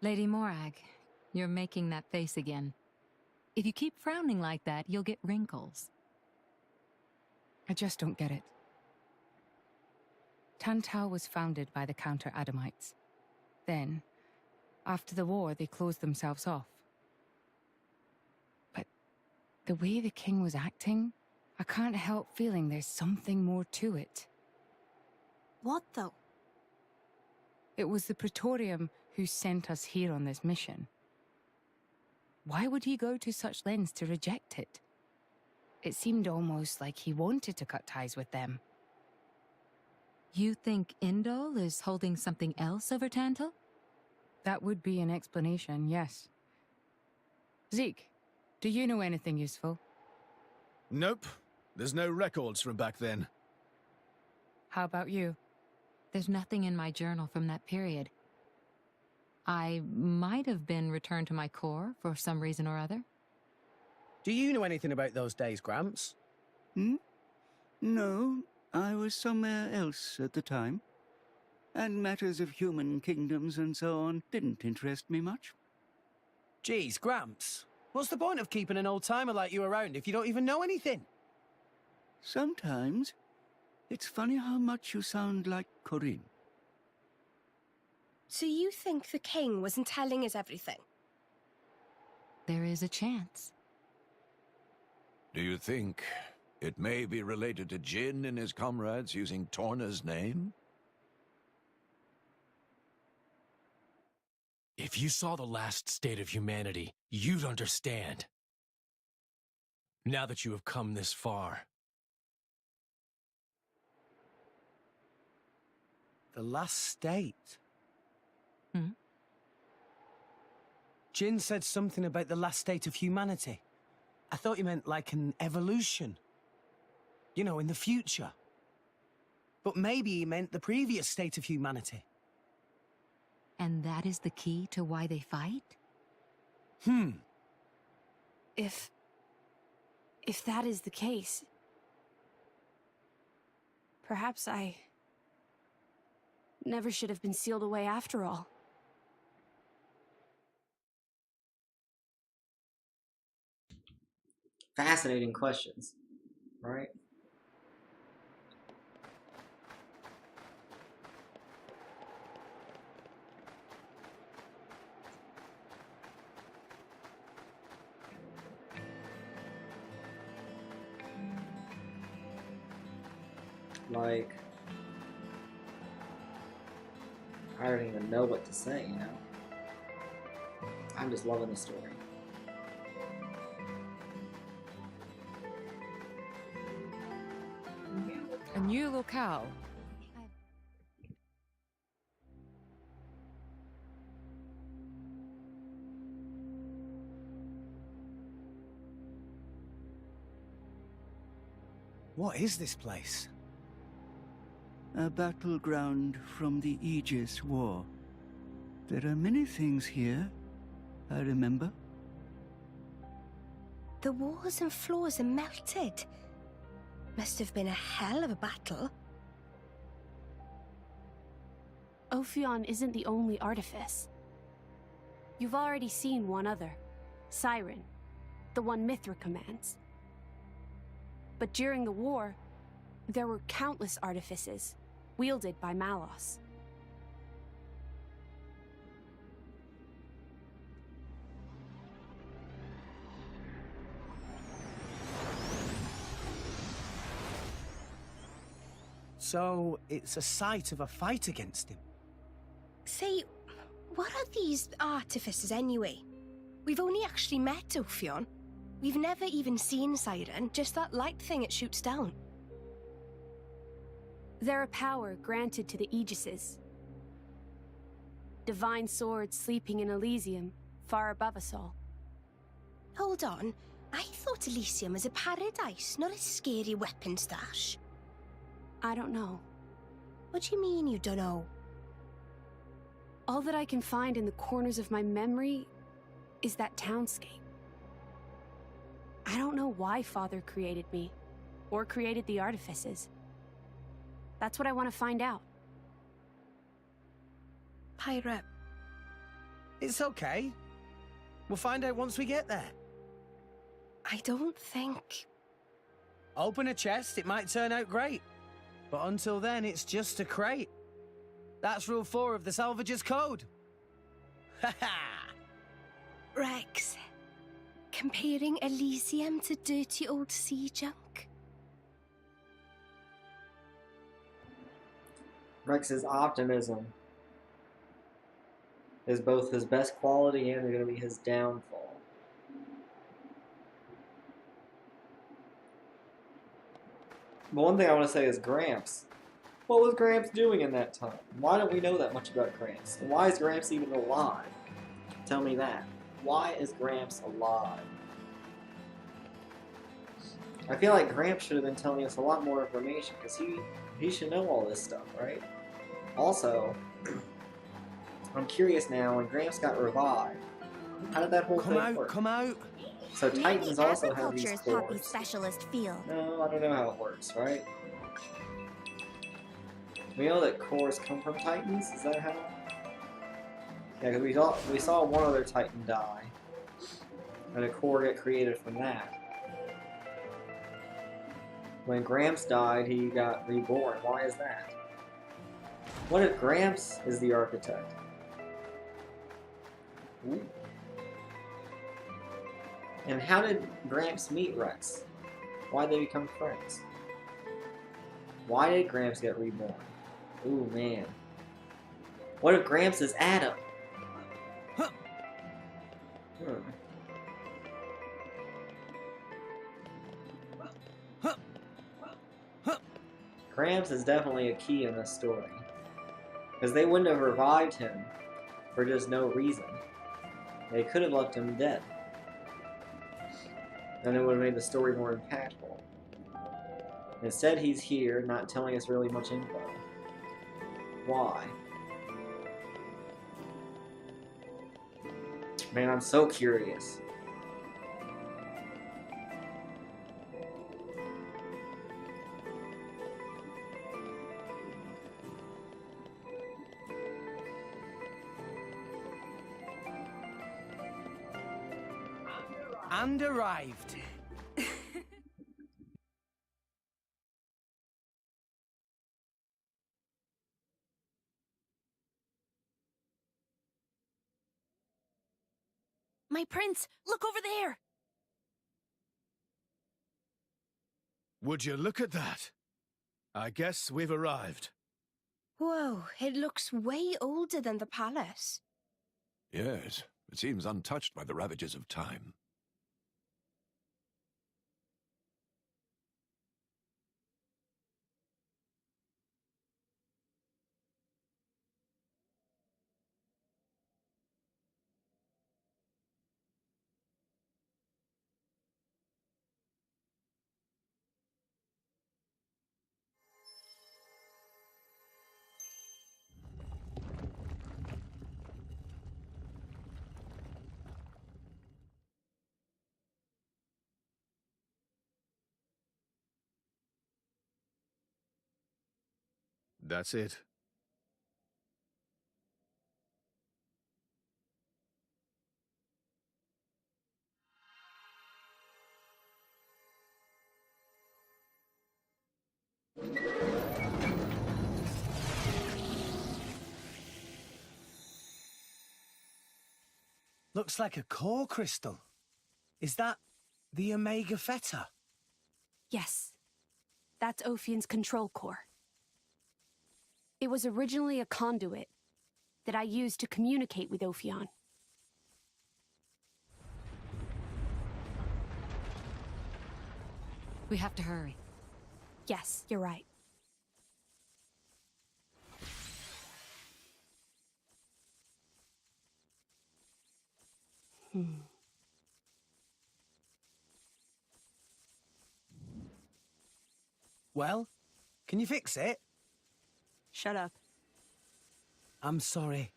Lady Morag, you're making that face again. If you keep frowning like that, you'll get wrinkles. I just don't get it. Tantau was founded by the Counter-Adamites. Then, after the war, they closed themselves off. But the way the king was acting, I can't help feeling there's something more to it. What, though? It was the Praetorium who sent us here on this mission. Why would he go to such lengths to reject it? It seemed almost like he wanted to cut ties with them. You think Indol is holding something else over Tantal? That would be an explanation, yes. Zeke, do you know anything useful? Nope. There's no records from back then. How about you? There's nothing in my journal from that period. I might have been returned to my corps for some reason or other. Do you know anything about those days, Gramps? No, I was somewhere else at the time. And matters of human kingdoms and so on didn't interest me much. Geez, Gramps. What's the point of keeping an old-timer like you around if you don't even know anything? Sometimes, it's funny how much you sound like Corinne. So you think the king wasn't telling us everything? There is a chance. Do you think it may be related to Jin and his comrades using Torna's name? If you saw the last state of humanity, you'd understand. Now that you have come this far. The last state? Hmm? Jin said something about the last state of humanity. I thought you meant like an evolution. You know, in the future. But maybe he meant the previous state of humanity. And that is the key to why they fight? If that is the case, perhaps I never should have been sealed away after all. Fascinating questions, right? Like, I don't even know what to say, you know? I'm just loving the story. A new locale. What is this place? A battleground from the Aegis War. There are many things here, I remember. The walls and floors are melted. Must have been a hell of a battle. Ophion isn't the only artifice. You've already seen one other, Siren, the one Mithra commands. But during the war, there were countless artifices, wielded by Malos. So, it's a site of a fight against him. Say, what are these artifices anyway? We've only actually met Ophion. We've never even seen Siren, just that light thing it shoots down. They're a power granted to the Aegises. Divine swords sleeping in Elysium, far above us all. Hold on, I thought Elysium was a paradise, not a scary weapon stash. I don't know. What do you mean you don't know? All that I can find in the corners of my memory is that townscape. I don't know why Father created me, or created the artifices. That's what I want to find out. Pyra, It's okay. We'll find out once we get there. I don't think... Open a chest, it might turn out great. But until then, it's just a crate. That's rule 4 of the Salvager's Code. Ha ha! Rex, comparing Elysium to dirty old sea junk? Rex's optimism is both his best quality and going to be his downfall. But one thing I want to say is Gramps. What was Gramps doing in that time? Why don't we know that much about Gramps? And why is Gramps even alive? Tell me that. Why is Gramps alive? I feel like Gramps should have been telling us a lot more information, because he should know all this stuff, right? Also, I'm curious now, when Gramps got revived, how did that whole thing work? Come out! So Titans also have these Agriculture's Poppy's cores. specialist field. No, I don't know how it works, right? We know that cores come from Titans, is that how? Yeah, because we saw one other Titan die, and a core get created from that. When Gramps died, he got reborn. Why is that? What if Gramps is the architect? Ooh. And how did Gramps meet Rex? Why did they become friends? Why did Gramps get reborn? Ooh, man. What if Gramps is Adam? Gramps is definitely a key in this story. Because they wouldn't have revived him for just no reason. They could have left him dead. And it would have made the story more impactful. Instead, he's here, not telling us really much info. Why? Man, I'm so curious. And arrived. My prince, look over there! Would you look at that? I guess we've arrived. Whoa, it looks way older than the palace. Yes, it seems untouched by the ravages of time. That's it. Looks like a core crystal. Is that the Omega Theta? Yes. That's Ophion's control core. It was originally a conduit that I used to communicate with Ophion. We have to hurry. Yes, you're right. Well, can you fix it? Shut up. I'm sorry.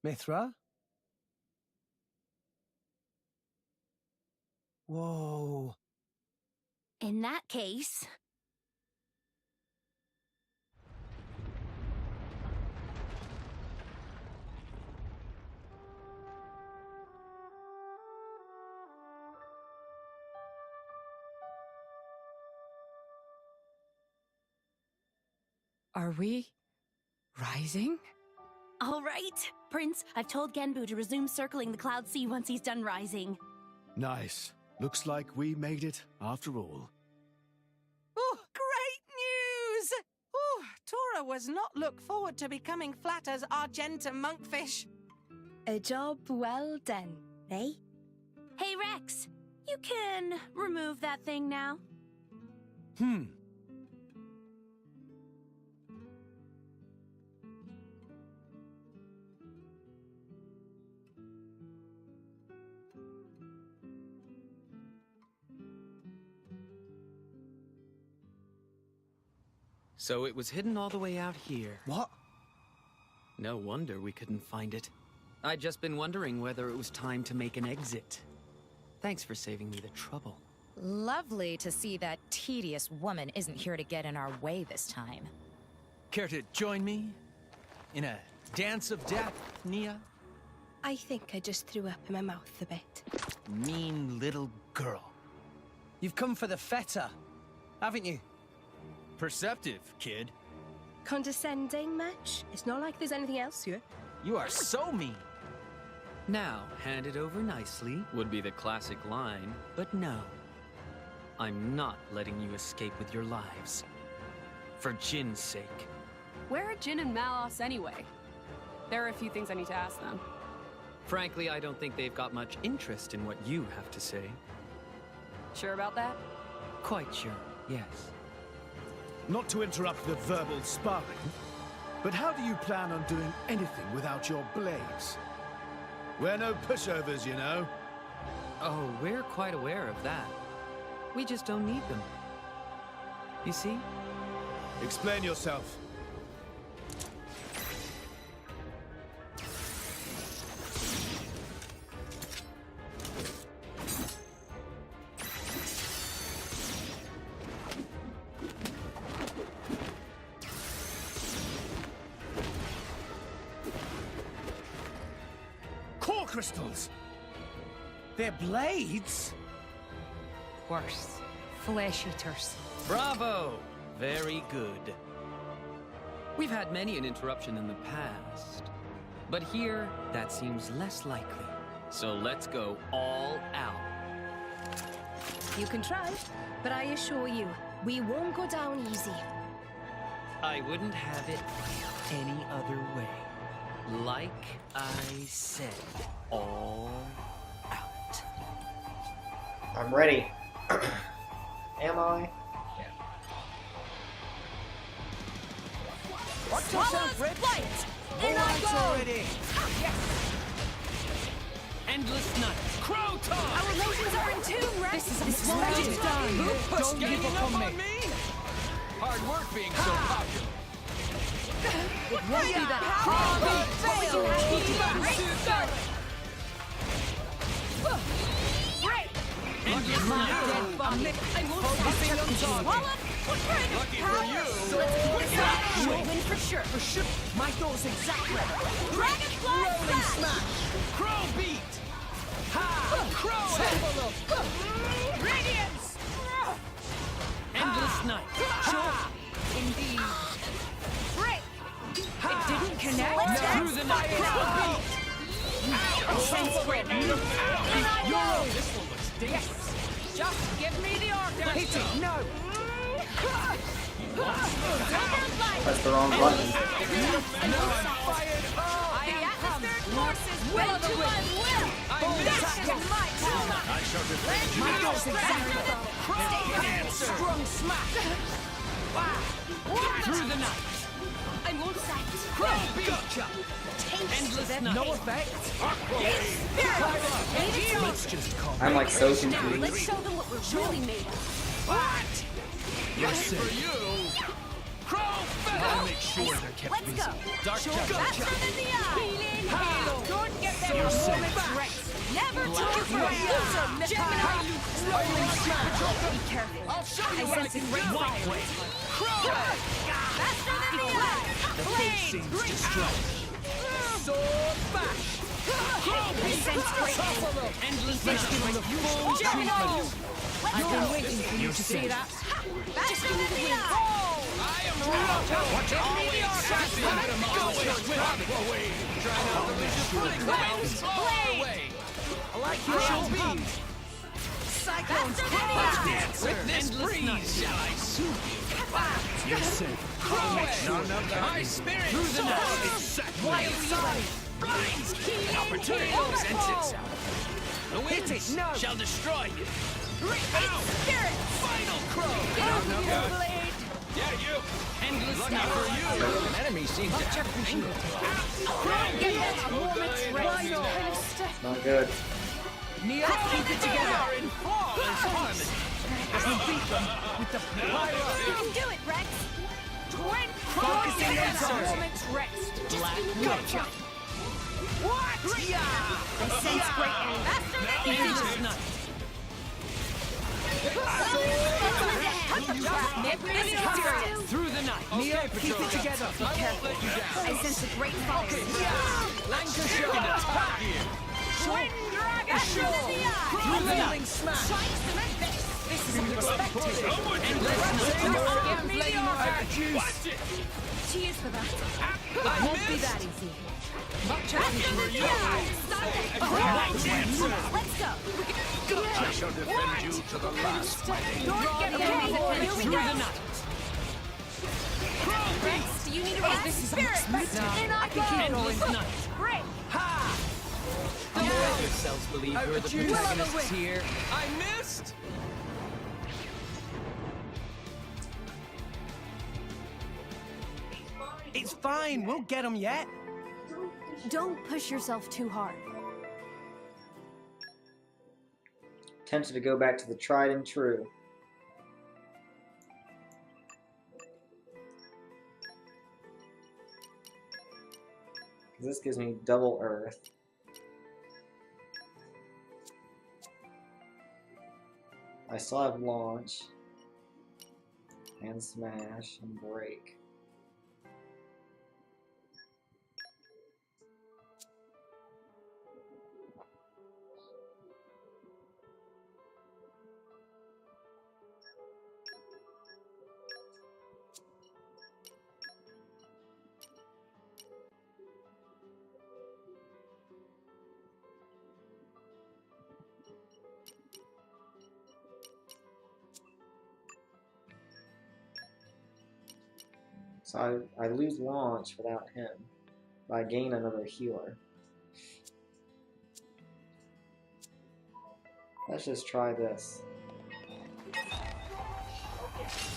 Mithra? Whoa. In that case... Are we rising? All right. Prince, I've told Genbu to resume circling the Cloud Sea once he's done rising. Nice. Looks like we made it after all. Oh, great news! Oh, Tora was not look forward to becoming flat as Argenta monkfish. A job well done, eh? Hey, Rex, you can remove that thing now. So it was hidden all the way out here. What? No wonder we couldn't find it. I'd just been wondering whether it was time to make an exit. Thanks for saving me the trouble. Lovely to see that tedious woman isn't here to get in our way this time. Care to join me in a dance of death, Nia? I think I just threw up in my mouth a bit. Mean little girl. You've come for the feta, haven't you? Perceptive, kid. Condescending much? It's not like there's anything else here. You are so mean. Now, hand it over nicely would be the classic line, but no. I'm not letting you escape with your lives. For Jin's sake. Where are Jin and Malos anyway? There are a few things I need to ask them. Frankly, I don't think they've got much interest in what you have to say. Sure about that? Quite sure, yes. Not to interrupt the verbal sparring, but how do you plan on doing anything without your blades? We're no pushovers, you know. Oh, we're quite aware of that. We just don't need them. You see? Explain yourself. Core crystals! They're blades? Worse. Flesh eaters. Bravo! Very good. We've had many an interruption in the past, but here, that seems less likely. So let's go all out. You can try, but I assure you, we won't go down easy. I wouldn't have it any other way. Like I said, all out. I'm ready. Am I? Yeah. Watch yourself, Rich! In I go! Already. Endless night. Crow talk! Our emotions are in tune, Rex! This is splendid. Don't give up on me! Hard work being so popular. It won't be that Lucky for you! Focusing on target. Lucky for you! So let's keep this up. We'll win for sure. For sure. My thoughts exactly. Dragonfly Rolling smash! smash. Crow beat! Ha! Crow head! Radiance! Endless night. Sure. indeed. Break! It didn't connect. Let's No. Through the night. Crow beat! Yo! This one looks dangerous. Just give me the order! Hit it. No. Press the wrong button. I am come! Forces will to unwill! This is my town! I shall defend My you. thoughts exactly. Answer. Strong smash. Through the night. I won't sack. Crow beat! Gotcha. Endless night. No effect. Let's just call I'm like so Now, confused. let's show them what we're really made of. What? Yes, for you. Crow I'll make sure they're kept Let's busy. go. Dark Faster than the eye. Don't get there You're a safe. moment's rest. Never took it for a loser, Gemini. Be careful. I'll show you I what I sense can a do. great fire. Faster than the eye. Seems destroyed. Sword bash. I sense great anger. Endless Let's give them the full treatment. I've been waiting for you to say that. Faster than the eye. I am ready. Watch it always. Away. Try not to lose your footing. All the way. I like your speed. Cyclone's with this breeze, shall I soothe you? You're safe. None of that. My spirit through the night. Wild side. Blinds. An opportunity presents itself. The winds shall destroy you. Spirit. Final crow. Xenoblade. Yeah, you. Endless lucky for you. An enemy seems to have angle. Get that moment's rest. Not good. Neo, keep it together. In flawless harmony. You beat them with the pyro. You can do it, Rex. Focusing Get answers. a moment's rest. Black Gotcha. What? Yeah. I sense great anger. Faster than the Endless eye. night. Through the night. Neo, keep it together. I won't let you down. I sense a great fire. Lancashire in attack here. Wind dragon. Faster than the eye. Through the night. Smash. This is unexpected. Watch it. Cheers for that. I Won't be missed. that easy. Faster than the eye. Let's go. I shall defend you to the last. Don't get there. Here we Through go. the night. Rex, do you need a rest? This is unexpected. I can keep Endless going. night. Great. Don't let yourselves believe you're the Juice. protagonists here. I missed. It's fine. We'll get them yet. Don't push yourself too hard. Tempted to go back to the tried and true. This gives me double Earth. I still have launch and smash and break. So I lose launch without him, but I gain another healer. Let's just try this.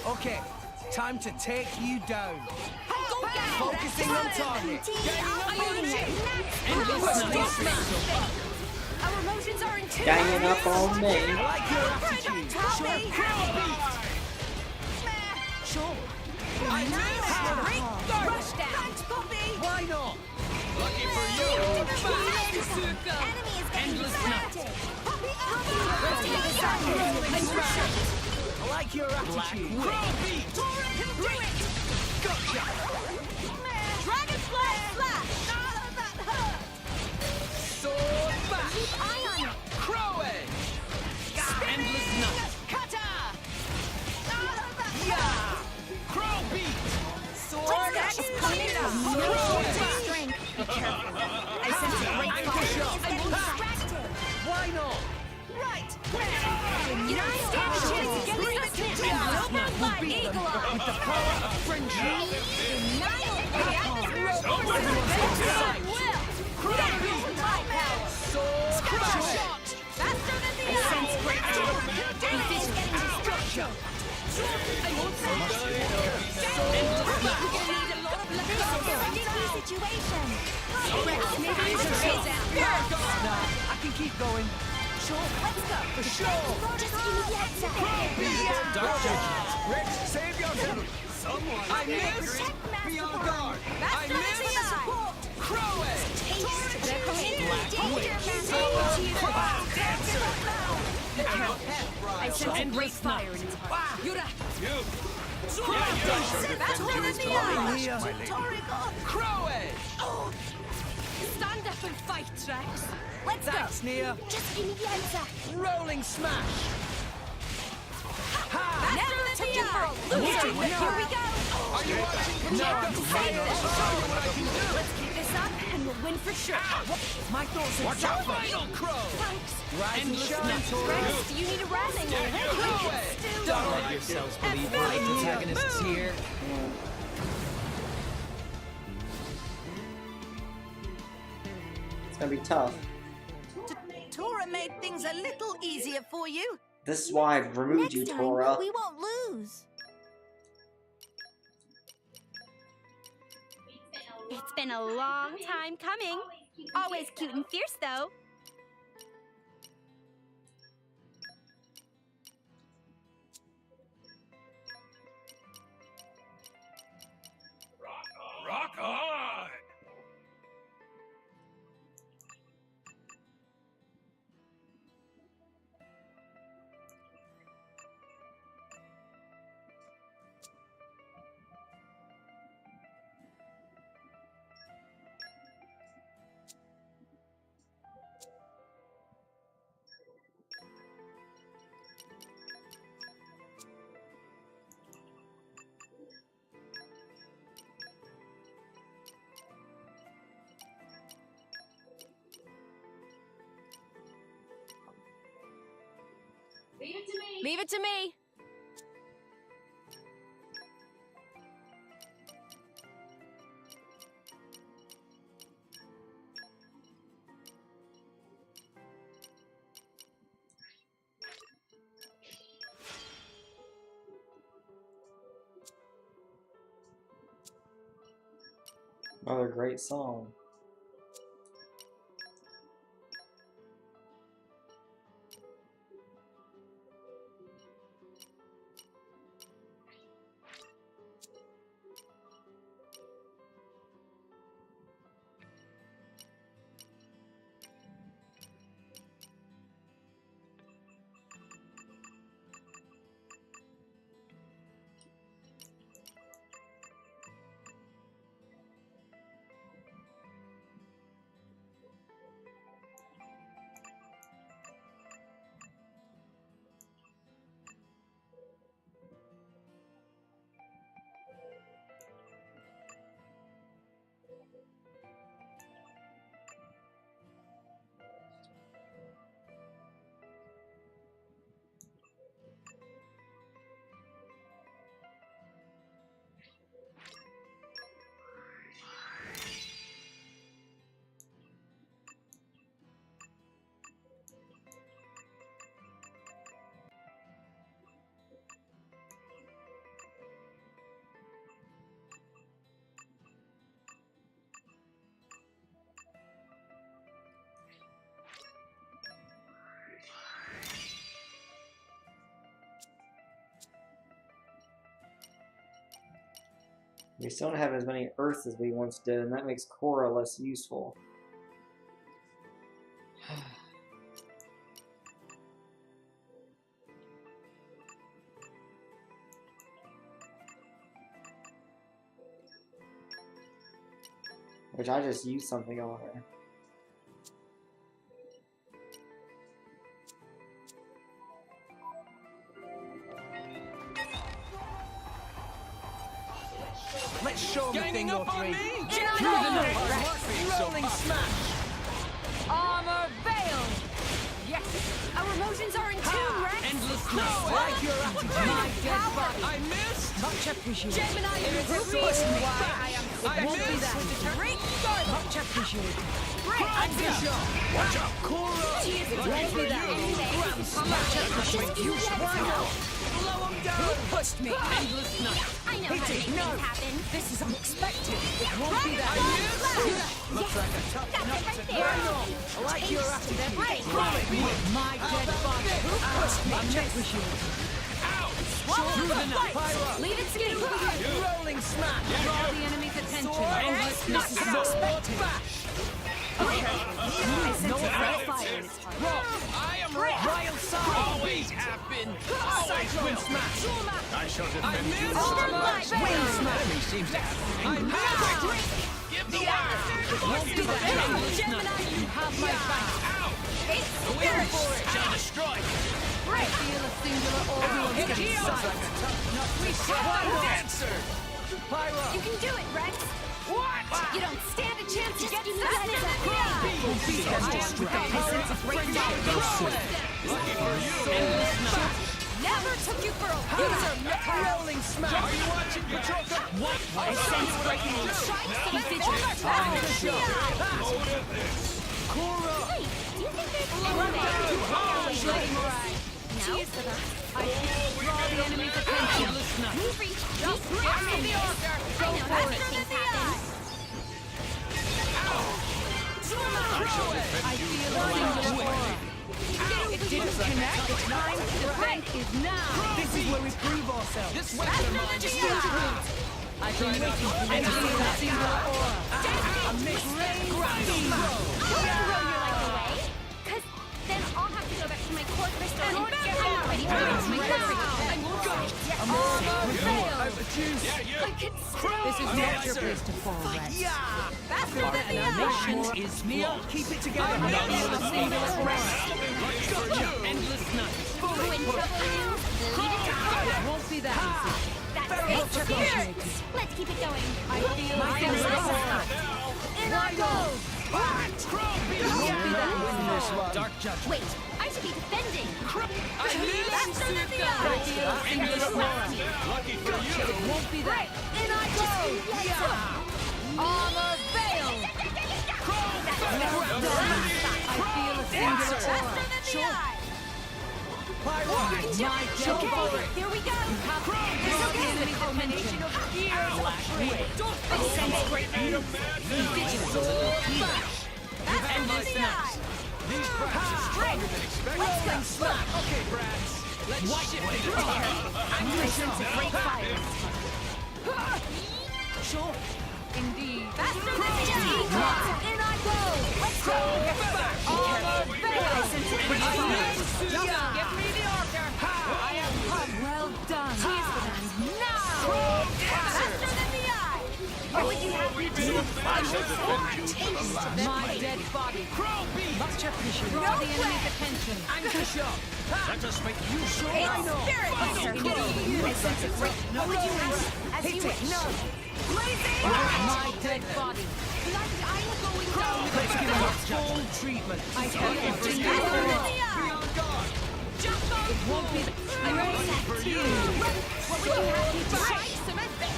Okay, time to take you down. Focusing on target. Our emotions are in tune. Ganging up on me. I like your attitude. Sure. I missed. Rush down. Thanks, Poppy. Why not? Lucky for you. Enemy is getting Endless distracted. Poppy, I like your attitude. Crow beat. Tora can do it. Gotcha. Dragonfly slash. Oh, that hurt. Sword bash. Keep eye on it. Crow egg. Endless night. Cutter. Yeah. Crow beat. Sword X is coming up. Strength. Be careful. I sense a great fire. I'm getting distracted. Why not? Right. You don't stand a chance against this snip. Silver Flag Eagle Eye. With the power of friendship. Faster than the eye. Sense great enemy is getting destruction. I won't say. We're gonna need a lot of luck. This is a sticky situation. Nah, I can keep going. Sure, let's go. For sure. Just immediate attack. Dark judgment. Rex, save yourself. Someone. I missed. Be on guard. I missed. Crow it. They're coming. I sense a great fire in its heart. You. Crow it. Stand up and fight, Rex. Let's Thanks, go. Nia. Just give me the answer. Rolling smash. Never taking for a loser. Here we go. Are you watching? No, I'm what I can do. Let's keep this up and we'll win for sure. My thoughts Watch out, Final Crow. Thanks. Rise and shine. Rex, do you need a rest? Don't let yourselves believe we're antagonists here. It's gonna be tough. Tora made things a little easier for you. This is why I've removed you, Tora. we won't lose. It's been a long time coming. Always cute and fierce, though. Rock on! Leave it to me. Another great song. We still don't have as many Earths as we once did, and that makes Korra less useful. Which I just used something on her. Let's show them a thing or three. Through the night. Rolling smash. Armor veiled. Yes. Our emotions are in tune, Rex. Endless Like your attitude. My dead body. I missed. Much appreciated. Gemini, There is a reveal reason why why I am I won't be missed. that. great start. Much appreciated. Great. Watch out. Korra. Cheers. Won't be that. Much appreciated. You why not? Blow him down. Who pushed me? Endless night. I know how to make No. things happen. This is unexpected. It won't be that. Looks like a tough That's nut it right to there. crack. I like your attitude. Right. My dead body. Who pushed me? Much appreciated. Ow. Through the night. Leave it skate. Rolling smash. Draw the enemy's attention. Endless unexpected. I sense a red fire in its heart. I am raw. Wild side. Always have been. Always Cyclone will. smash. I shall I defend you. missed. Wind smash. Enemy seems to have. I missed. Give the wire. Won't do that. Endless Gemini, you have my back. Wait for it. Shall destroy. I feel a singular aura Hit of here. sight. Dancer. Pyro. You can do it, Rex. What? You don't stand a chance to get Just inside let of it that. I sense a great fire. Lucky for you. Endless smash. Never took you for a Loser. Rolling smash. Are you watching, Patroka? What? I sense breaking news. Be vigilant. Anchor shot. Kura. Wait, do you think there's any way? No? I draw the enemy's attention. Endless smash. We've reached Just peak get me the performance. order. I Go know for that's it. when things happen. I feel a singular aura. It didn't connect. The time to defend is now. This is where we prove ourselves. This weapon of mine just goes through. I've been waiting for you to feel a singular aura. A missed ground. Don't throw your life away, because then I'll have to go back to my core crystal and get ready for the I can This is not your place to fall, Rex. Mission is small. Keep it together. A singular aura. Endless night. When trouble looms, lead it to cover. Won't be that easy. That's it, cheers! Let's keep it going. I feel a singular aura. In I go! Won't be that easy. Dark judgment. Wait, I should be defending. Faster than the eye. I feel a singular aura. Lucky for you. It won't be that. In I go! Armor veil. I feel a singular aura. Faster than the eye! My death body. Here we go! It's okay. The culmination of I sense great news. Endless night. These brats are stronger than expected. Let's go! Okay, brats. Let's shift it. I sense a great fire. Sure. Indeed. Faster than the eye! In I go! Let's go! Armor veil. I sense a great fire. Just give me the order. I am come. Well done. And now. Faster than the eye! What would you have me do? I shall defend you to the last. My dead body. Much appreciated. No Draw the way. enemy's attention. Anchor shot. Let us make use of It's spirit fire! I sense a great... What would you have? As you wish. Blazing! My dead body. Like I'm going down. Let's give him a full treatment. I feel a Faster singular than aura. the eye! Jump on! It won't be. I What would you have me do?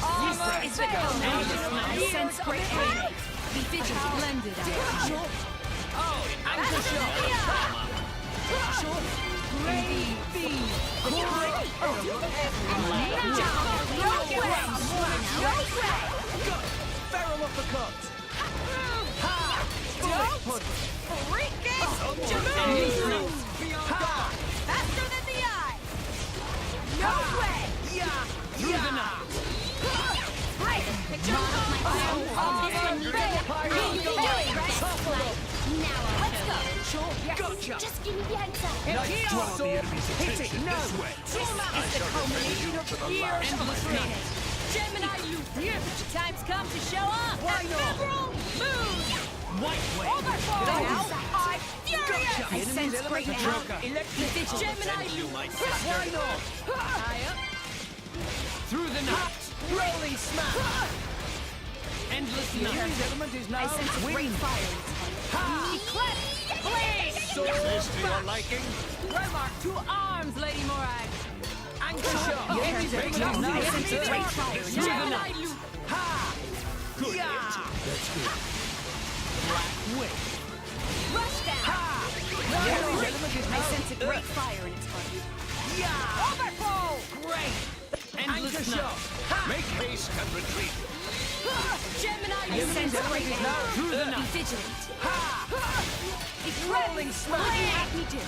Armor veil. I sense great pain. Be vigilant. Splendid. Oh, anchor shot. Ready. Be. Feral uppercut. Ha! Bullet punch. Endless night. Ha! Faster than the eye! No way! Yeah! Through the night. Right! Picture this one needs Let's go! Gotcha! Just give me the answer. Draw the enemy's attention this way. Trauma is the culmination of years Endless of night. Gemini, you here! Time's come to show up! Why not? Ephemeral moon! White wave. Now I'm furious! Gotcha. I sense great Patroka. electric Gemini, you Why not? high up! Through the night. Rolling smash. Endless night. element is now I sense a great fire. Eclipse! Blaze! This to your liking? Remark to arms, Lady Morag. Anchor shot. I sense a great fire. Through the night. Ha! Good. Yeah. That's good. Black wave. Rush down! I sense a great fire in its heart. Yeah. Overflow! Great. Endless shot. Make haste and retreat. Gemini, I sense a great fire. Through the Be night. vigilant. Rolling smash. Let me do.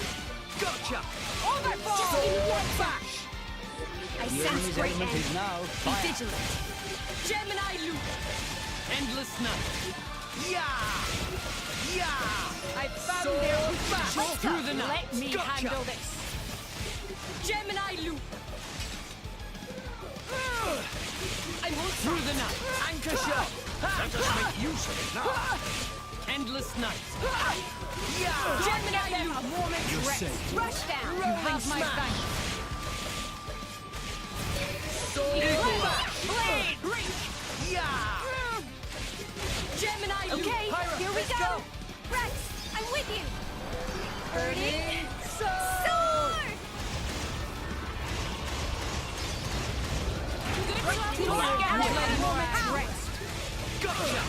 Gotcha. Overflow! Just give me the answer. I The sense enemy's great element end. is now Be fire. vigilant. Gemini loop. Endless night. I found their weakness. Through the night. Let me Gotcha. handle this. Gemini loop. I won't Through the night. Anchor shot. Let us make use of it now. Endless night. Gemini loop. A moment's You're rest. safe. Rush down. You Rolling have my smash. thanks. Blade. Reach. Gemini loop. Okay, Pyra, here we let's go. Rex, I'm with you. Burning sword. Gotcha.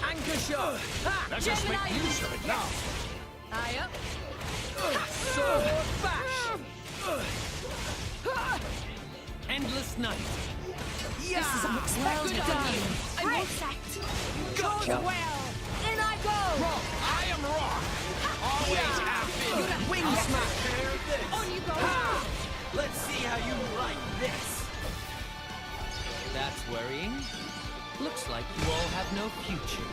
Anchor shot. Let us make use of it now. Eye up. Sword bash. Endless night. Well done. I'm set. Gotcha. In I go. I am Rock. Always happy. Wing smash. On you go. Let's see how you like this. That's worrying. Looks like you all have no future.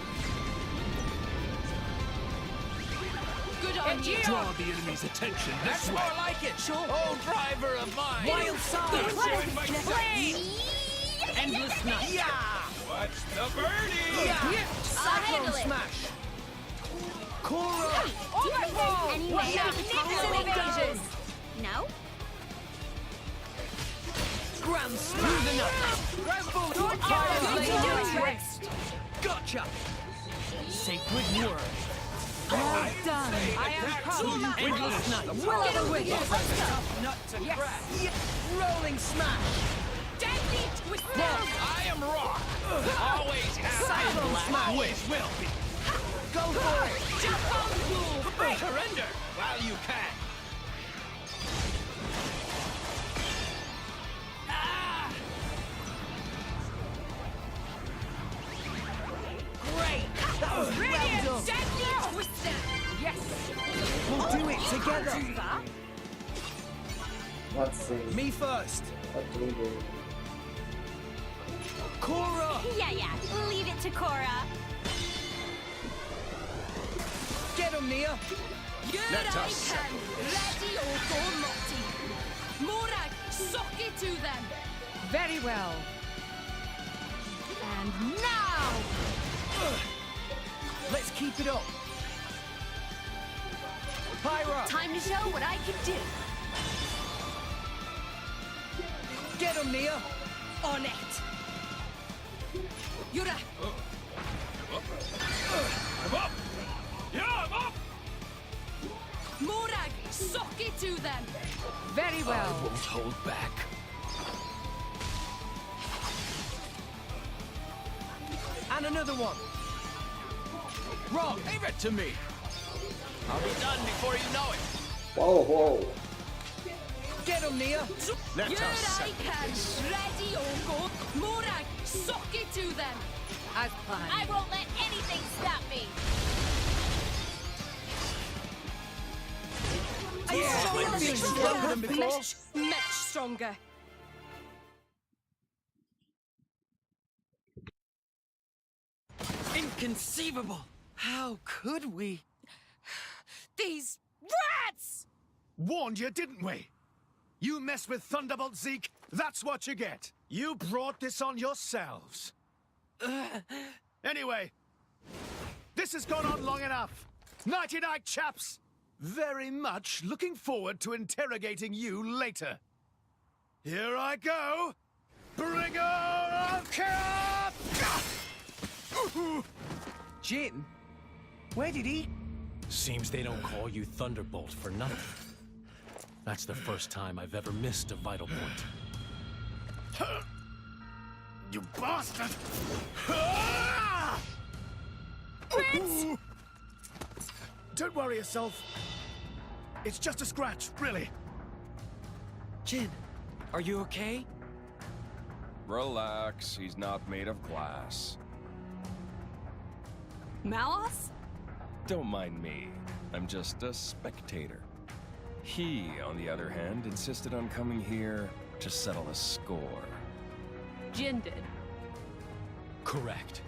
Good on you. Draw the enemy's attention this That's way. more like it. Sure. Oh, driver of mine. Wild side. Join my Endless night. Watch the birdie. Cyclone smash. Cora. Anyway, Magnificent evasion. No? Grand smash. Through the night. Fire Rest. Gotcha. Sacred word. Well done. I am proud. Endless night. Will of the wicked. Nut to crack. Rolling smash. Deadly twist. I am Rock. Always happy. Cyclone smash. Always will be. Go for it. Jump on the move. Surrender while you can. Great. That was well done. Deadly twister. Yes. We'll do it together. Let's see. Me first. What do we do? Cora. Yeah. Leave it to Cora. Get him, Nia. Good Let I us can. Ready or go naughty. Morag, sock it to them. Very well. And now. Let's keep it up. Pyra. Time to show what I can do. Get him, Nia. On it. Yura. I'm up. Yeah, I'm up. Morag, sock it to them. Very well. I won't hold back. And another one. Rock. Leave it to me. I'll be done before you know it. Whoa. Get him, Nia. Let Good us I settle can. this. Ready or go. Morag, sock it to them. As planned. I won't let anything stop me. Stronger than before. Much stronger. Inconceivable. How could we? These rats! Warned you, didn't we? You mess with Thunderbolt Zeke, that's what you get. You brought this on yourselves. Anyway, this has gone on long enough. Nighty-night, chaps. Very much looking forward to interrogating you later. Here I go. Bringer of chaos! Jin? Where did he? Seems they don't call you Thunderbolt for nothing. That's the first time I've ever missed a vital point. You bastard! Prince! Don't worry yourself. It's just a scratch, really. Jin, are you okay? Relax, he's not made of glass. Malos? Don't mind me. I'm just a spectator. He, on the other hand, insisted on coming here to settle a score. Jin did. Correct.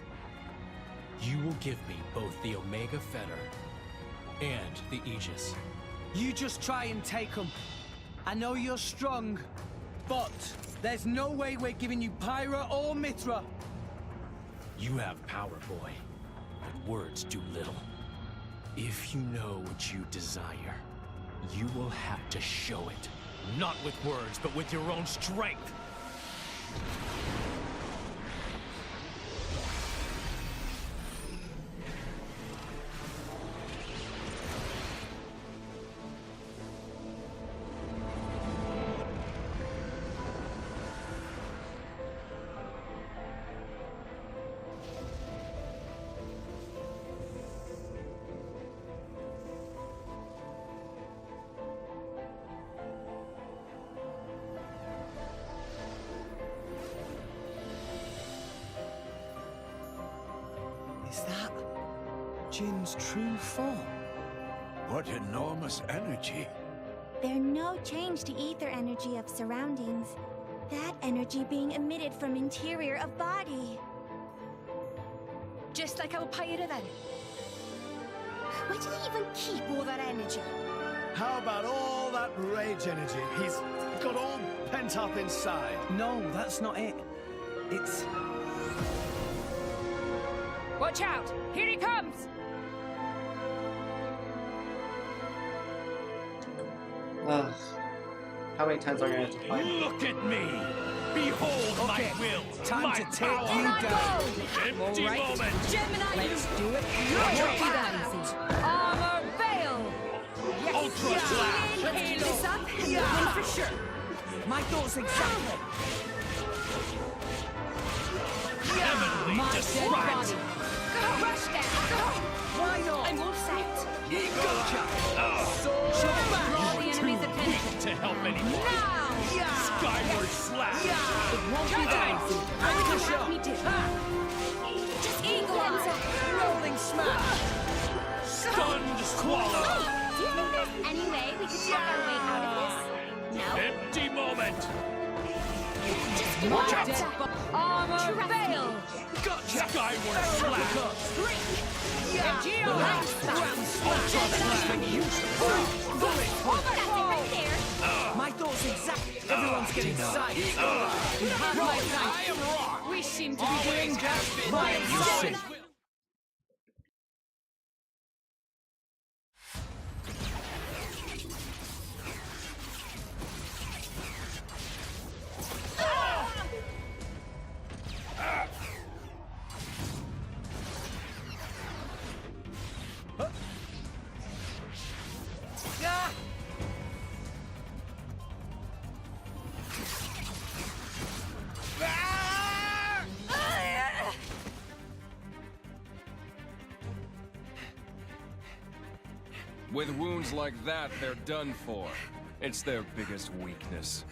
You will give me both the Omega Fetter and the Aegis. You just try and take them. I know you're strong, but there's no way we're giving you Pyra or Mithra. You have power, boy, but words do little. If you know what you desire, you will have to show it. Not with words, but with your own strength. Is that Jin's true form? What enormous energy. There's no change to ether energy of surroundings. That energy being emitted from interior of body. Just like our Pyra then. Where did he even keep all that energy? How about all that rage energy he's got all pent up inside? No, that's not it. It's... Watch out! Here he comes! Ugh. How many times are we gonna have to fight? Look at me! Behold my will! Time my to take power. you down! Empty moment! Gemini, Let's do it. Let's Won't be do that that. easy. Armor veil! Yes! Ultra slash! Let's keep this up and win for sure. My thoughts exactly! Heavenly My dead destruct! body. Rush down! Go! Why not? I'm all set. Draw the enemy's attention. To help anymore! Now! Skyward slash! It won't be that easy. What would you have me do? Just eagle eyes! Rolling smash! Stunned swallow! Do you think there's any way we could talk our way out of this? No? Empty moment! Just give me My that. dead body. Armor veil! Gotcha! Skyward slash! That's it right there. My thoughts exactly! Everyone's getting psyched! You have my sight. I am wrong. We seem to be doing just fine. You say. With wounds like that, they're done for. It's their biggest weakness.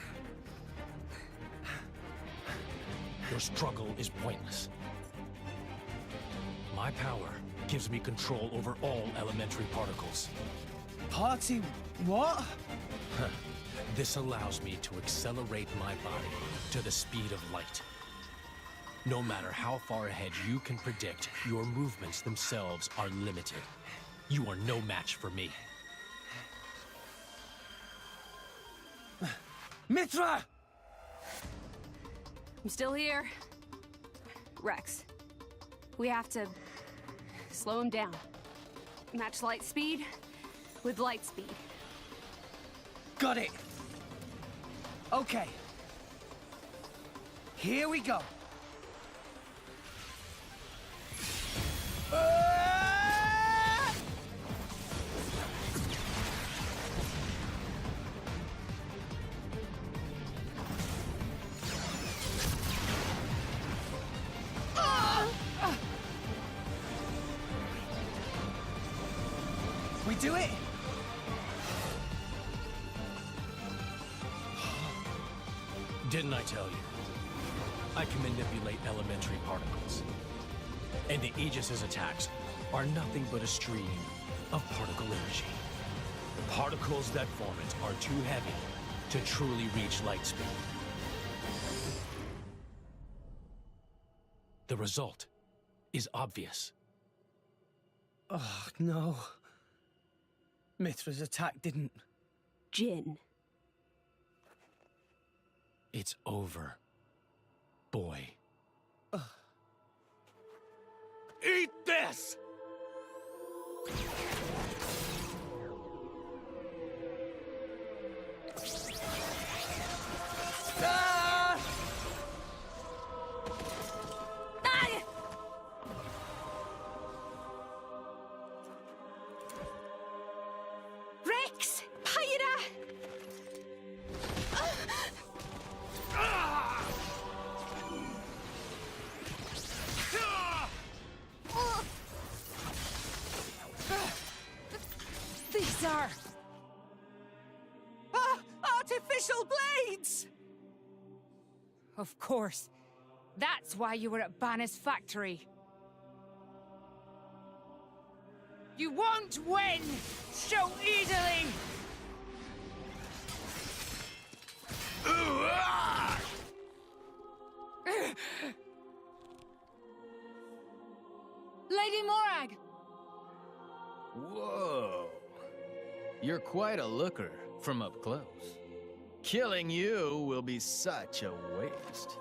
Your struggle is pointless. My power gives me control over all elementary particles. Party... what? This allows me to accelerate my body to the speed of light. No matter how far ahead you can predict, your movements themselves are limited. You are no match for me. Mithra! I'm still here. Rex, we have to slow him down. Match light speed with light speed. Got it! Okay. Here we go. We do it? Didn't I tell you? I can manipulate elementary particles. And the Aegis's attacks are nothing but a stream of particle energy. particles that form it are too heavy to truly reach light speed. The result is obvious. Oh, no. Mithra's attack didn't... Jin. It's over, boy. Eat this! Ah! Rex! Pyra! These are... artificial blades! Of course. That's why you were at Banner's factory. You won't win so easily! Lady Morag! Whoa. You're quite a looker from up close. Killing you will be such a waste.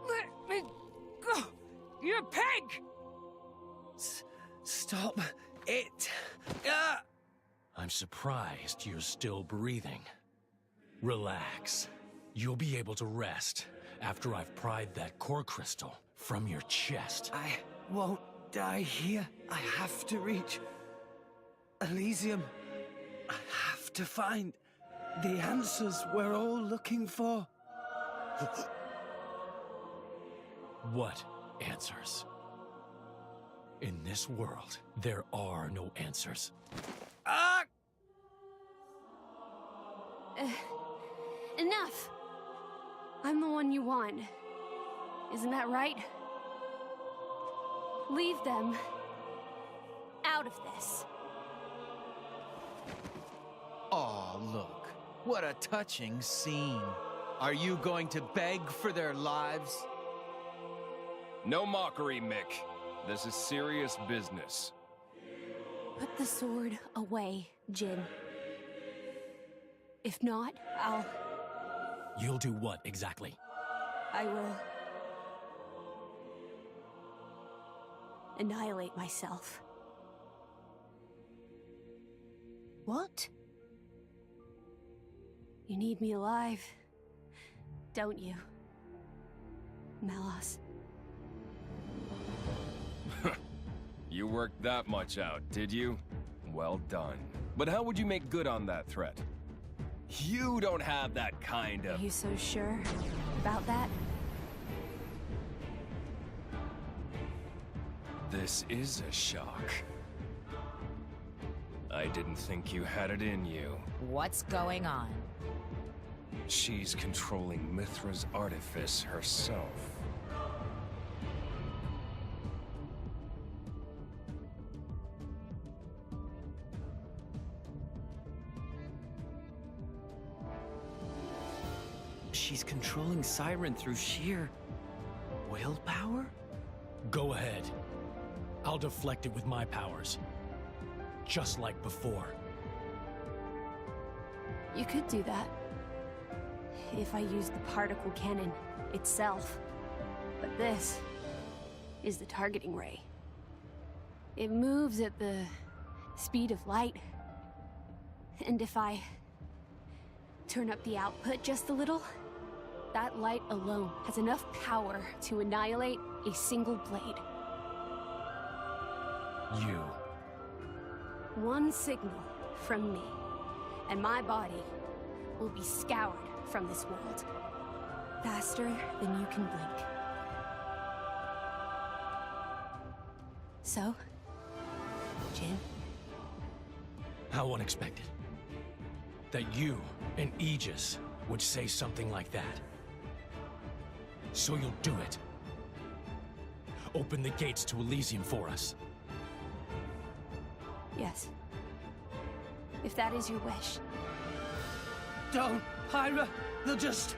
Let me go! You pig! Stop it! I'm surprised you're still breathing. Relax. You'll be able to rest after I've pried that core crystal from your chest. I won't die here. I have to reach Elysium. I have to find the answers we're all looking for. What answers? In this world, there are no answers. Enough! I'm the one you want. Isn't that right? Leave them out of this. Aw, look. What a touching scene. Are you going to beg for their lives? No mockery, Mick. This is serious business. Put the sword away, Jin. If not, You'll do what exactly? I will annihilate myself. What? You need me alive, don't you, Melos? You worked that much out, did you? Well done. But how would you make good on that threat? You don't have that kind of... Are you so sure about that? This is a shock. I didn't think you had it in you. What's going on? She's controlling Mithra's artifice herself. She's controlling Siren through sheer willpower? Go ahead. I'll deflect it with my powers. Just like before. You could do that. If I used the particle cannon itself. But this is the targeting ray. It moves at the speed of light. And if I turn up the output just a little, that light alone has enough power to annihilate a single blade. You. One signal from me, and my body will be scoured from this world. Faster than you can blink. So, Jin? How unexpected. That you and Aegis would say something like that. So you'll do it. Open the gates to Elysium for us. Yes. if that is your wish. Don't, Hyra! They'll just...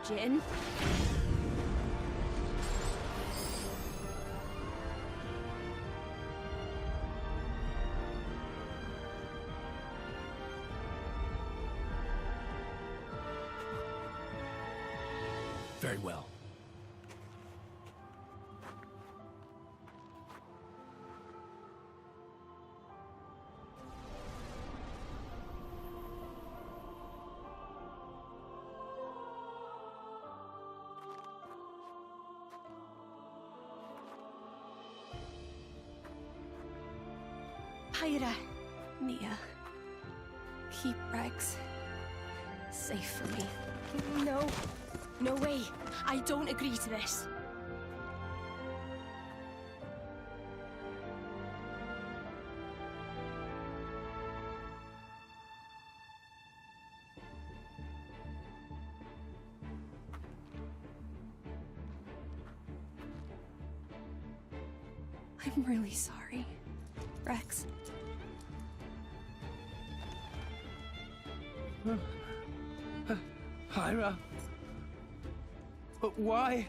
Jin? Very well. Hyra. Mia. Keep Rex safe for me. No. No way. I don't agree to this. I'm really sorry, Rex. Hyra? But why?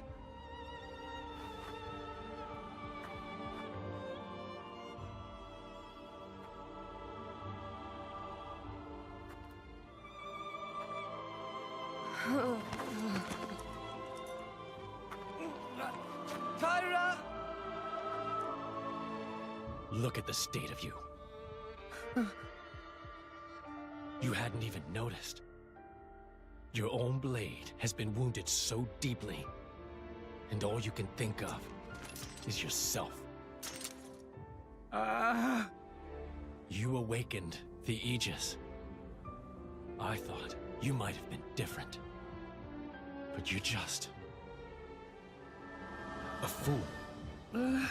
Hyra! Look at the state of you. You hadn't even noticed. Your own blade has been wounded so deeply, and all you can think of is yourself. You awakened the Aegis. I thought you might have been different, but you're just a fool. A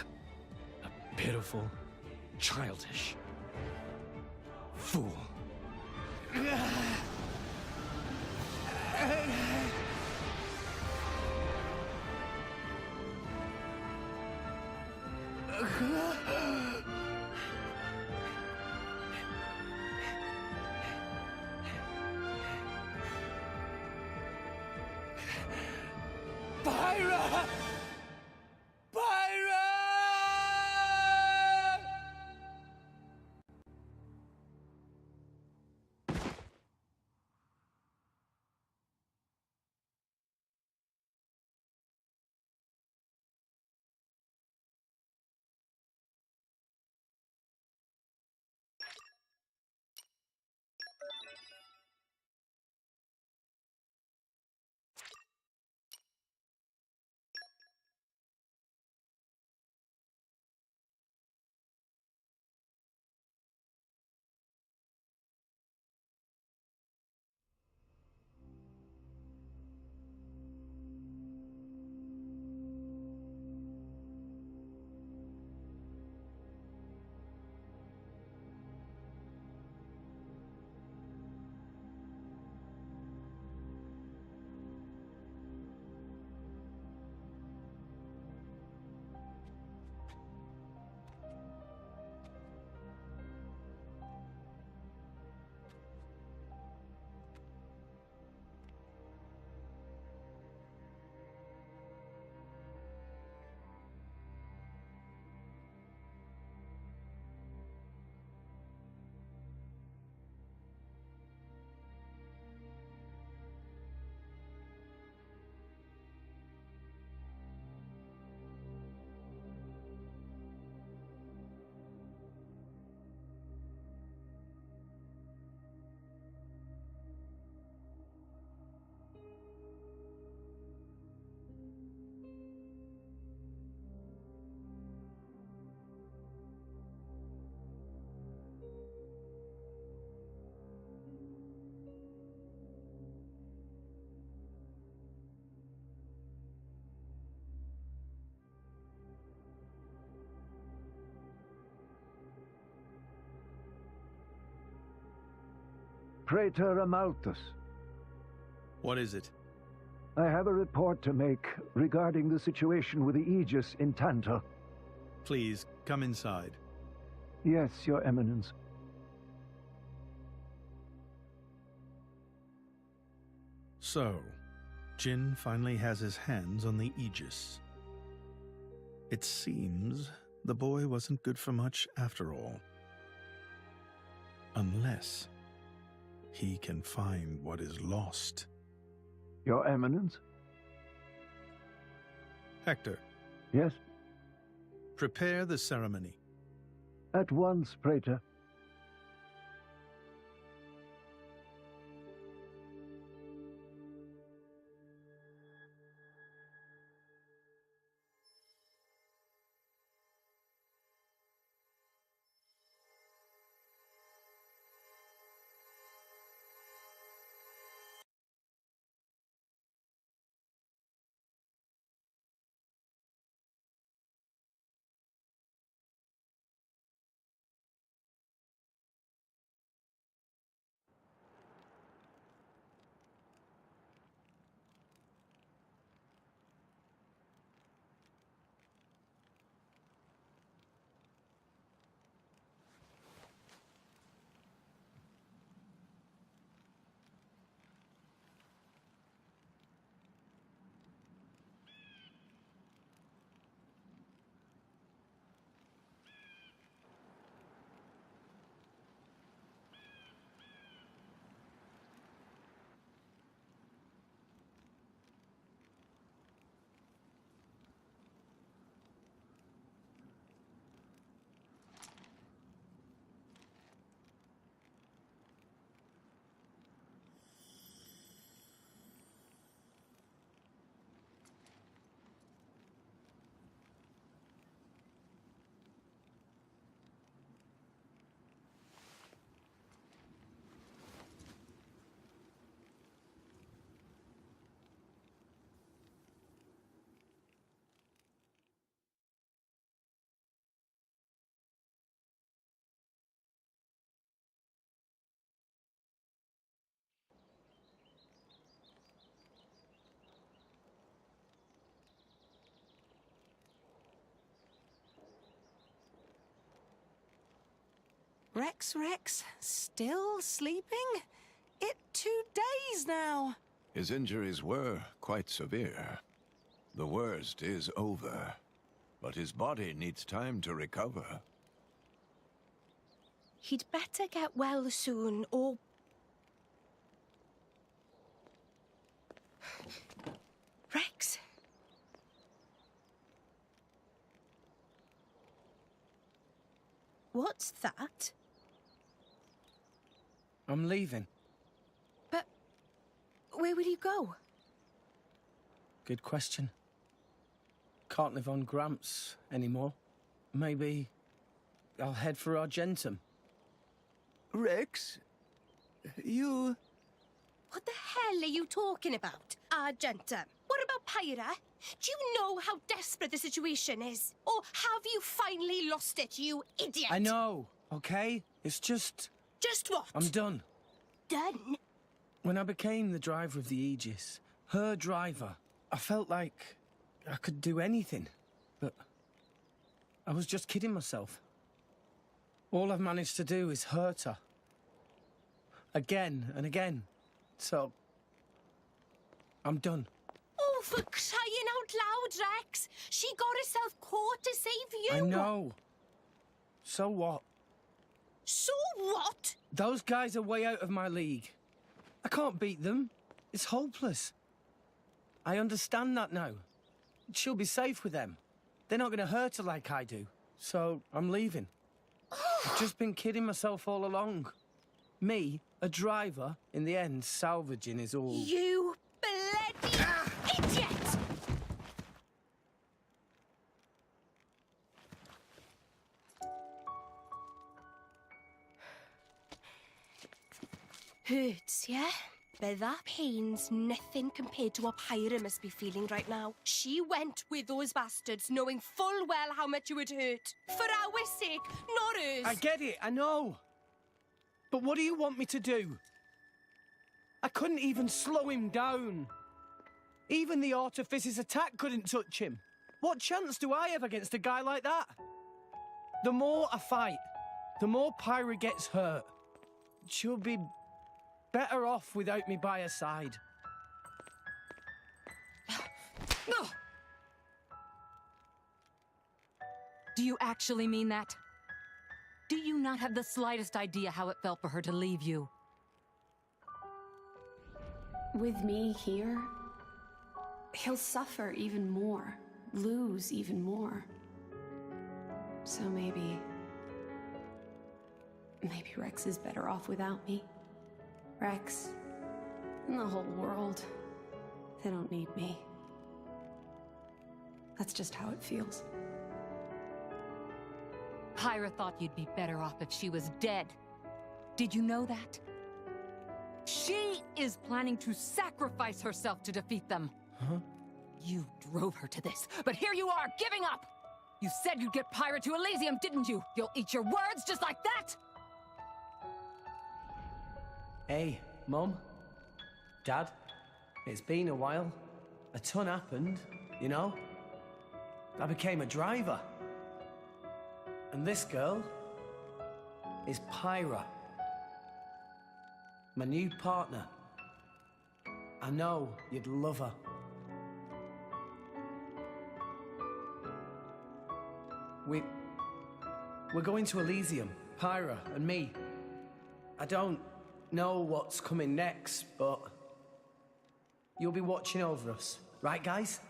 pitiful, childish fool. Byra! Byra! Praetor Amalthus. What is it? I have a report to make regarding the situation with the Aegis in Tantal. Please, come inside. Yes, Your Eminence. So, Jin finally has his hands on the Aegis. It seems the boy wasn't good for much after all. Unless he can find what is lost. Your Eminence? Hector. Yes? Prepare the ceremony. At once, Praetor. Rex, still sleeping? It 2 days now. His injuries were quite severe. The worst is over, but his body needs time to recover. He'd better get well soon, or... Rex? What's that? I'm leaving. But where will you go? Good question. Can't live on Gramps anymore. Maybe I'll head for Argentum. Rex, you... What the hell are you talking about, Argentum? What about Pyra? Do you know how desperate the situation is? Or have you finally lost it, you idiot? I know, okay? It's just... Just what? I'm done. Done? When I became the driver of the Aegis, her driver, I felt like I could do anything. But I was just kidding myself. All I've managed to do is hurt her. Again and again. So, I'm done. Oh, for crying out loud, Rex! She got herself caught to save you! I know. So what? So what? Those guys are way out of my league. I can't beat them. It's hopeless. I understand that now. She'll be safe with them. They're not going to hurt her like I do. So, I'm leaving. I've just been kidding myself all along. Me, a driver, in the end, salvaging is all... You bloody idiot! Hurts, yeah? But that pain's nothing compared to what Pyra must be feeling right now. She went with those bastards knowing full well how much it would hurt. For our sake, not hers. I get it, I know. But what do you want me to do? I couldn't even slow him down. Even the Artifice's attack couldn't touch him. What chance do I have against a guy like that? The more I fight, the more Pyra gets hurt. She'll be better off without me by her side. Ugh! Do you actually mean that? Do you not have the slightest idea how it felt for her to leave you? With me here, he'll suffer even more, lose even more. So maybe Rex is better off without me. Rex, and the whole world, they don't need me. That's just how it feels. Pyra thought you'd be better off if she was dead. Did you know that? She is planning to sacrifice herself to defeat them. Huh? You drove her to this, but here you are, giving up! You said you'd get Pyra to Elysium, didn't you? You'll eat your words just like that? Hey, Mum, Dad, it's been a while. A ton happened, you know? I became a driver. And this girl is Pyra, my new partner. I know you'd love her. We're going to Elysium, Pyra and me. I don't know what's coming next, but you'll be watching over us, right, guys?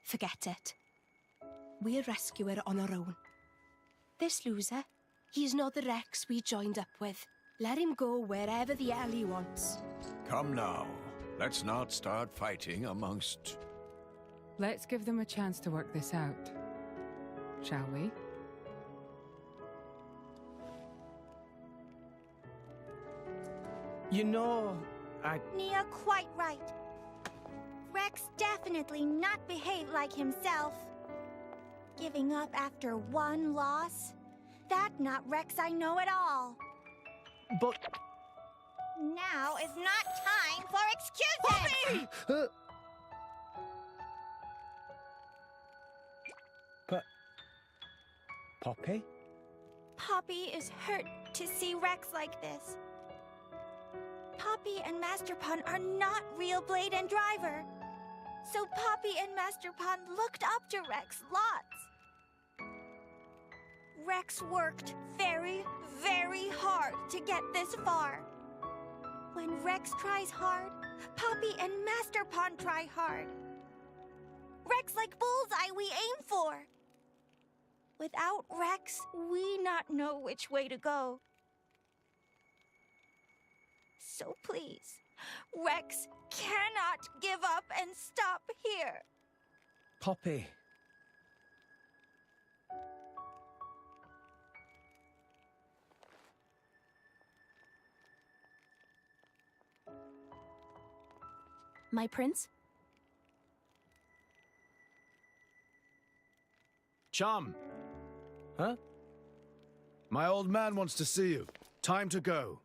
Forget it. We'll rescue her on our own. This loser, he's not the Rex we joined up with. Let him go wherever the hell he wants. Come now. Let's not start fighting amongst... Let's give them a chance to work this out, shall we? You know, Nia quite right. Rex definitely not behaved like himself. Giving up after one loss? That not Rex I know at all. But... Now is not time for excuses! Poppy? Poppy is hurt to see Rex like this. Poppy and Master Pun are not real Blade and Driver. So Poppy and Master Pun looked up to Rex lots. Rex worked very, very hard to get this far. When Rex tries hard, Poppy and Master Pun try hard. Rex like bullseye we aim for. Without Rex, we not know which way to go. So please, Rex cannot give up and stop here. Poppy. My prince? Chum! Huh? My old man wants to see you. Time to go.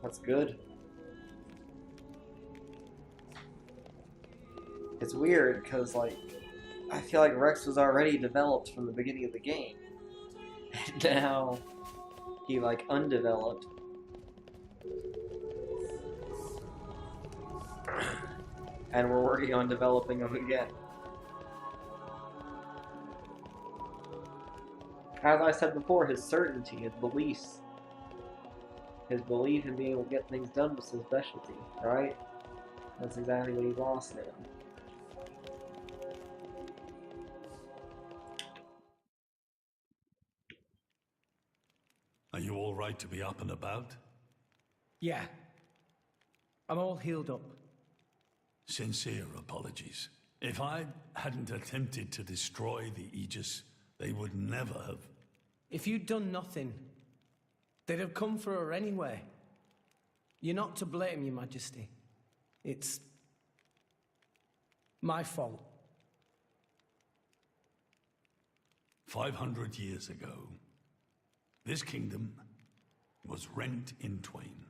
That's good. It's weird, because, like, I feel like Rex was already developed from the beginning of the game. And now, he, like, undeveloped. And we're working on developing him again. As I said before, his certainty, his beliefs, his belief in being able to get things done was his specialty, right? That's exactly what he's lost now. Are you all right to be up and about? Yeah. I'm all healed up. Sincere apologies. If I hadn't attempted to destroy the Aegis, they would never have. If you'd done nothing, they'd have come for her anyway. You're not to blame, Your Majesty. It's my fault. 500 years ago, this kingdom was rent in twain.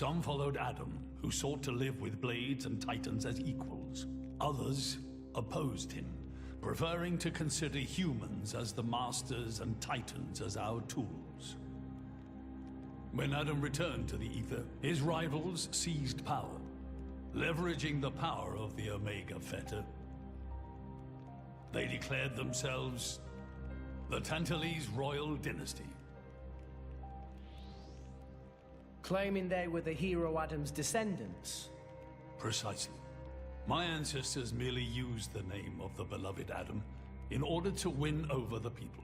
Some followed Adam, who sought to live with blades and titans as equals. Others opposed him, preferring to consider humans as the masters and titans as our tools. When Adam returned to the Ether, his rivals seized power, leveraging the power of the Omega Theta. They declared themselves the Tantalese royal dynasty. Claiming they were the hero Adam's descendants. Precisely. My ancestors merely used the name of the beloved Adam in order to win over the people.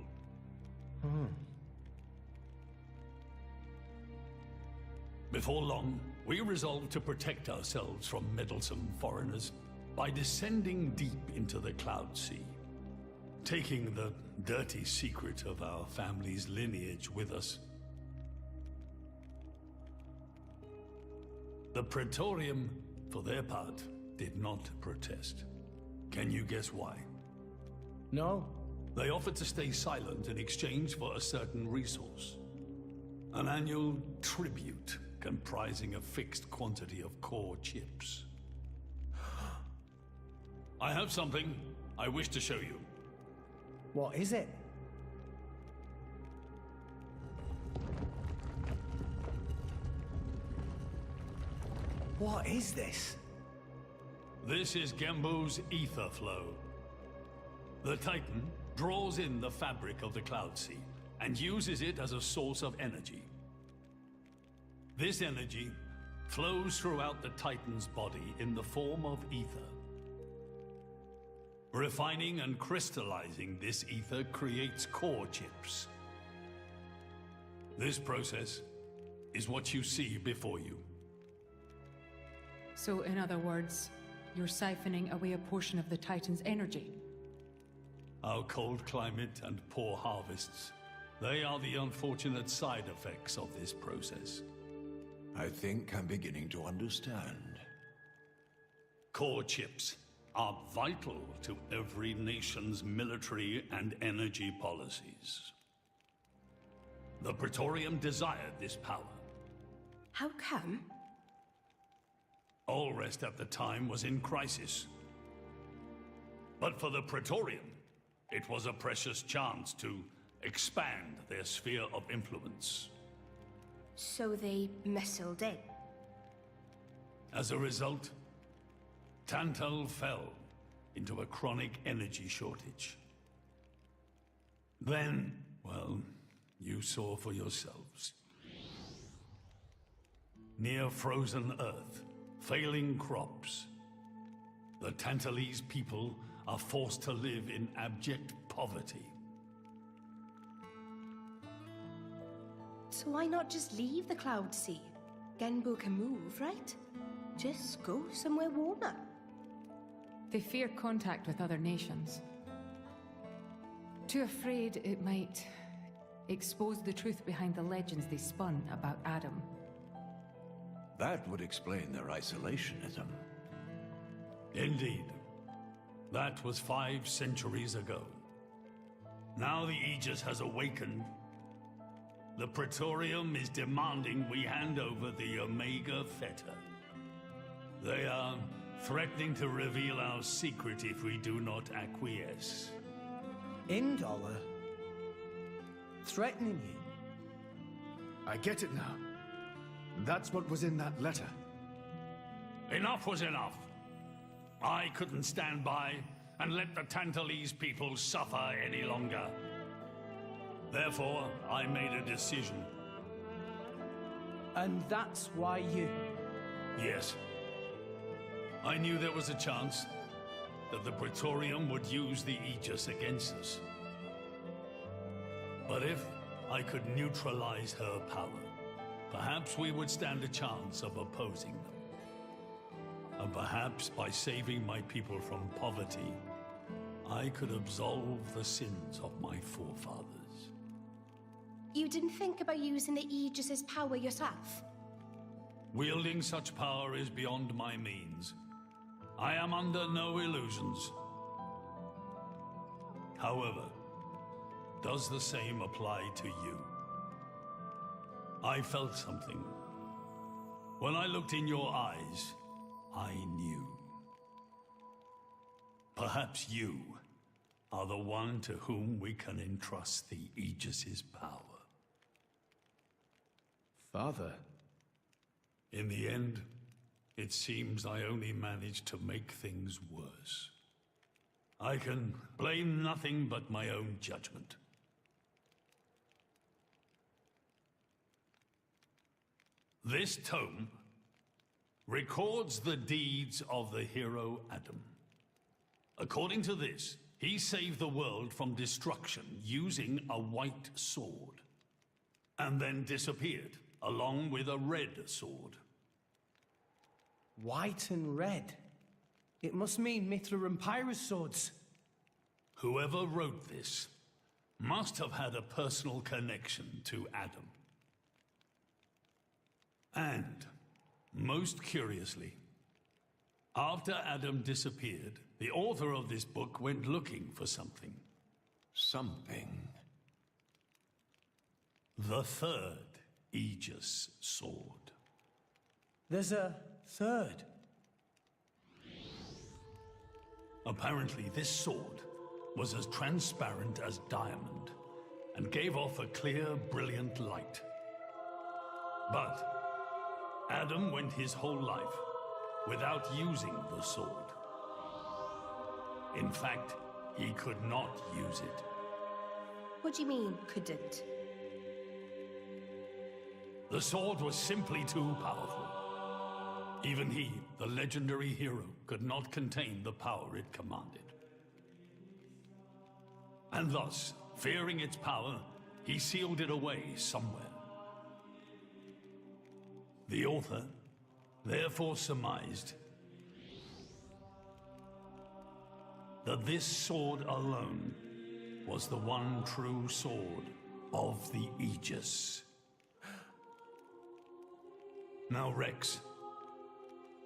Before long, we resolved to protect ourselves from meddlesome foreigners by descending deep into the Cloud Sea, taking the dirty secret of our family's lineage with us. The Praetorium, for their part, did not protest. Can you guess why? No. They offered to stay silent in exchange for a certain resource. An annual tribute comprising a fixed quantity of core chips. I have something I wish to show you. What is it? What is this? This is Gembu's ether flow. The Titan draws in the fabric of the Cloud Sea and uses it as a source of energy. This energy flows throughout the Titan's body in the form of ether. Refining and crystallizing this ether creates core chips. This process is what you see before you. So, in other words, you're siphoning away a portion of the Titan's energy. Our cold climate and poor harvests, they are the unfortunate side effects of this process. I think I'm beginning to understand. Core chips are vital to every nation's military and energy policies. The Praetorium desired this power. How come? Allrest at the time was in crisis. But for the Praetorium, it was a precious chance to expand their sphere of influence. So they muscled in. As a result, Tantal fell into a chronic energy shortage. Then, well, you saw for yourselves. Near frozen Earth, failing crops, the Tantalese people are forced to live in abject poverty. So why not just leave the Cloud Sea? Genbu can move, right? Just go somewhere warmer. They fear contact with other nations. Too afraid it might expose the truth behind the legends they spun about Adam. That would explain their isolationism. Indeed. That was 5 centuries ago. Now the Aegis has awakened. The Praetorium is demanding we hand over the Omega Theta. They are threatening to reveal our secret if we do not acquiesce. Indollar? Threatening you? I get it now. That's what was in that letter. Enough was enough. I couldn't stand by and let the Tantalese people suffer any longer. Therefore, I made a decision. And that's why you... Yes. I knew there was a chance that the Praetorium would use the Aegis against us. But if I could neutralize her power, perhaps we would stand a chance of opposing them. And perhaps by saving my people from poverty, I could absolve the sins of my forefathers. You didn't think about using the Aegis's power yourself? Wielding such power is beyond my means. I am under no illusions. However, does the same apply to you? I felt something. When I looked in your eyes, I knew. Perhaps you are the one to whom we can entrust the Aegis's power. Father. In the end, it seems I only managed to make things worse. I can blame nothing but my own judgment. This tome records the deeds of the hero Adam. According to this, he saved the world from destruction using a white sword, and then disappeared, along with a red sword. White and red? It must mean Mithra and Pyra's swords. Whoever wrote this must have had a personal connection to Adam. And, most curiously, after Adam disappeared, the author of this book went looking for something. Something? The third Aegis sword. There's a third? Apparently, this sword was as transparent as diamond and gave off a clear, brilliant light. But Adam went his whole life without using the sword. In fact, he could not use it. What do you mean, couldn't? The sword was simply too powerful. Even he, the legendary hero, could not contain the power it commanded. And thus, fearing its power, he sealed it away somewhere. The author therefore surmised that this sword alone was the one true sword of the Aegis. Now, Rex,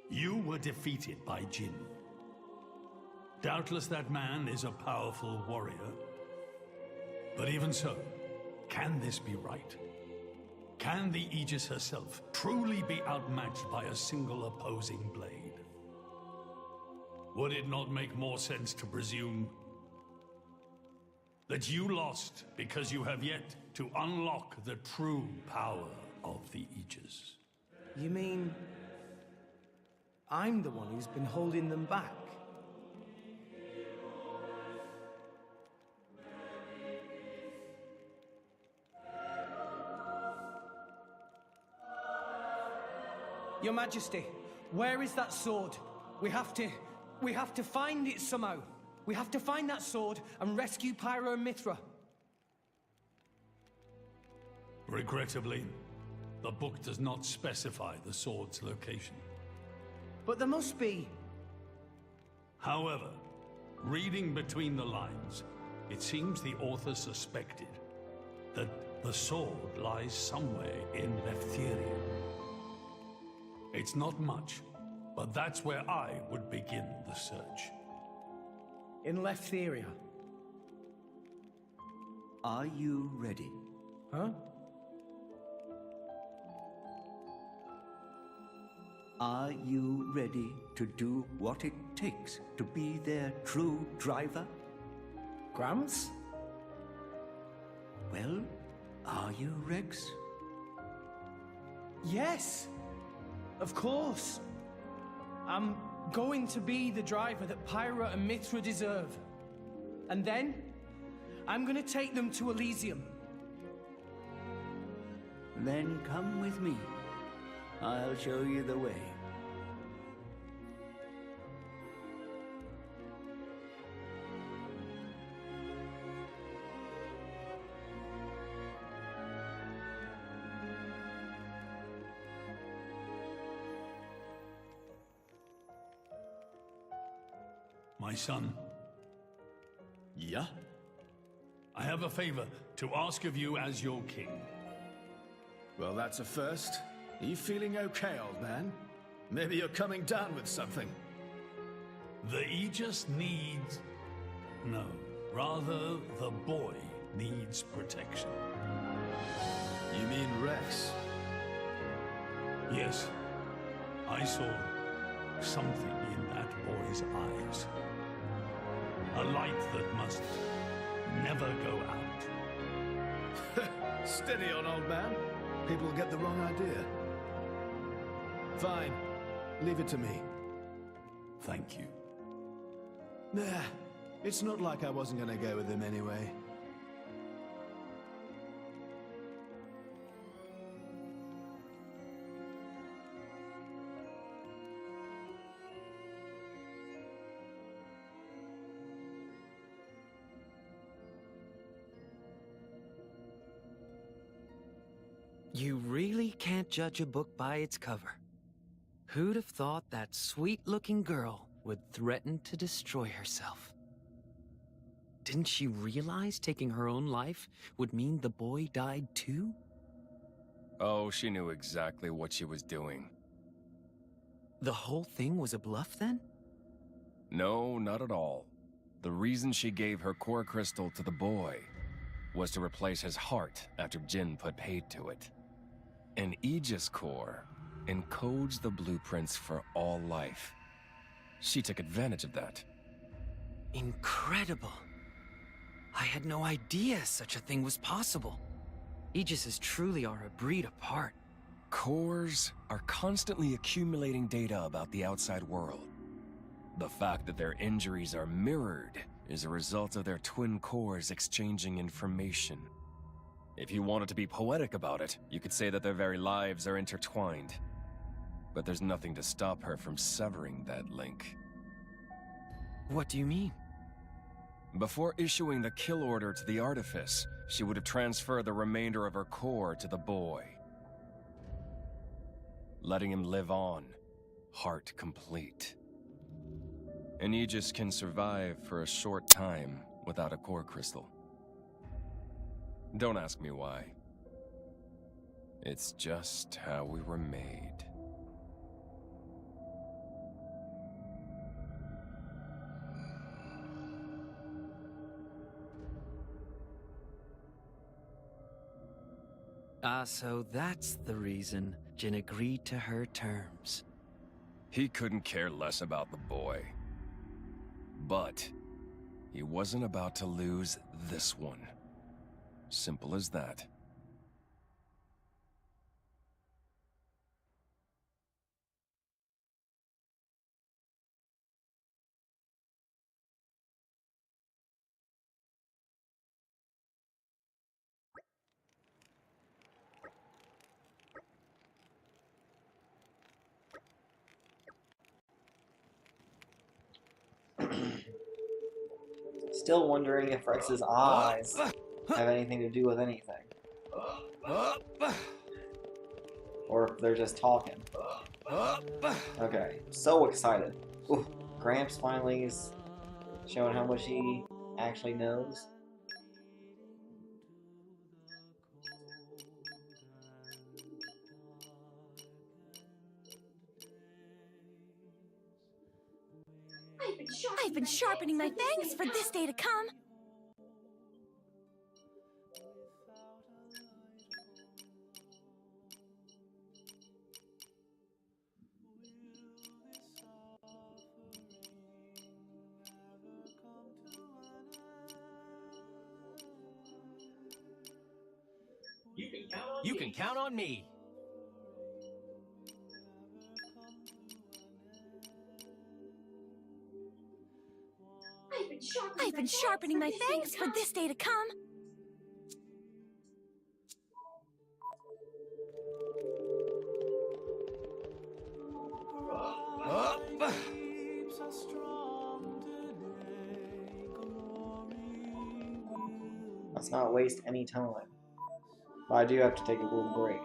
you were defeated by Jin. Doubtless that man is a powerful warrior. But even so, can this be right? Can the Aegis herself truly be outmatched by a single opposing blade? Would it not make more sense to presume that you lost because you have yet to unlock the true power of the Aegis? You mean I'm the one who's been holding them back? Your Majesty, where is that sword? We have to find it somehow. We have to find that sword and rescue Pyra and Mithra. Regrettably, the book does not specify the sword's location. But there must be. However, reading between the lines, it seems the author suspected that the sword lies somewhere in Leftheria. It's not much, but that's where I would begin the search. In Leftheria? Are you ready? Huh? Are you ready to do what it takes to be their true driver? Gramps? Well, are you, Rex? Yes! Of course! I'm going to be the driver that Pyra and Mithra deserve. And then, I'm gonna take them to Elysium. Then come with me. I'll show you the way. My son. Yeah? I have a favor to ask of you as your king. Well, that's a first. Are you feeling okay, old man? Maybe you're coming down with something. The Aegis needs... No, rather, the boy needs protection. You mean Rex? Yes, I saw something in that boy's eyes. A light that must never go out. Steady on, old man. People will get the wrong idea. Fine. Leave it to me. Thank you. Nah, it's not like I wasn't gonna go with him anyway. You really can't judge a book by its cover. Who'd have thought that sweet-looking girl would threaten to destroy herself? Didn't she realize taking her own life would mean the boy died too? Oh, she knew exactly what she was doing. The whole thing was a bluff then? No, not at all. The reason she gave her core crystal to the boy was to replace his heart after Jin put paid to it. An Aegis core encodes the blueprints for all life. She took advantage of that. Incredible. I had no idea such a thing was possible. Aegises truly are a breed apart. Cores are constantly accumulating data about the outside world. The fact that their injuries are mirrored is a result of their twin cores exchanging information. If you wanted to be poetic about it, you could say that their very lives are intertwined. But there's nothing to stop her from severing that link. What do you mean? Before issuing the kill order to the Artifice, she would have transferred the remainder of her core to the boy, letting him live on, heart complete. An Aegis can survive for a short time without a core crystal. Don't ask me why. It's just how we were made. Ah, so that's the reason Jin agreed to her terms. He couldn't care less about the boy. But he wasn't about to lose this one. Simple as that. Still wondering if Rex's eyes have anything to do with anything. Or if they're just talking. Okay, so excited. Ooh, Gramps finally is showing how much he actually knows. I've been sharpening my fangs for this day to come. You can count on me. I've been sharpening my fangs for this day to come. Let's not waste any time. But I do have to take a little break.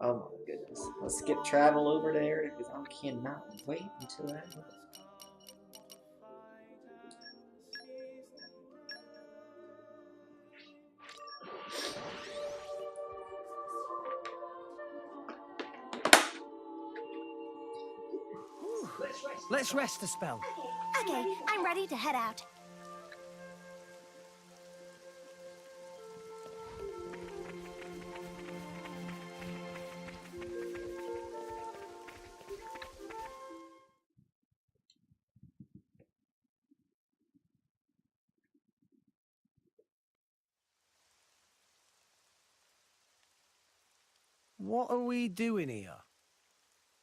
Oh my goodness. Let's skip travel over there because I cannot wait until that. Let's rest a spell. Okay, I'm ready to head out. What are we doing here?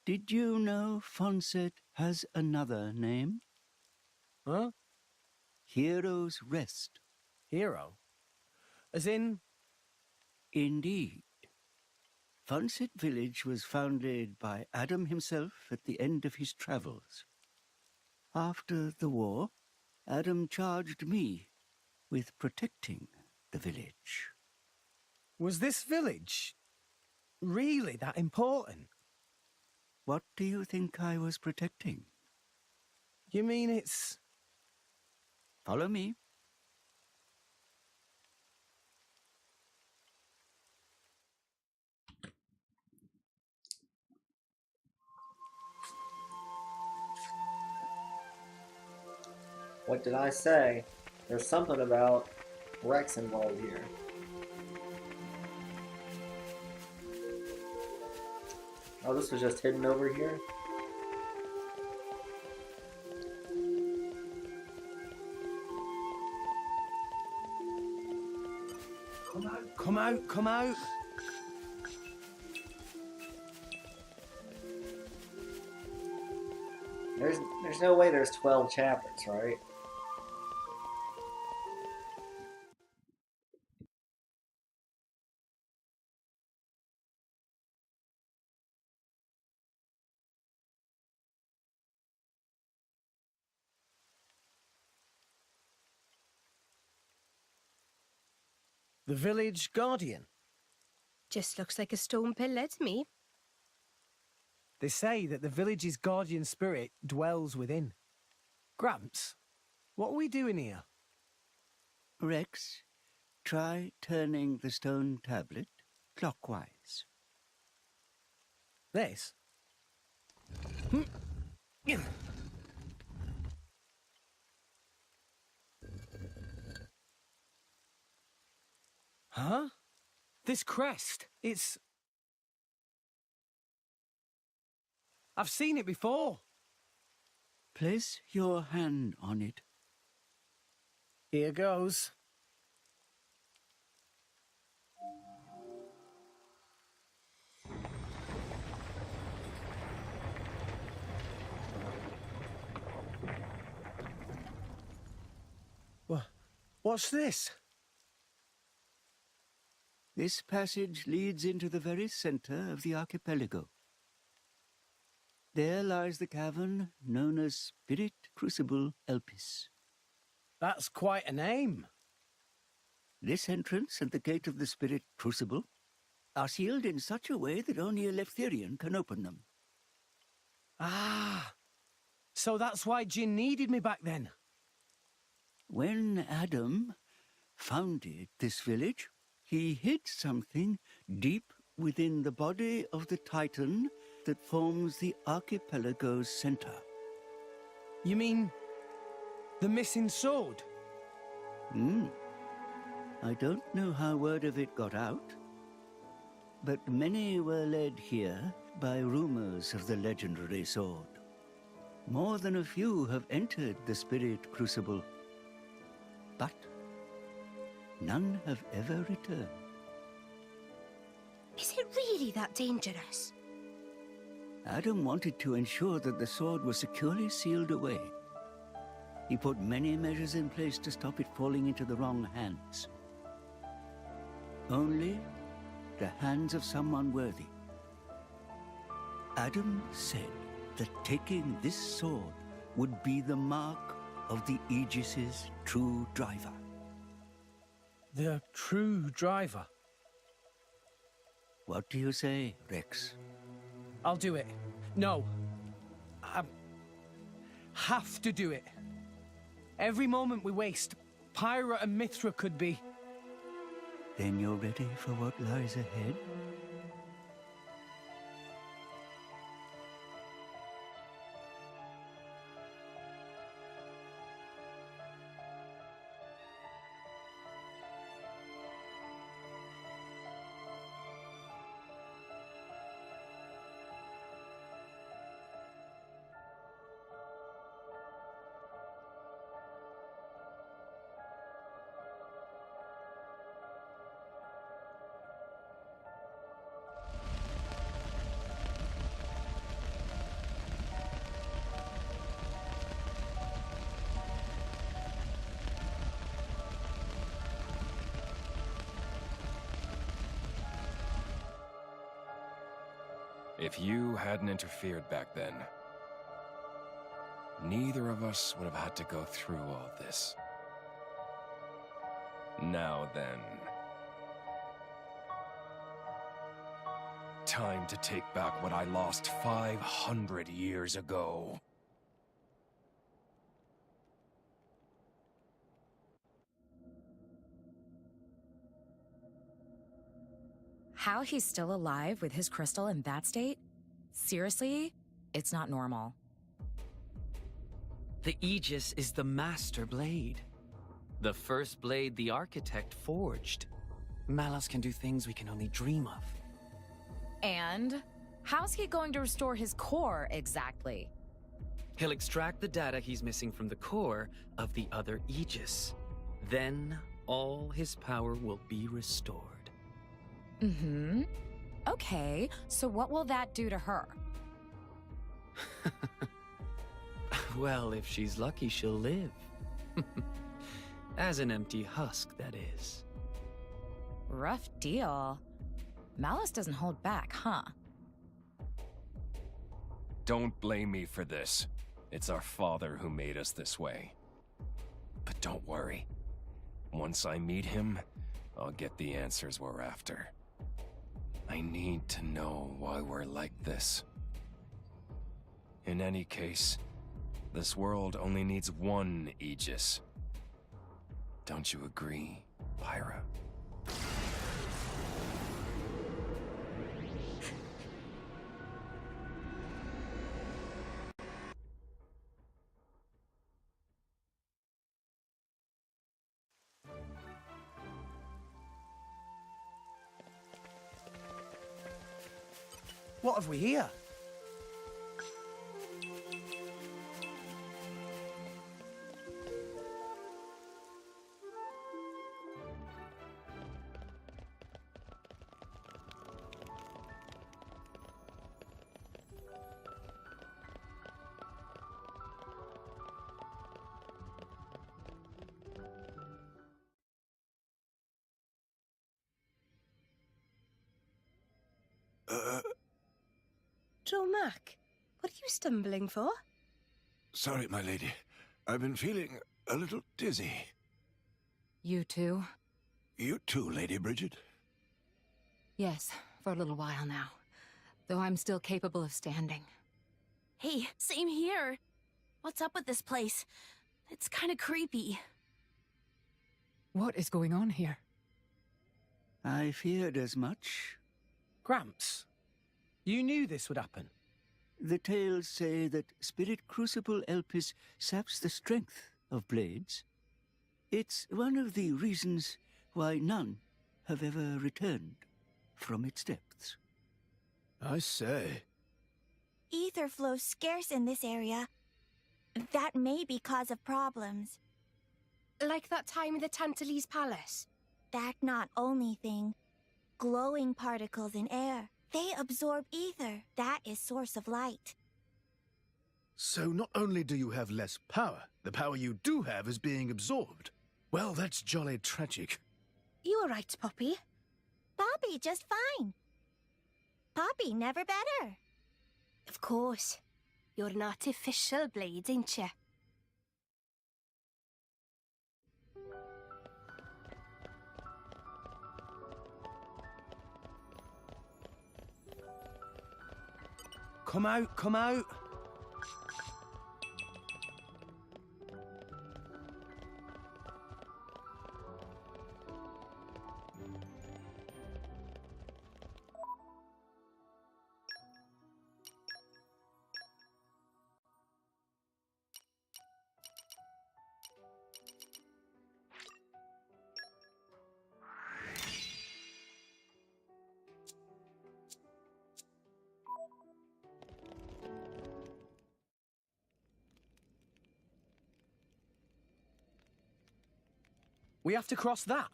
Did you know Fonset has another name? Huh? Hero's Rest. Hero? As in? Indeed. Fonset Village was founded by Adam himself at the end of his travels. After the war, Adam charged me with protecting the village. Was this village really that important? What do you think I was protecting? You mean it's... Follow me. What did I say? There's something about Rex involved here. Oh, this was just hidden over here? Come out, come out. There's no way there's 12 chapters, right? The village guardian. Just looks like a stone pillar to me. They say that the village's guardian spirit dwells within. Gramps, what are we doing here? Rex, try turning the stone tablet clockwise. This? Huh? This crest, it's... I've seen it before. Place your hand on it. Here goes. What's this? This passage leads into the very center of the archipelago. There lies the cavern known as Spirit Crucible Elpis. That's quite a name. This entrance and the gate of the Spirit Crucible are sealed in such a way that only a Leftherian can open them. Ah, so that's why Jin needed me back then. When Adam founded this village, he hid something deep within the body of the Titan that forms the archipelago's center. You mean the missing sword? I don't know how word of it got out, but many were led here by rumors of the legendary sword. More than a few have entered the Spirit Crucible, but none have ever returned. Is it really that dangerous? Adam wanted to ensure that the sword was securely sealed away. He put many measures in place to stop it falling into the wrong hands. Only the hands of someone worthy. Adam said that taking this sword would be the mark of the Aegis's true driver. The true driver? What do you say, Rex? I'll do it. No. I have to do it. Every moment we waste, Pyra and Mithra could be... Then you're ready for what lies ahead? If you hadn't interfered back then, neither of us would have had to go through all this. Now then. Time to take back what I lost 500 years ago. How he's still alive with his crystal in that state? Seriously? It's not normal. The Aegis is the master blade. The first blade the architect forged. Malus can do things we can only dream of. And how's he going to restore his core exactly? He'll extract the data he's missing from the core of the other Aegis. Then all his power will be restored. Mm-hmm. Okay, so what will that do to her? Well, if she's lucky, she'll live. As an empty husk, that is. Rough deal. Malus doesn't hold back, huh? Don't blame me for this. It's our father who made us this way. But don't worry. Once I meet him, I'll get the answers we're after. I need to know why we're like this. In any case, this world only needs one Aegis. Don't you agree, Pyra? What have we here? Mac, what are you stumbling for? Sorry, my lady. I've been feeling a little dizzy. You too? You too, Lady Bridget? Yes, for a little while now. Though I'm still capable of standing. Hey, same here. What's up with this place? It's kind of creepy. What is going on here? I feared as much. Gramps, you knew this would happen. The tales say that Spirit Crucible Elpis saps the strength of blades. It's one of the reasons why none have ever returned from its depths. I say. Ether flow's scarce in this area. That may be cause of problems. Like that time in the Tantalese Palace? That not only thing. Glowing particles in air. They absorb ether. That is source of light. So not only do you have less power, the power you do have is being absorbed. Well, that's jolly tragic. You all right, Poppy? Poppy just fine. Poppy never better. Of course. You're an artificial blade, ain't you? Come out, come out. We have to cross that?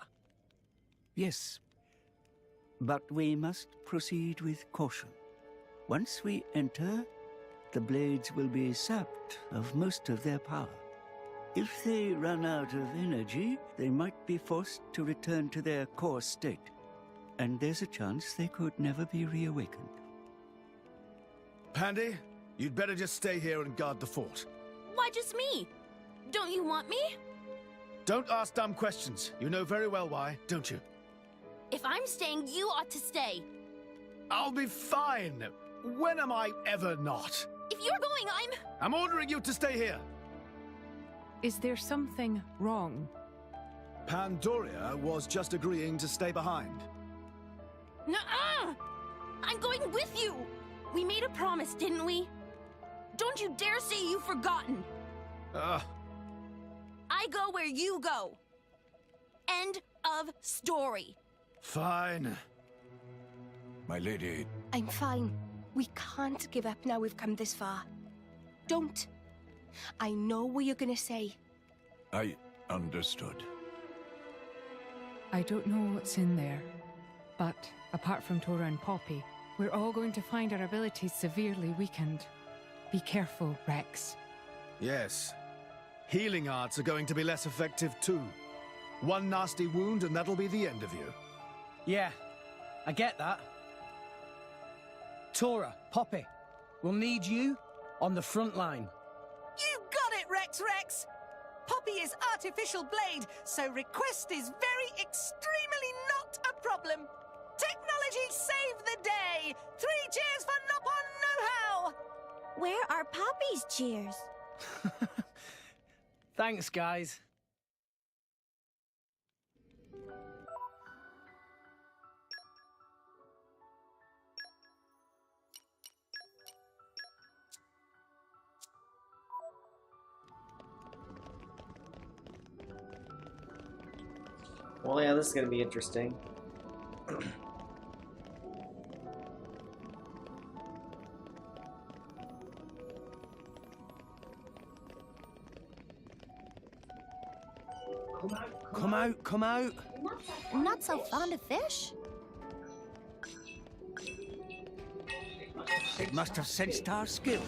Yes, but we must proceed with caution. Once we enter, the blades will be sapped of most of their power. If they run out of energy, they might be forced to return to their core state, and there's a chance they could never be reawakened. Pandy, you'd better just stay here and guard the fort. Why just me? Don't you want me? Don't ask dumb questions. You know very well why, don't you? If I'm staying, you ought to stay. I'll be fine. When am I ever not? If you're going, I'm ordering you to stay here. Is there something wrong? Pandoria was just agreeing to stay behind. Nuh-uh! I'm going with you! We made a promise, didn't we? Don't you dare say you've forgotten! I go where you go. End of story. Fine. My lady... I'm fine. We can't give up now we've come this far. Don't. I know what you're gonna say. I understood. I don't know what's in there, but apart from Tora and Poppy, we're all going to find our abilities severely weakened. Be careful, Rex. Yes. Healing arts are going to be less effective too. One nasty wound and that'll be the end of you. Yeah, I get that. Tora, Poppy, we'll need you on the front line. You got it, Rex! Poppy is artificial blade, so request is very extremely not a problem. Technology save the day! 3 cheers for Nopon Know-How! Where are Poppy's cheers? Thanks, guys. Well, yeah, this is gonna be interesting. Come out, come out. Not so fond of fish? It must have sensed our skill.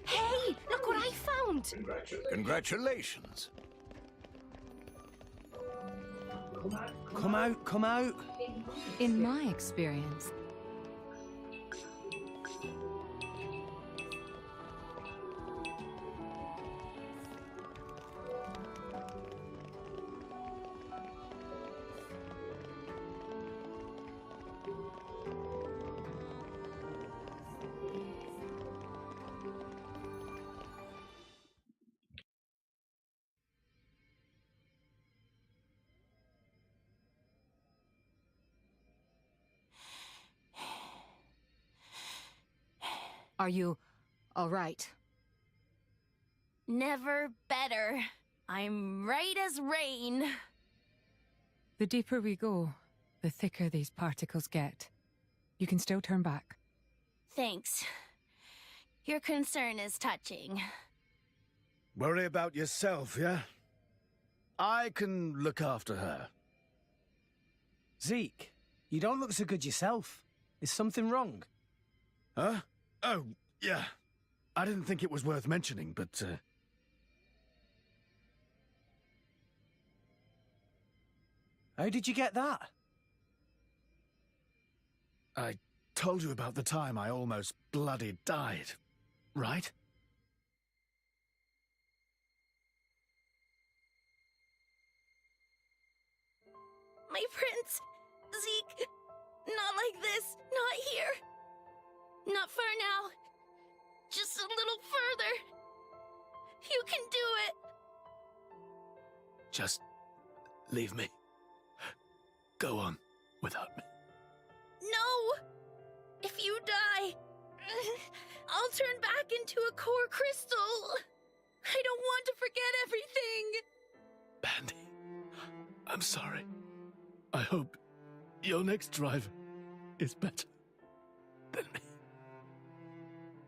Hey, look what I found! Congratulations. Come out, come out. In my experience, Are you all right? Never better. I'm right as rain. The deeper we go, the thicker these particles get. You can still turn back. Thanks. Your concern is touching. Worry about yourself, yeah? I can look after her. Zeke, you don't look so good yourself. Is something wrong? Huh? Oh, yeah. I didn't think it was worth mentioning, but, How did you get that? I told you about the time I almost bloody died, right? My prince! Zeke! Not like this! Not here! Not far now! Just a little further! You can do it! Just leave me. Go on without me. No! If you die, I'll turn back into a core crystal! I don't want to forget everything! Bandy, I'm sorry. I hope your next driver is better than me.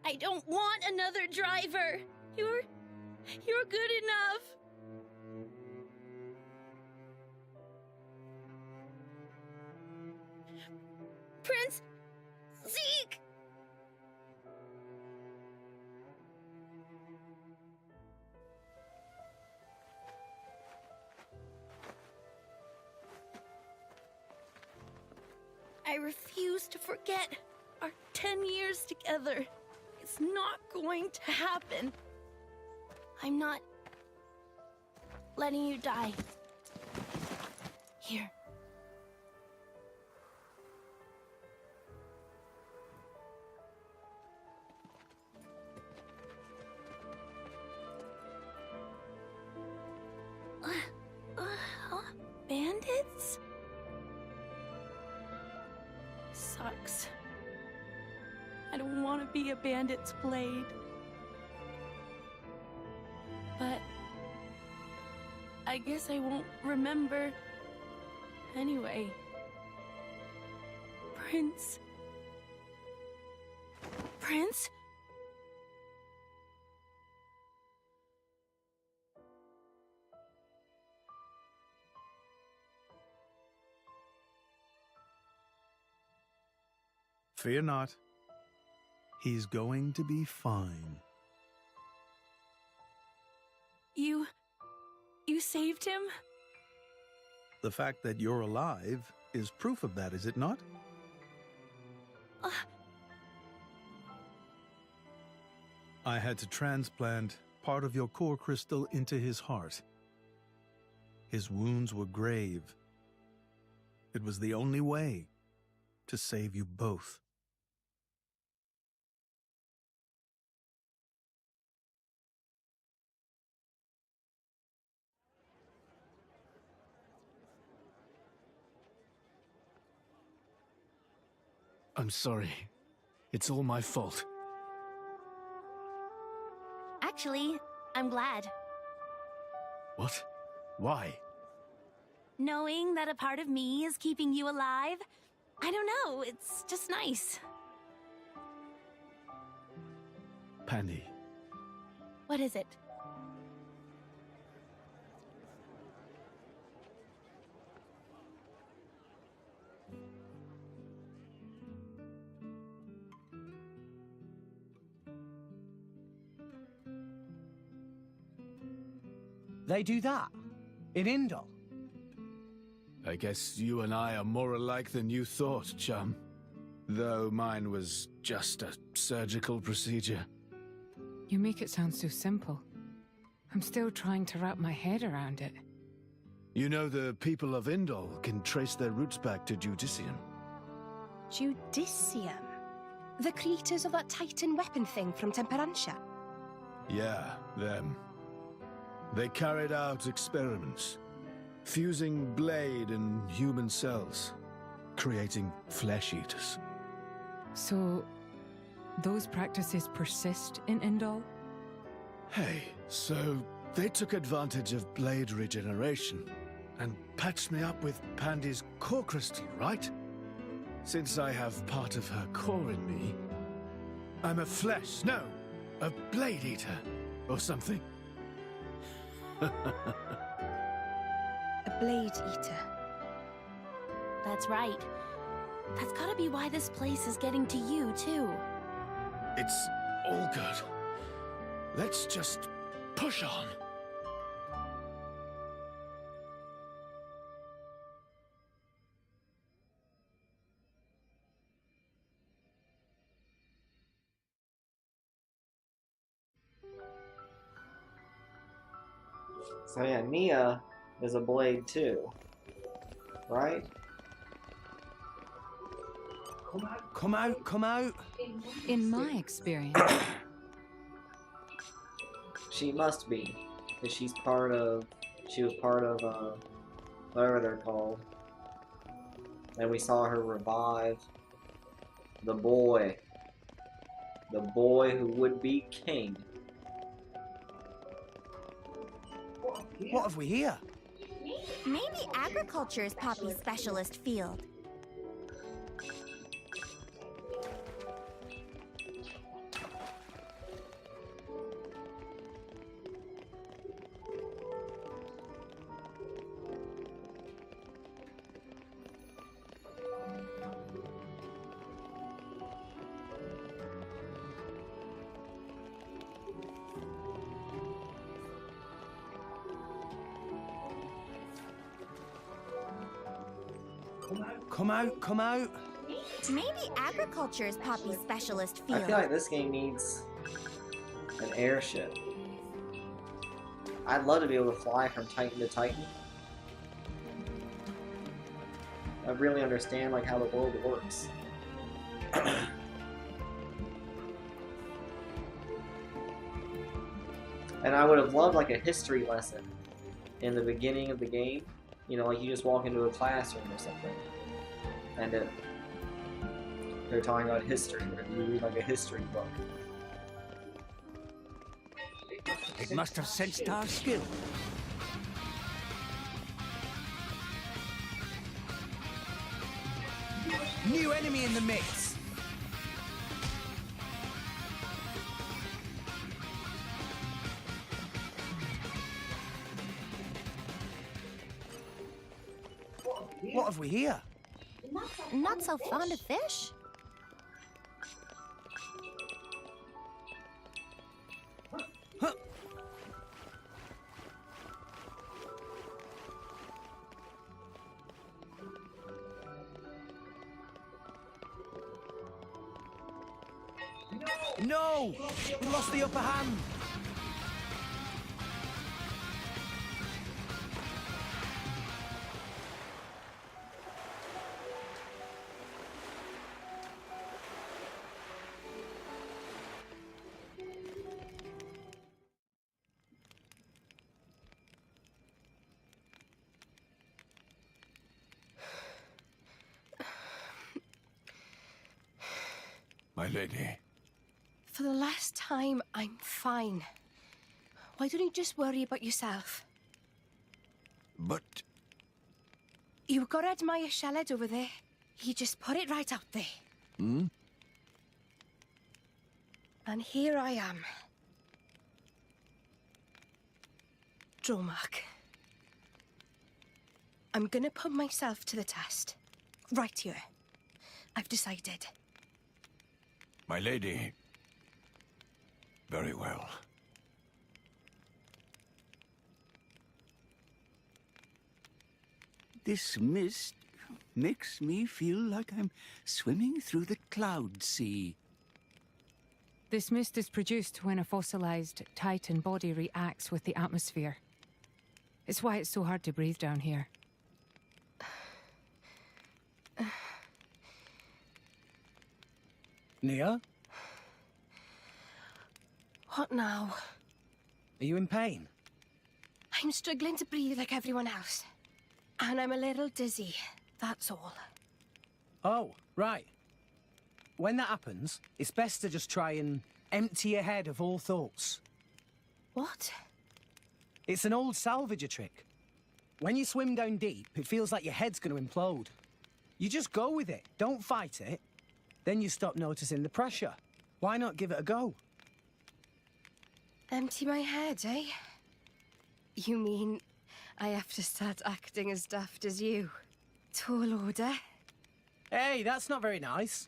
I don't want another driver! You're good enough! Prince! Zeke! I refuse to forget our 10 years together. It's not going to happen. I'm not letting you die. Here. Bandits? Sucks. I don't want to be a bandit's blade. But I guess I won't remember anyway. Prince? Prince? Fear not. He's going to be fine. You saved him? The fact that you're alive is proof of that, is it not? I had to transplant part of your core crystal into his heart. His wounds were grave. It was the only way to save you both. I'm sorry. It's all my fault. Actually, I'm glad. What? Why? Knowing that a part of me is keeping you alive, I don't know, it's just nice. Pandy. What is it? They do that? In Indol? I guess you and I are more alike than you thought, chum. Though mine was just a surgical procedure. You make it sound so simple. I'm still trying to wrap my head around it. You know the people of Indol can trace their roots back to Judicium. Judicium? The creators of that Titan weapon thing from Temperantia? Yeah, them. They carried out experiments, fusing blade and human cells, creating flesh eaters. So, Those practices persist in Indol? Hey, so they took advantage of blade regeneration and patched me up with Pandy's core crystal, right? Since I have part of her core in me, I'm a blade eater or something. A blade eater. That's right. That's gotta be why this place is getting to you, too. It's all good. Let's just push on. So yeah, Nia is a blade too, right? Come out, come out. In my experience, She must be, because she was part of, whatever they're called. And we saw her revive the boy who would be king. What have we here? Maybe agriculture is Poppy's specialist field. Come out, come out. Maybe agriculture is Poppy's specialist field. I feel like this game needs an airship. I'd love to be able to fly from Titan to Titan. I really understand like how the world works. And I would have loved like a history lesson in the beginning of the game. You know, like you just walk into a classroom or something, and they're talking about history, or you read like a history book. It must have sensed our skill. New enemy in the mix. What have we here? Not so fond of fish? No! We lost the upper hand. My lady. For the last time, I'm fine. Why don't you just worry about yourself? But... You got to admire Shelled over there. He just put it right out there. Hmm? And here I am. Dromark. I'm gonna put myself to the test. Right here. I've decided. My lady. Very well. This mist makes me feel like I'm swimming through the cloud sea. This mist is produced when a fossilized Titan body reacts with the atmosphere. It's why it's so hard to breathe down here. Nia? What now? Are you in pain? I'm struggling to breathe like everyone else. And I'm a little dizzy, that's all. Oh, right. when that happens, it's best to just try and empty your head of all thoughts. What? It's an old salvager trick. When you swim down deep, it feels like your head's going to implode. You just go with it, don't fight it. Then you stop noticing the pressure. Why not give it a go? Empty my head, eh? You mean I have to start acting as daft as you? Tall order? Hey, that's not very nice.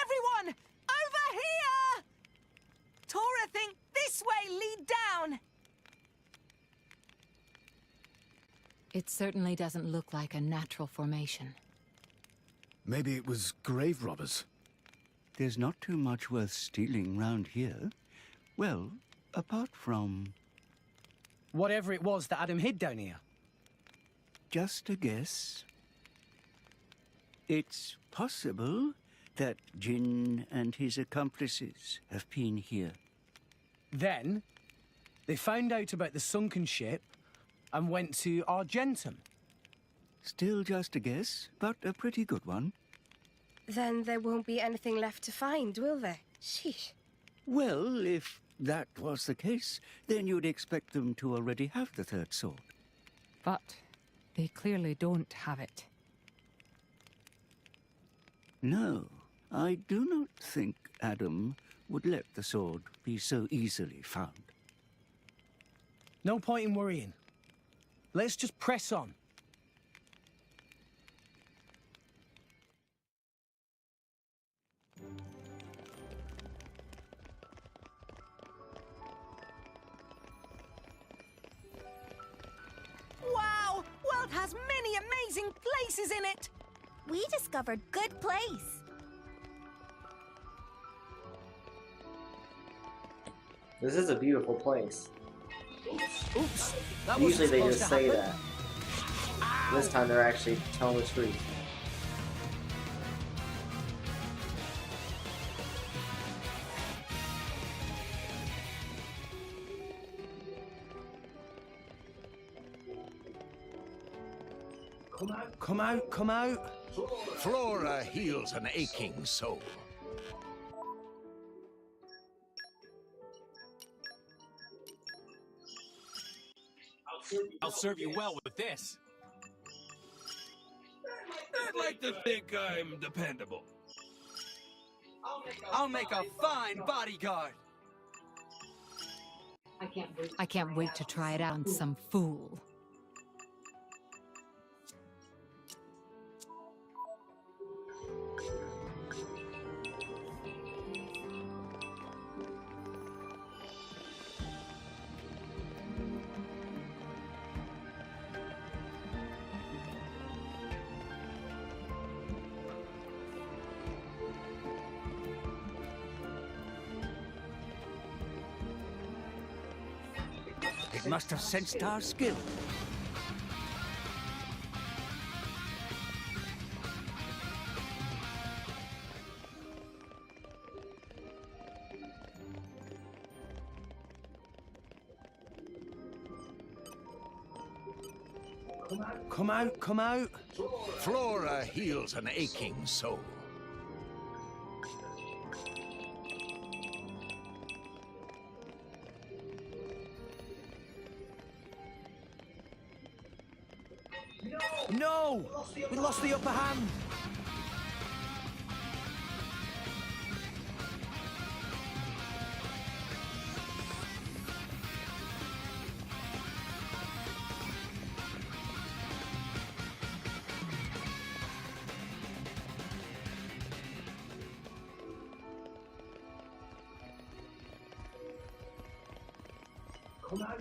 Everyone, over here! Tora, think this way, lead down! It certainly doesn't look like a natural formation. Maybe it was grave robbers. There's not too much worth stealing round here. Well, apart from... Whatever it was that Adam hid down here. Just a guess. It's possible that Jin and his accomplices have been here. Then, they found out about the sunken ship and went to Argentum. Still just a guess, but a pretty good one. Then there won't be anything left to find, will there? Sheesh. Well, if that was the case, then you'd expect them to already have the third sword. But they clearly don't have it. No, I do not think Adam would let the sword be so easily found. No point in worrying. Let's just press on. Wow! World has many amazing places in it! We discovered good place. This is a beautiful place. Oops! Usually they just say that. This time they're actually telling the truth. Come out, come out. Flora heals an aching soul. I'll serve you well with this. I'd like to think I'm dependable. I'll make a fine bodyguard. I can't wait to try it out on some fool. It must have sensed our skill. Come out, come out. Flora heals an aching soul. No! We lost the upper hand.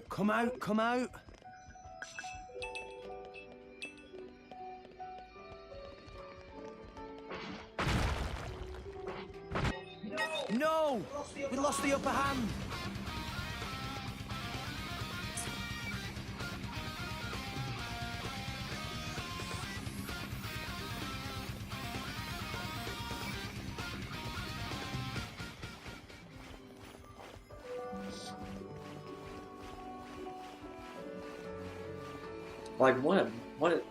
Come out, come out. No! We lost the upper hand. Like,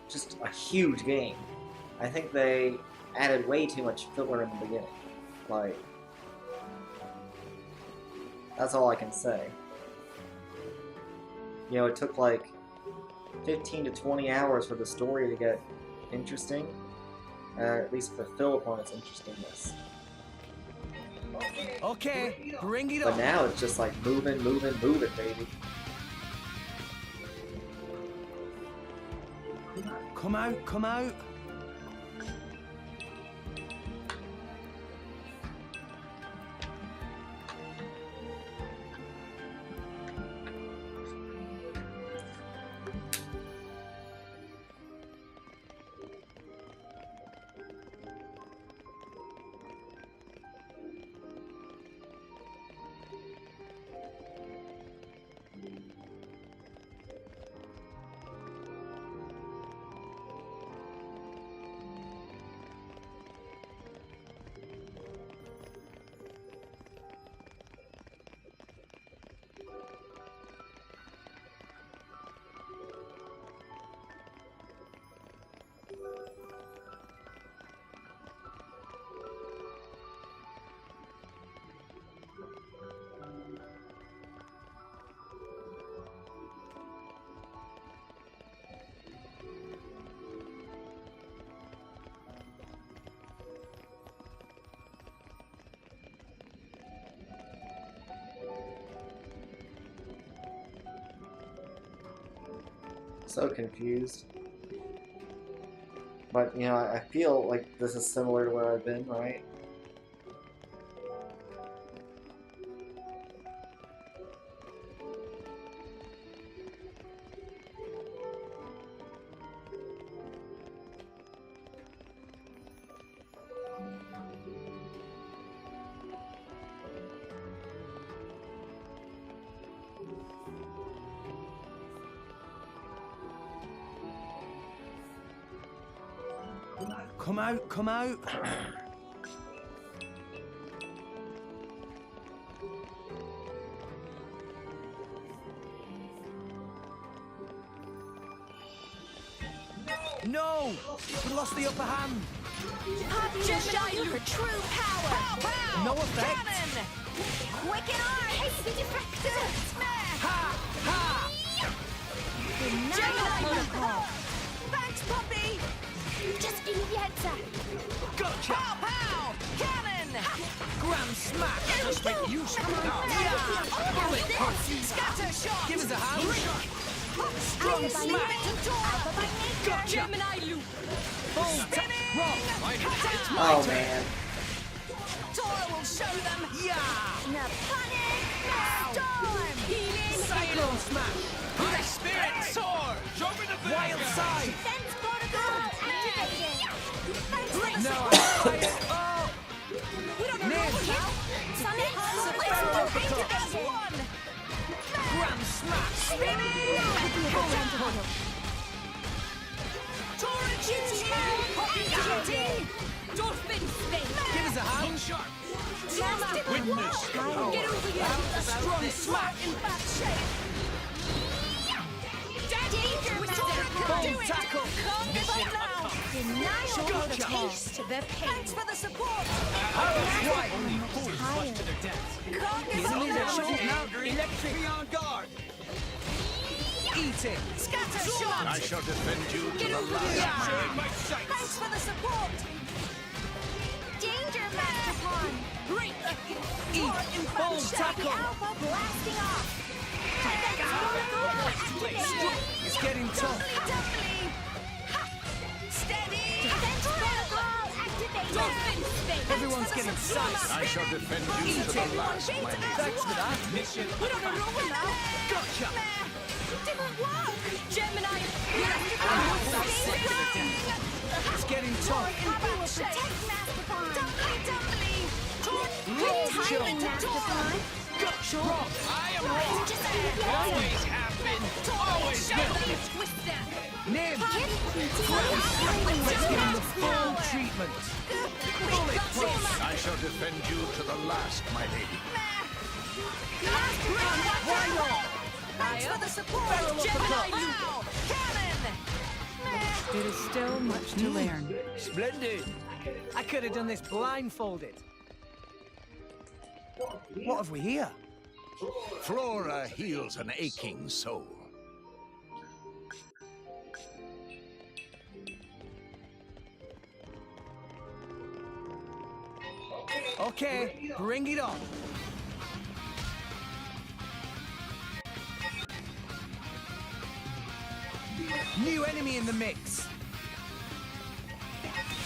just a huge game. I think they added way too much filler in the beginning. Like, that's all I can say. You know, it took like 15 to 20 hours for the story to get interesting, at least fulfill upon its interestingness. Okay, bring it But on. now it's just like moving, baby. Come out, come out. So confused. But, you know, I feel like this is similar to where I've been, right? Come out, come out. No! We lost the upper hand. Poppy will show you her true power. Pow, pow! No effect. Cannon! Quicken arm. Hasty deflector. Ha! Ha! Denial protocol. Thanks, Poppy! Just idiota. Gotcha! Pow, pow! Cannon! Grand smash! Just make use of it now. Yeah! Bullet punch! Scatter shot! Give us a hand. Strong Alpha by smack! nature. Alpha by nature. Gotcha! Gemini loop. Spinning! Oh man. Tora will show them! Yeah! Naponic storm. Healing! Cyclone smash! High spirit soar! Show me the thing! Wild side! Defense protocol activated. Thanks for the No, support. oh! We don't know Nib. what now! Defense Barrel protocol uppercut. activated. One! Grand smash! Tora GTO! Dolphin space. Give us a hand. Sharp! Witness. Get over here. A strong smack in bad shape! Danger, Master Tora Pawn. can do it! tackle. Can't give up now! Denial Gotcha. will taste the pain. Thanks for the support! Right. Tired. Can't give Easily up down. now! Now, electric. Be on guard! Eat it. Scatter shot! I shall defend you to Get the over last. here. In my sights! Thanks for the support! Danger, Master Pawn. Great! Tora in bad Bold shape! tackle. Alpha blasting off. Defense protocol activated. It's getting tough. Doubly! Ha! Steady! Defense protocol activated. Dolphin space. Everyone's getting sized. I shall defend you to the last, my lady. Thanks for that. Mission We don't know what now! Gotcha. Didn't work! Gemini. It's getting tough. Poppy will protect Master Pawn. Doubly! Good timing, Master Pawn. Gotcha. I am wrong! Just idiota. Always have been! Always will! Twist that. Nib. Let's Let's give him the full treatment. Bullet punch. I shall defend you to the last, my lady. Why not? Thanks for the support! Barrel uppercut. Wow! Cannon! There is still much to learn. Splendid. I could have done this blindfolded. What have we here? Flora heals an aching soul. Okay, bring it on. New enemy in the mix.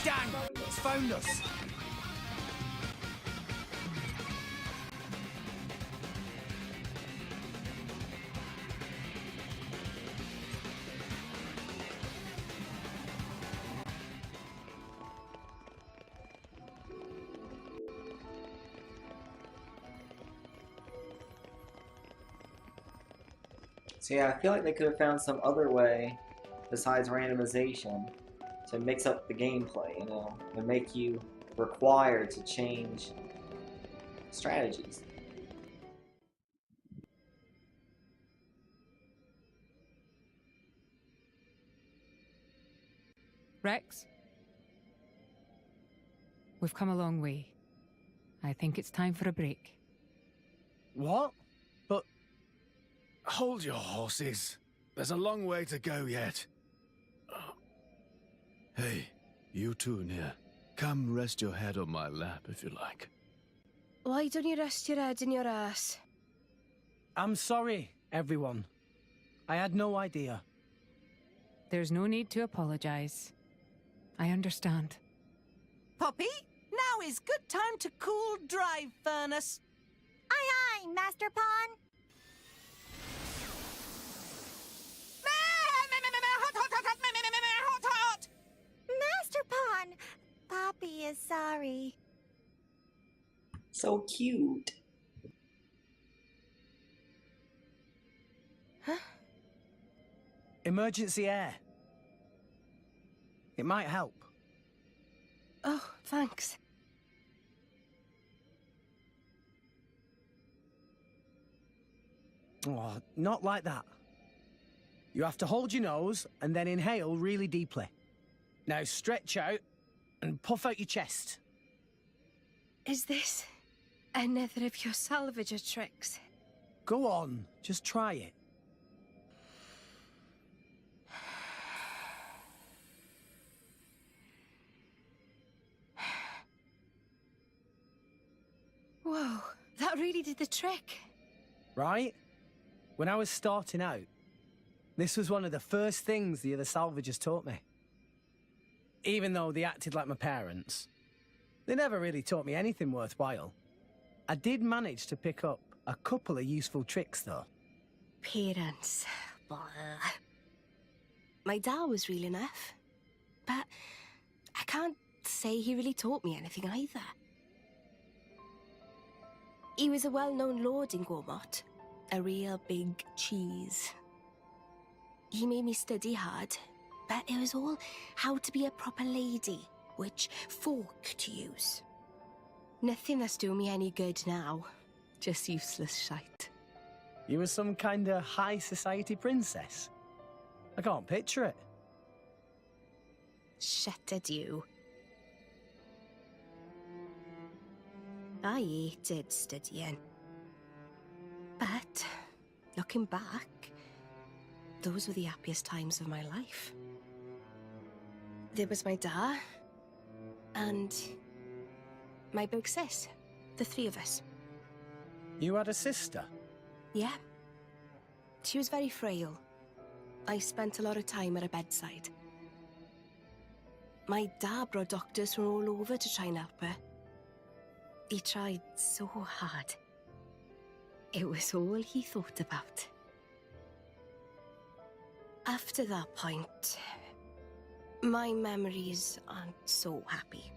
Dang, it's found us. So yeah, I feel like they could have found some other way besides randomization to mix up the gameplay, you know, and make you required to change strategies. Rex? We've come a long way. I think it's time for a break. What? But... Hold your horses. There's a long way to go yet. Hey, you two near. Come rest your head on my lap if you like. Why don't you rest your head in your ass? I'm sorry, everyone. I had no idea. There's no need to apologize. I understand. Poppy, now is good time to cool drive furnace. Aye, aye, Master Pawn. Master Pawn, Poppy is sorry. So cute. Huh? Emergency air. It might help. Oh, thanks. Oh, not like that. You have to hold your nose and then inhale really deeply. Now stretch out and puff out your chest. Is this another of your salvager tricks? Go on, just try it. Whoa, that really did the trick. Right? When I was starting out, this was one of the first things the other salvagers taught me. Even though they acted like my parents, they never really taught me anything worthwhile. I did manage to pick up a couple of useful tricks, though. Parents. Blah. My dad was real enough, but I can't say he really taught me anything either. He was a well-known lord in Gormott, a real big cheese. He made me study hard, but it was all how to be a proper lady, which fork to use. Nothing that's doing me any good now, just useless shite. You were some kind of high society princess. I can't picture it. Shut at you. I hated studying. But, looking back, those were the happiest times of my life. There was my dad, and my big sis, the three of us. You had a sister? Yeah. She was very frail. I spent a lot of time at her bedside. My dad brought doctors from all over to try and help her. He tried so hard. It was all he thought about. After that point, my memories aren't so happy.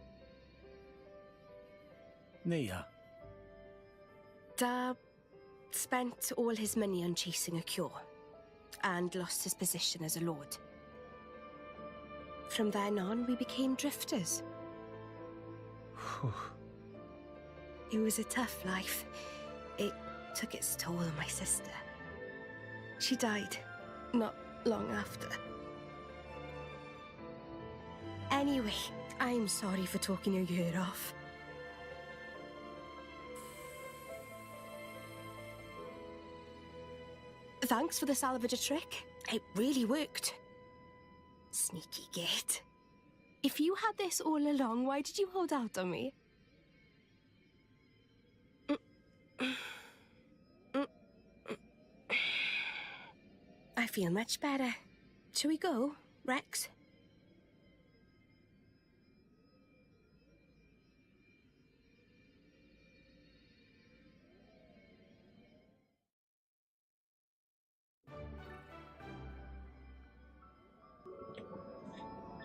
Nia? Dad spent all his money on chasing a cure, and lost his position as a lord. From then on, we became drifters. It was a tough life. It took its toll on my sister. She died not long after. Anyway, I'm sorry for talking your ear off. Thanks for the salvage trick. It really worked. Sneaky git. If you had this all along, why did you hold out on me? I feel much better. Shall we go, Rex?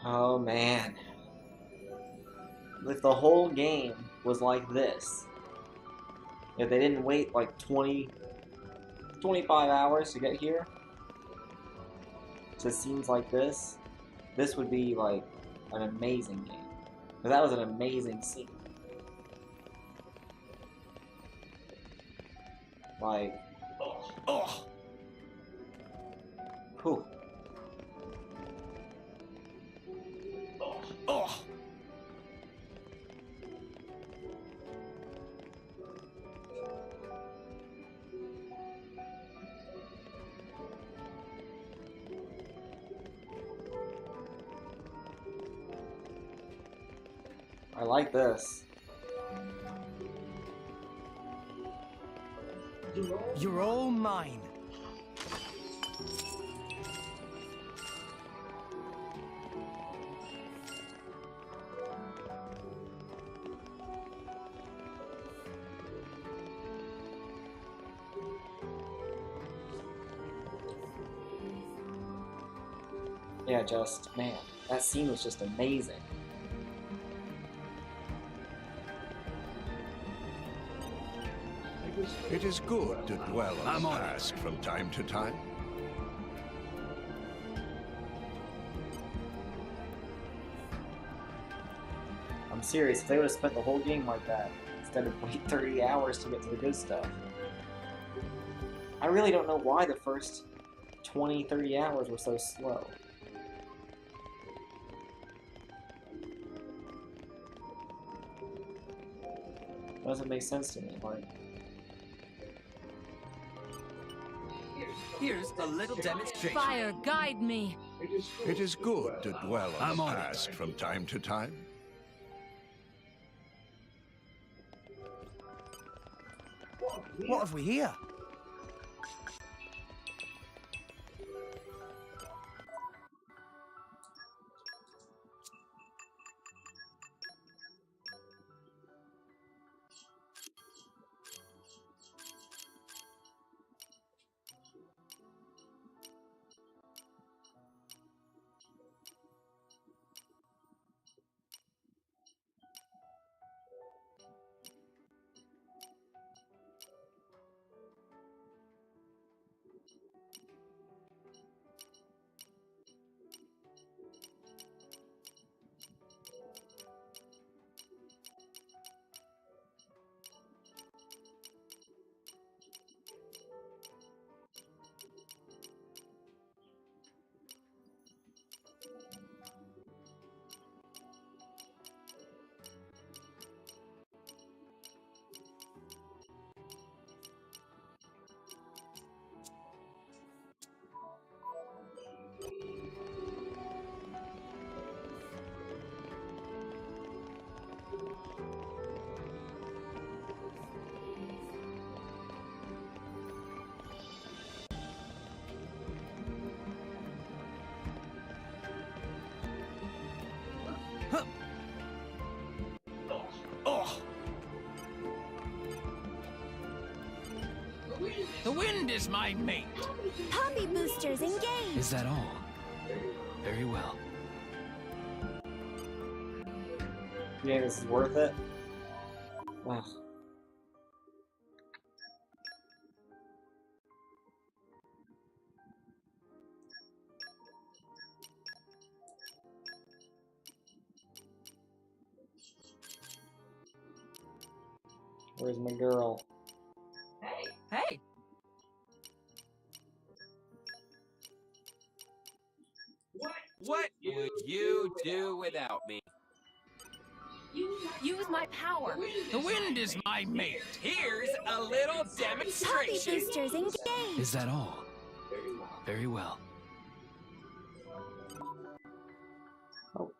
Oh man. If the whole game was like this, if they didn't wait like 25 hours to get here, to scenes like this would be like an amazing game. Because that was an amazing scene. Like, oh. Whew. Oh. I like this. You're all mine. Yeah, just, man, that scene was just amazing. It is good to dwell on the past from time to time. I'm serious, if they would have spent the whole game like that, instead of wait 30 hours to get to the good stuff. I really don't know why the first 20, 30 hours were so slow. Doesn't make sense to me, like... Here's a little demonstration. Fire, guide me. It is good to dwell on the past from time to time. What have we here? The wind is my mate. Poppy boosters engaged. Is that all? Very well. Yeah, this is worth it. Ugh. Where's my girl? Hey. What would you do without me? Use my power. The wind is my mate. Here's a little Poppy demonstration. boosters engaged. Is that all? Very well. Oh.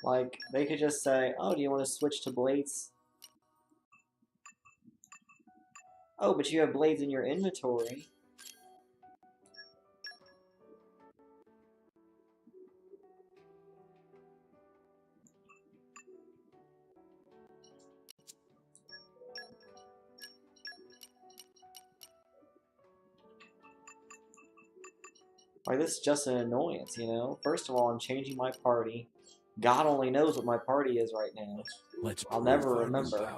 Like, they could just say, oh, do you want to switch to blades? Oh, but you have blades in your inventory. Like, this is just an annoyance, you know? First of all, I'm changing my party. God only knows what my party is right now. I'll never remember.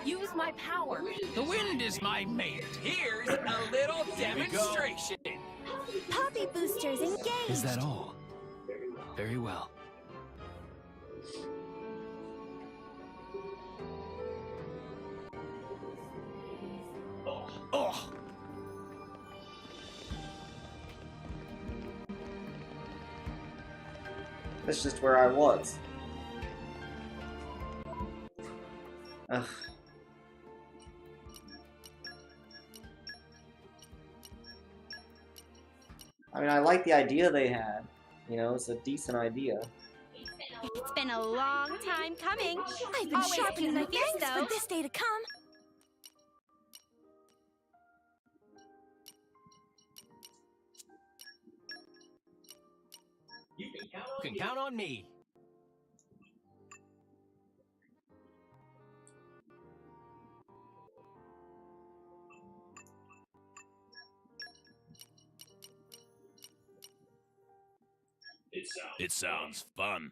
Use my power. The wind is my mate. Here's a little demonstration. Poppy boosters engaged. Is that all? Very well. Oh. That's just where I was. Ugh. I mean, I like the idea they had. You know, it's a decent idea. It's been a long time coming. I've been sharpening my fangs for this day to come. You can count on me. It sounds fun.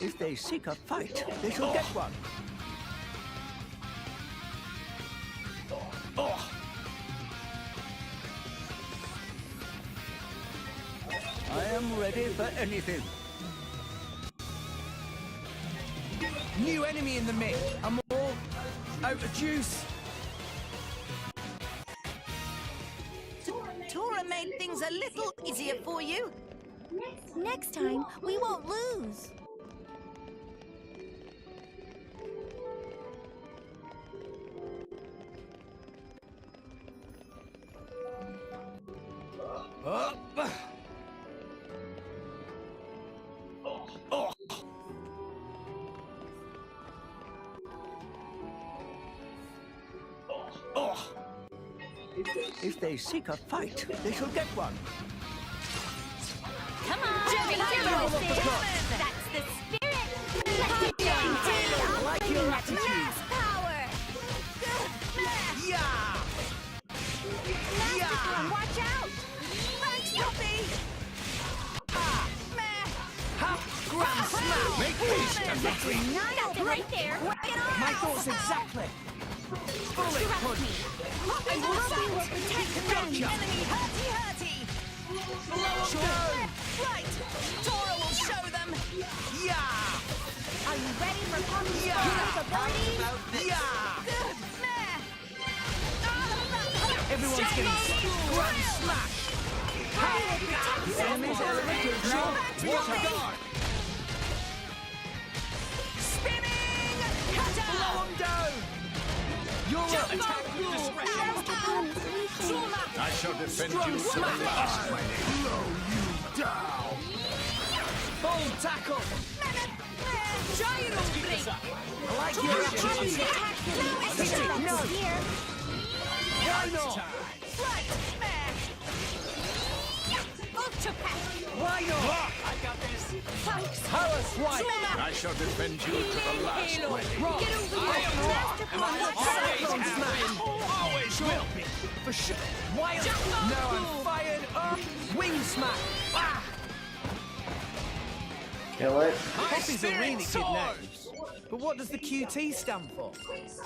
If they seek a fight, they shall get one. I am ready for anything. New enemy in the mix. I'm all out of juice. Tora made things a little easier for you. Next time, we won't lose. If they seek a fight, they shall get one. Come on! That's the spirit! Like your attitude. Mass power! Yeah! Master, watch out! Thanks, Poppy! Grand smash! Make haste and retreat! That's it right there! My thoughts exactly! Fully Trust me! I will protect the enemy hurty-hurty! Sure! Right! Tora will show them! Yeah! Are you ready for Poppy's abilities? Yeah! Good! Everyone's getting Grand smash! The enemy's element is now water. Spinning! Cutter! Blow 'em down! You're up! Attack with discretion! I shall defend you to the last. Blow you down! Bold tackle! Gyro break! I like your attitude! Hit it! No! Why not? Right! Why not? I got this! Thanks! Power swipe! I shall defend you to the last. Rock! I am Rock, and I always have been, always will be. For sure! Wild! Now I'm fired up! Wing smack! Ah! Kill it. Poppy's a really good name. But what does the QT stand for?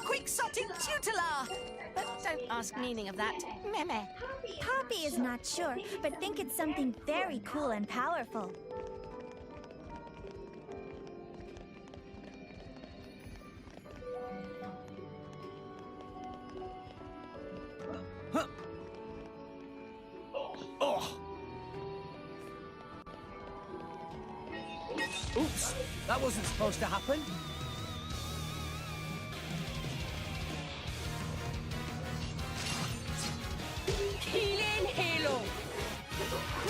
Quixotic tutelar! But don't ask meaning of that. Meme. Poppy is not sure, but think it's something very cool and powerful. Oops, that wasn't supposed to happen. Healing Halo!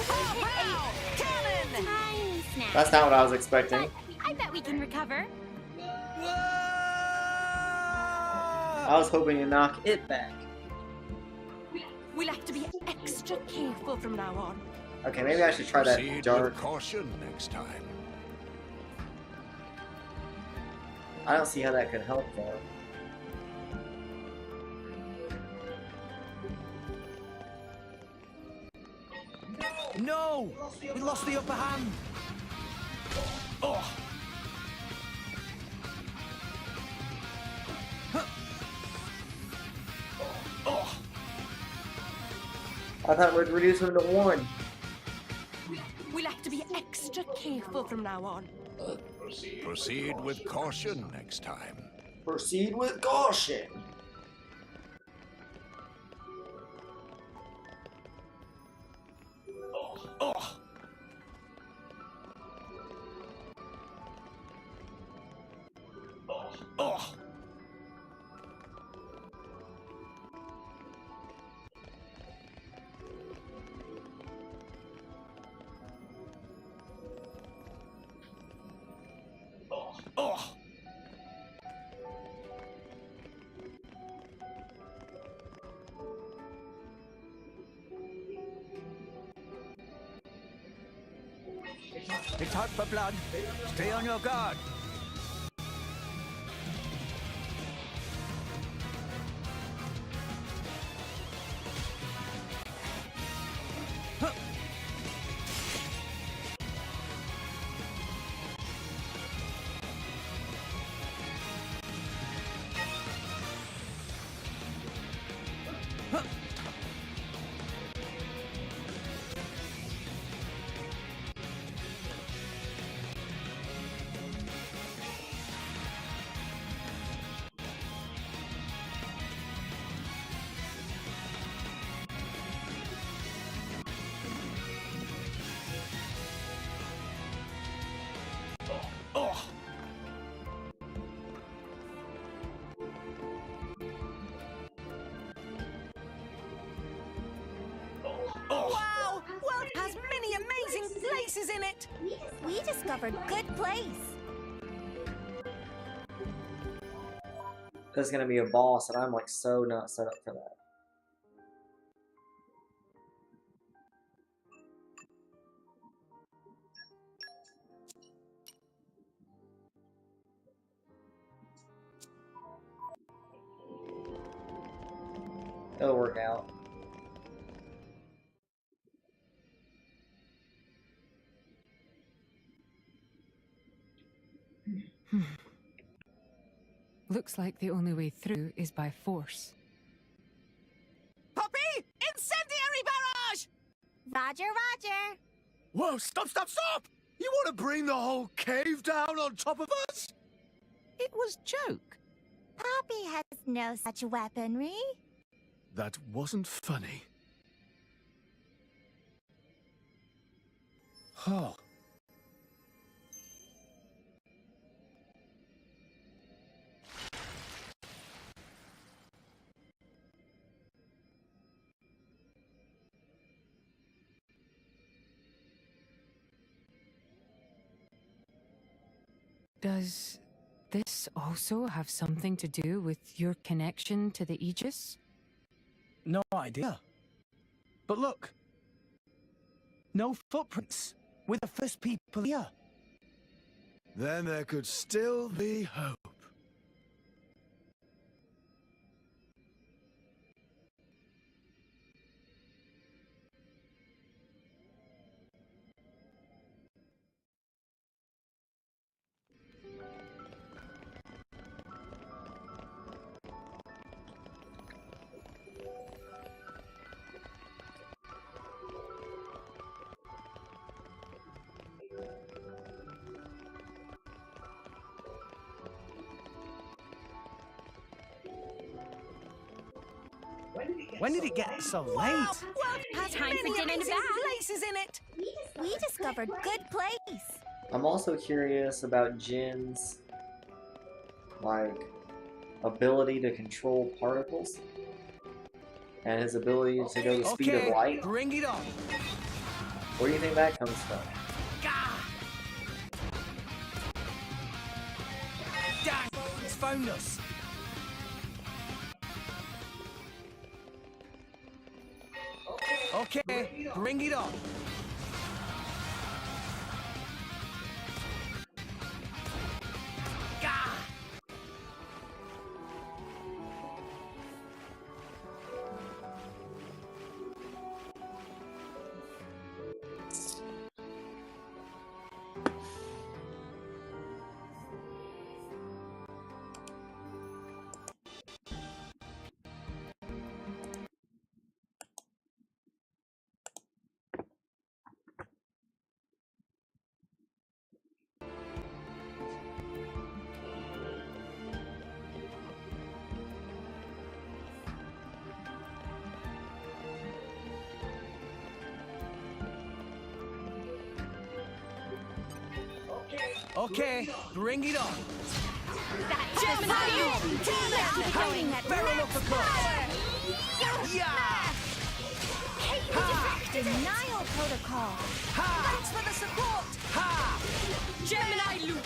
Pow! Cannon! Tiny snack. That's not what I was expecting. I bet we can recover. I was hoping to knock it back. We'll have to be extra careful from now on. Okay, maybe I should try that Proceed dark. with caution next time. I don't see how that could help though. No! We lost the upper hand. Oh! Oh! I thought we'd reduce him to 1. We'll have to be extra careful from now on. Proceed with caution next time. Proceed with caution. Oh! Oh! Oh! It's hot for blood. Stay on your guard. Wow! World has many amazing places in it! We discovered good place. There's gonna be a boss, and I'm like so not set up for that. It'll work out. Looks like the only way through is by force. Poppy! Incendiary barrage! Roger, Roger. Whoa, stop, stop, stop! You want to bring the whole cave down on top of us? It was joke. Poppy has no such weaponry. That wasn't funny. Oh. Does this also have something to do with your connection to the Aegis? No idea. But look. No footprints. We're the first people here. Then there could still be hope. When did it get so late? Wow! World has Time for many dinner in the amazing bath. places in it! We discovered good place. I'm also curious about Jin's, like, ability to control particles. And his ability to go the speed of light. Bring it on. Where do you think that comes from? Dang, it's found us. Okay, bring it on. Okay, bring it on. Denial protocol. Thanks for the support. Gemini loop.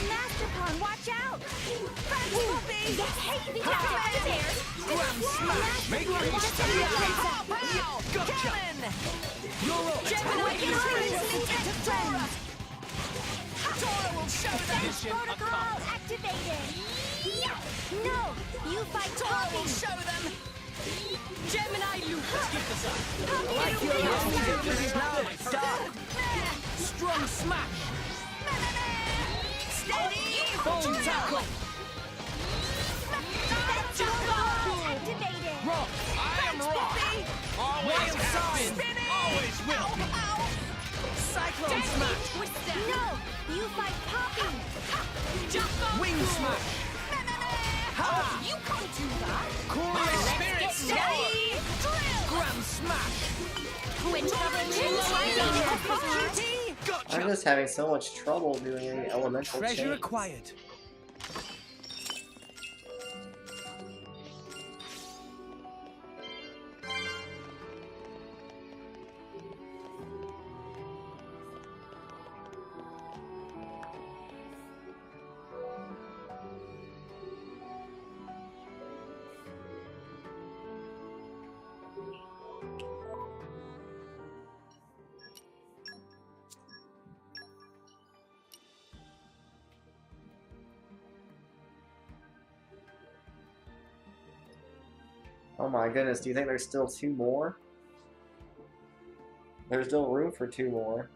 Master Pawn, watch out. Thanks, Poppy. Heavy downstairs. Grand smash. Make Pow! Gotcha. Cannon. You're up. Gemini Tora. Tora will show them. Protocol activated. No, you fight Tora will show them. Gemini loop. Let's keep this up. Like your now. Dark. Strong smash. Steady. Full tackle. activated. Rock. I am Rock. Always Wild have side. been. Always will be. Cyclone smash. No, you fight Poppy. Wing smash. Ha! You can't do that. My Spirit steady. Grand smash. Gotcha. I'm just having so much trouble doing any elemental Treasure chains. acquired. Oh my goodness, do you think there's still 2 more? There's still room for 2 more.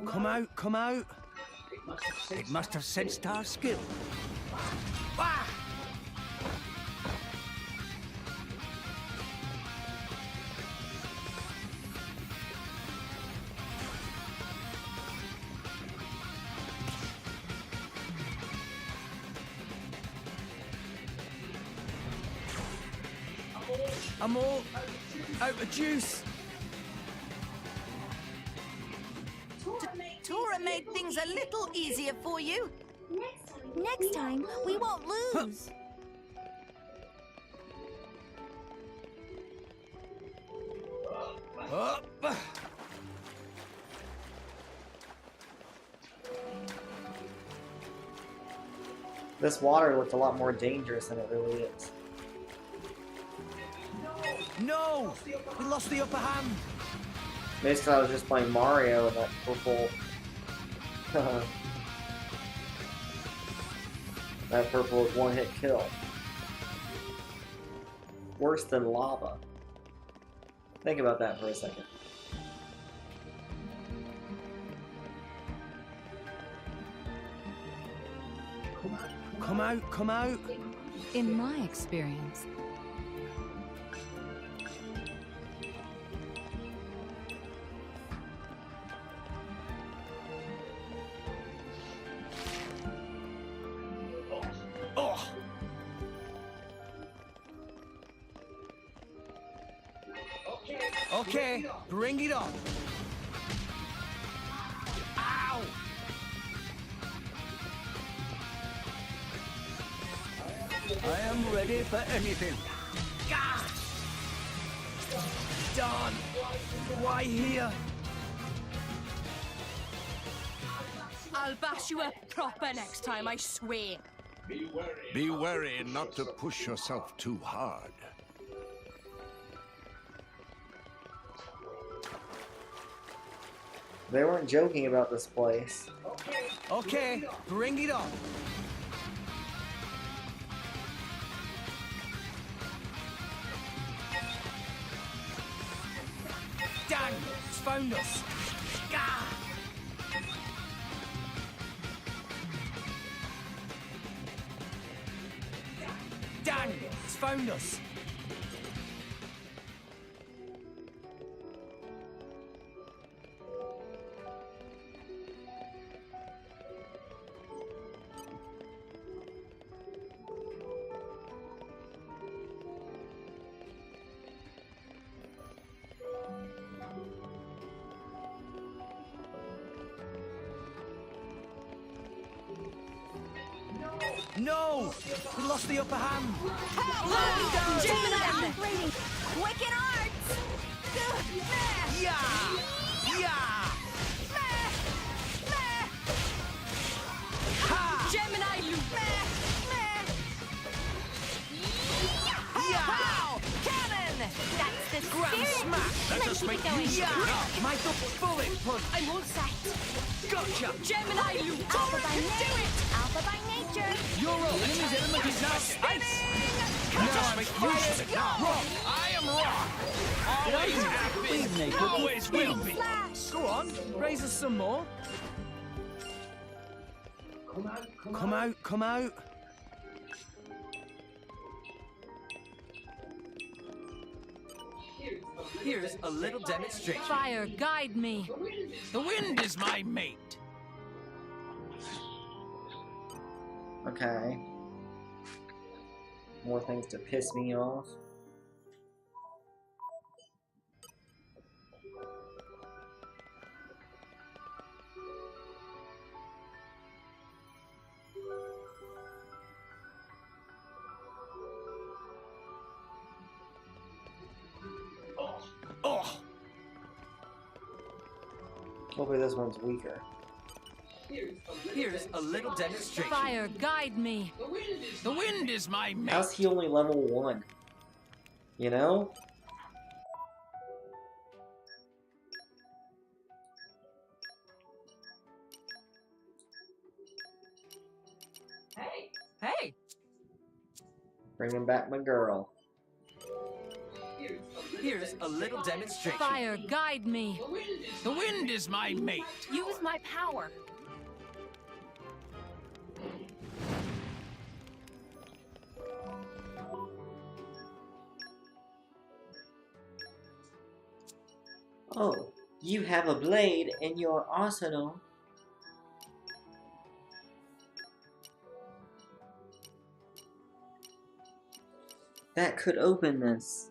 Come out, come out. It must have sensed our skill. Ah! I'm all out of juice. Tora made things a little easier for you. Next time, we won't lose. Up. This water looked a lot more dangerous than it really is. No! We lost the upper hand. Maybe it's 'cause I was just playing Mario in that purple That purple is one-hit kill. Worse than lava. Think about that for a second. Come out, come out. In my experience, Okay, bring it on. Ow! I am ready for anything. Gah! Darn! Why here? I'll bash you up proper next time, I swear. Be wary not to push yourself too hard. They weren't joking about this place. Okay, bring it on. Dang! It's found us. Gah! Dang! It's found us. No! We lost the upper hand. Gemini! Wicked arts! Yeah! Yeah! Ha! Gemini loop! Yeah! Cannon! That's the Grand spirit! smash! Let us make you Yeah! Michael, bullet punch! I'm all set. Gotcha! Gemini loop! Alpha by Alpha by nature! You're all enemy's element is now ice. Now I'm use it. Rock. I am rock. Always have been. Always will be. Go on, raise us some more. Come out, come out. Here's a little demonstration. fire, guide me. The wind is my mate. Okay. More things to piss me off. Oh. Hopefully this one's weaker. Here's a little demonstration. Fire, guide me. The wind is my mate. How's he only level 1? You know? Hey! Bringing back my girl. Here's a little demonstration. Fire, guide me. The wind is my mate. Use my power. Oh, you have a blade in your arsenal. That could open this.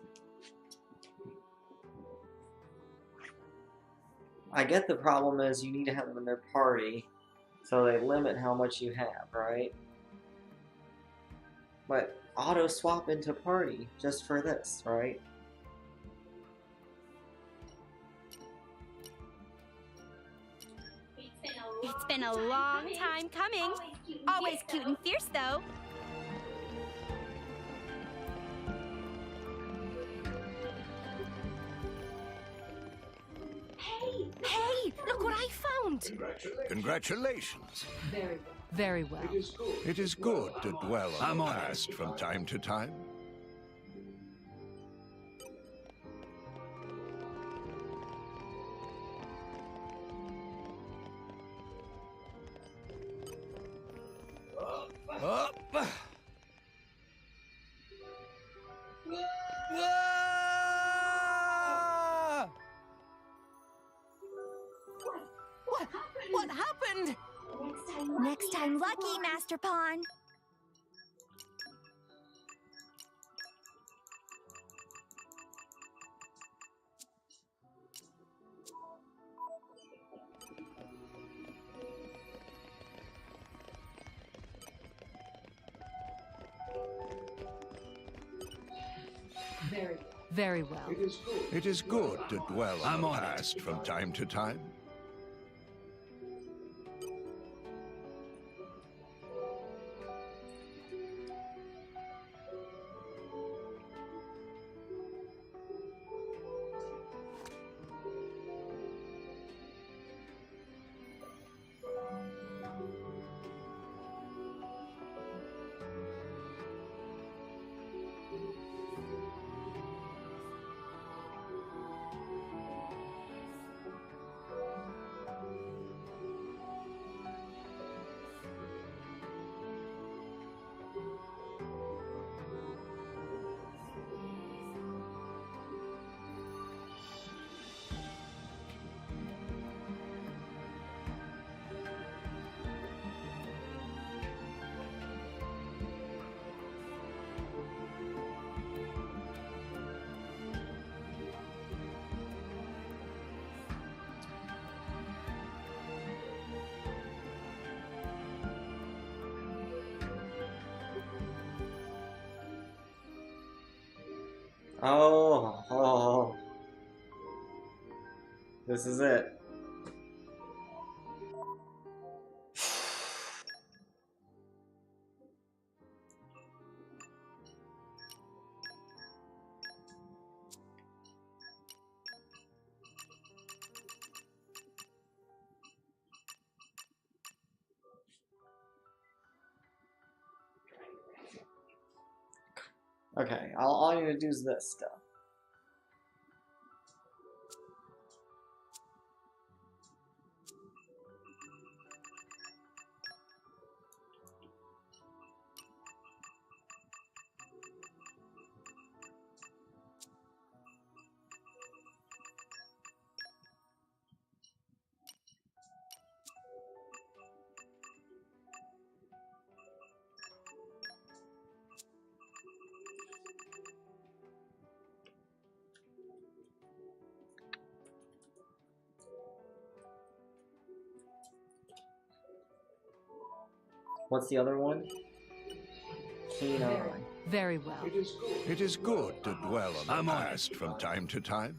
I get the problem is you need to have them in their party, so they limit how much you have, right? But auto swap into party just for this, right? It's been a long time coming. Always cute and fierce, though. Hey, Hey, look what I found! Congratulations. Very well. It is good to dwell on the past from time to time. Up. What happened? Next time lucky, Master Pawn. Very well. It is good to dwell on the past from time to time. Oh. This is it. Okay, all you need to do is this stuff. What's the other one? Kenai. Very well. It is good to dwell on the past from time to time.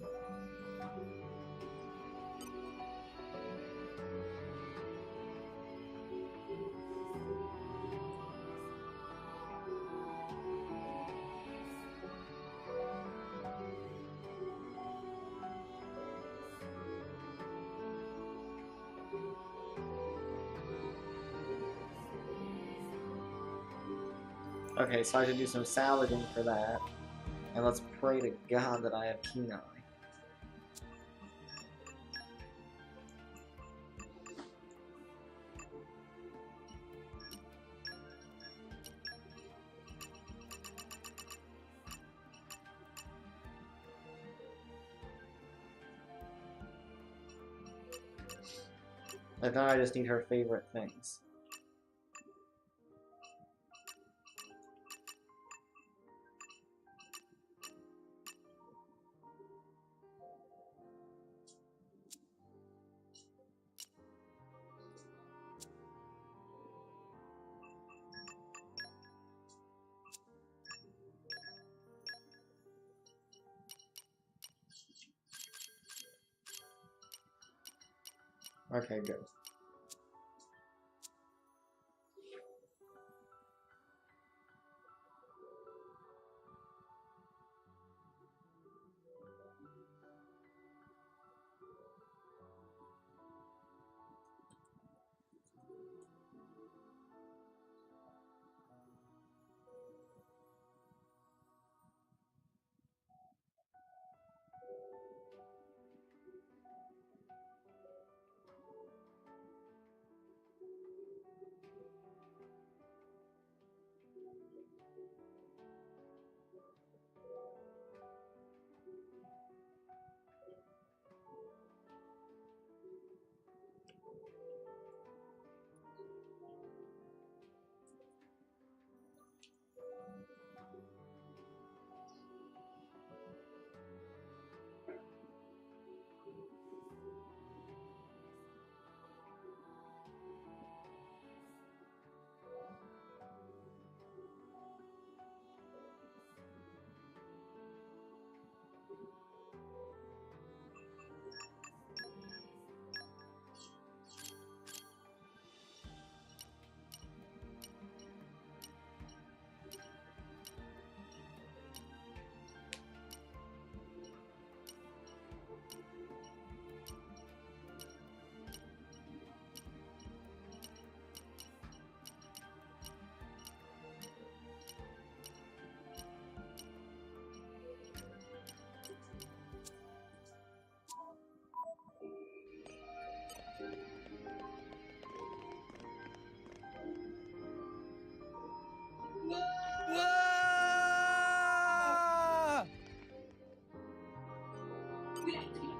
Okay, so I should do some salvaging for that. And let's pray to God that I have Kenai. I thought I just need her favorite things. Okay, good.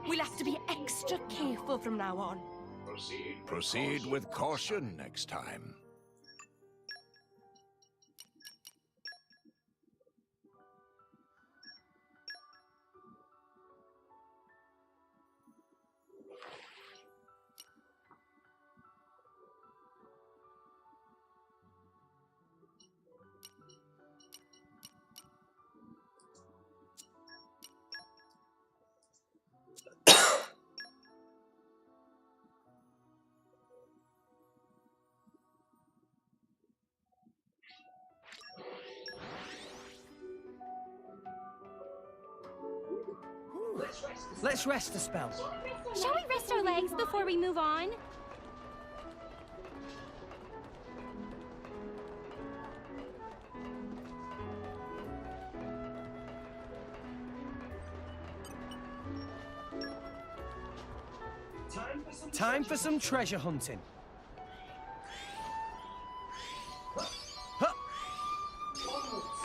We'll have to be extra careful from now on. Proceed with caution next time. Let's rest a spell. Shall we rest our legs before we move on? Time for some treasure hunting. Huh.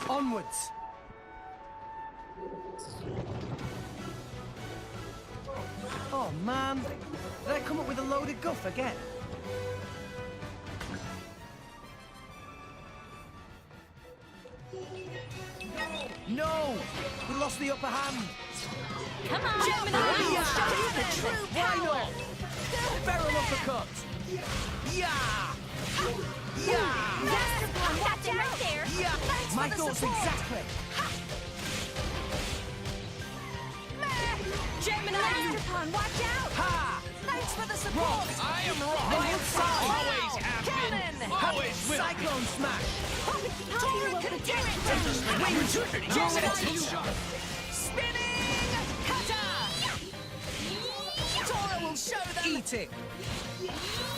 Onwards. Oh man, did I come up with a load of guff again? No! We lost the upper hand! Come on! Gemini! The true power! Barrel uppercut! Yeah! Yeah! Master Pawn, watch it right there! Yeah! My thoughts exactly! Gemini! Master Pawn, watch out! Ha! Thanks for the support! I am wrong! Always have been! Always will! Cyclone smash! Tora can do it! Spinning cutter! Tora will show them! Eat it!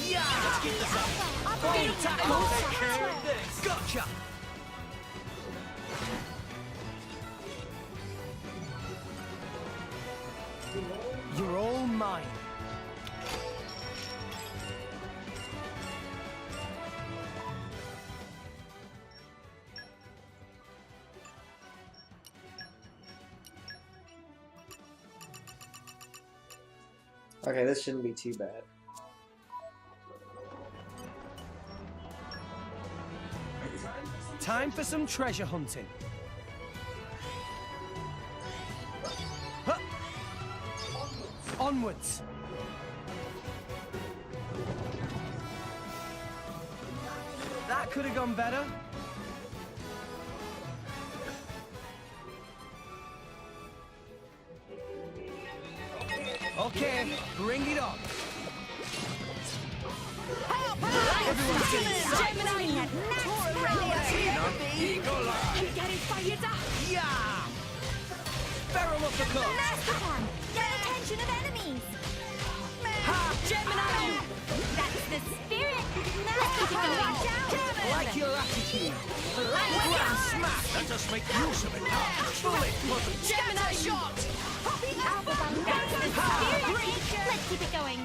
Yeah! Let's keep this up! Bone tackle! Gotcha! You're all mine. Okay, this shouldn't be too bad. Time for some treasure hunting. Huh. Onwards. That could have gone better. Okay, bring it on. Everyone Gemini at max power! I'm getting fired up! Yeah! Barrel uppercut! Master Pawn, get attention of enemies! Ha! Gemini! That's the spirit! Master Pawn, watch out! Like your attitude. Ground smash! Let us make use of it now! Bullet puzzle! Gemini shot! Alpha Bomb, that's the spirit! Let's keep it going!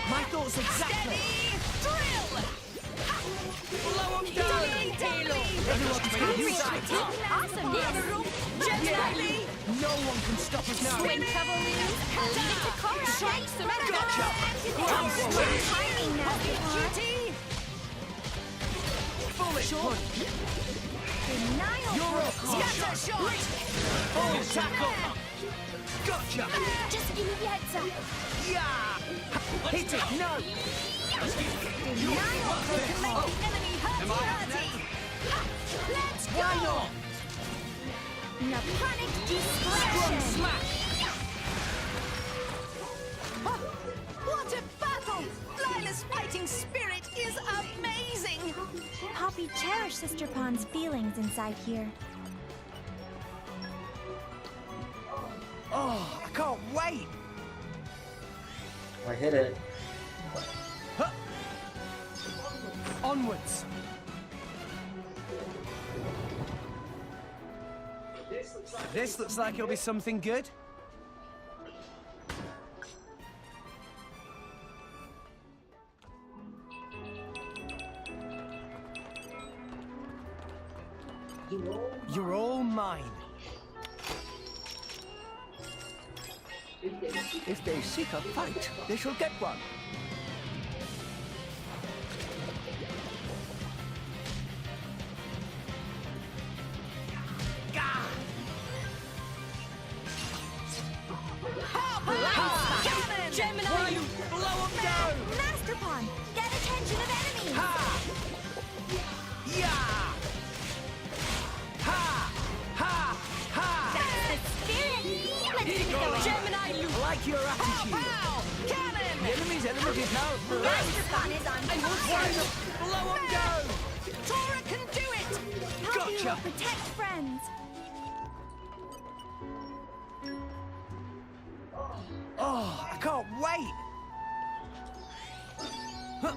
My thoughts exactly! Drill! Blow them down! Everyone's made use of it! Awesomeness! Gemini! No one can stop us now! Swing trouble loose! Leave it to Cora! Gotcha! Timing, Master Pawn! Bullet punch! Denial You're up! Scatter shot! Full tackle! Gotcha! Just give me the heads up! Yeah! Hit it! No! Denial! Enemy hurty! Let's go! Why not? Naponic Scrum dispersion! smash! What a battle! Lila's fighting spirit is amazing! Poppy cherished Sister Pawn's feelings inside here. Oh, I can't wait! I hit it. Huh. Onwards! This looks like it'll be something good. You're all mine. If they seek a fight, they shall get one. Gemini, blow 'em down! Master Pawn, get attention of enemies! Ha! Yeah! Ha! Ha! Ha! That's the spirit! Let's keep it going! Gemini, you like your attitude. Pow! Cannon! The enemy's element is now Master Pawn is on fire! Blow 'em down! Tora can do it! Poppy will protect friends! Oh, I can't wait! Huh.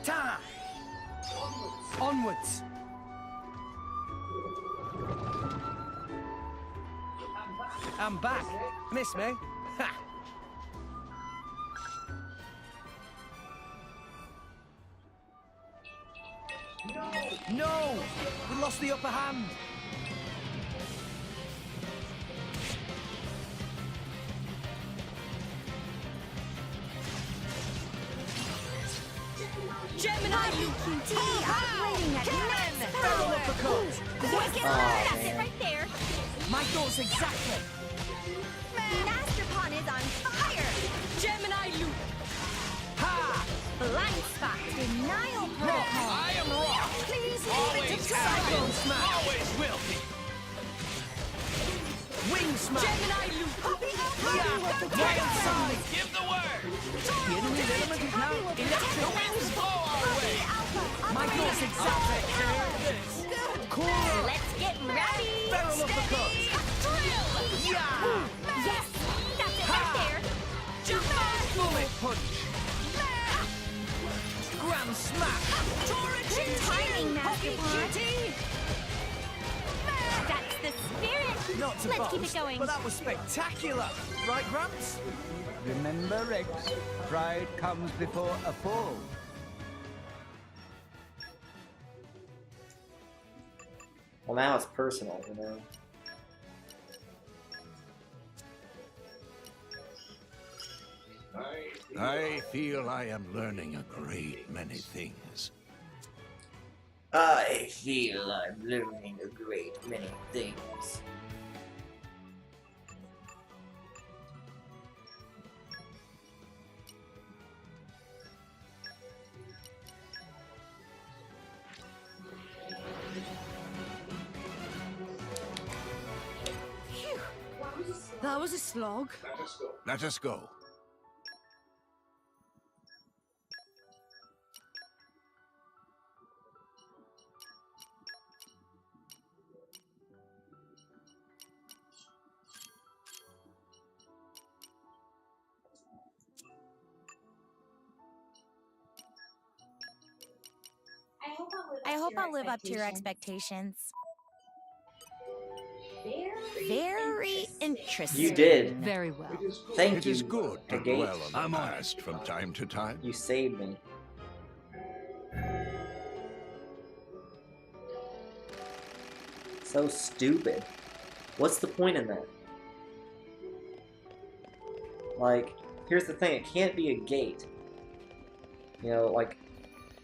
Ta! Onwards! I'm back. Miss me? Ha! No! We lost the upper hand! Gemini, you QT operating at max power! That's it right there! My thoughts exactly! Master Pawn is on fire! Gemini, loop! Ha! Blind spot! Denial protocol! I am wrong! Please leave it to Cyclone Dragon! smash! Always will be! Wing smash! Gemini, loop! Wild side! Give the word! The enemy's element is now electric. The winds blow our way! My thoughts exactly! Cool! Let's get ready! Barrel uppercut! Drill! Yeah! Yes! That's it right there! Jump on! Bullet punch! Grand smash! Good timing, Master Pawn! That's the spirit! Not to Let's boast, keep it going! but that was spectacular! Right, Gramps? Remember, Rex, pride comes before a fall. Well, now it's personal, you know. I feel I am learning a great many things. I feel I'm learning a great many things. That was a slog. Let us go. I hope I'll live up to your expectations. Very interesting. You did. Very well. Thank It you. is good to Agate. dwell on the past from time to time. You saved me. So stupid. What's the point in that? Like, here's the thing, it can't be a gate. You know, like,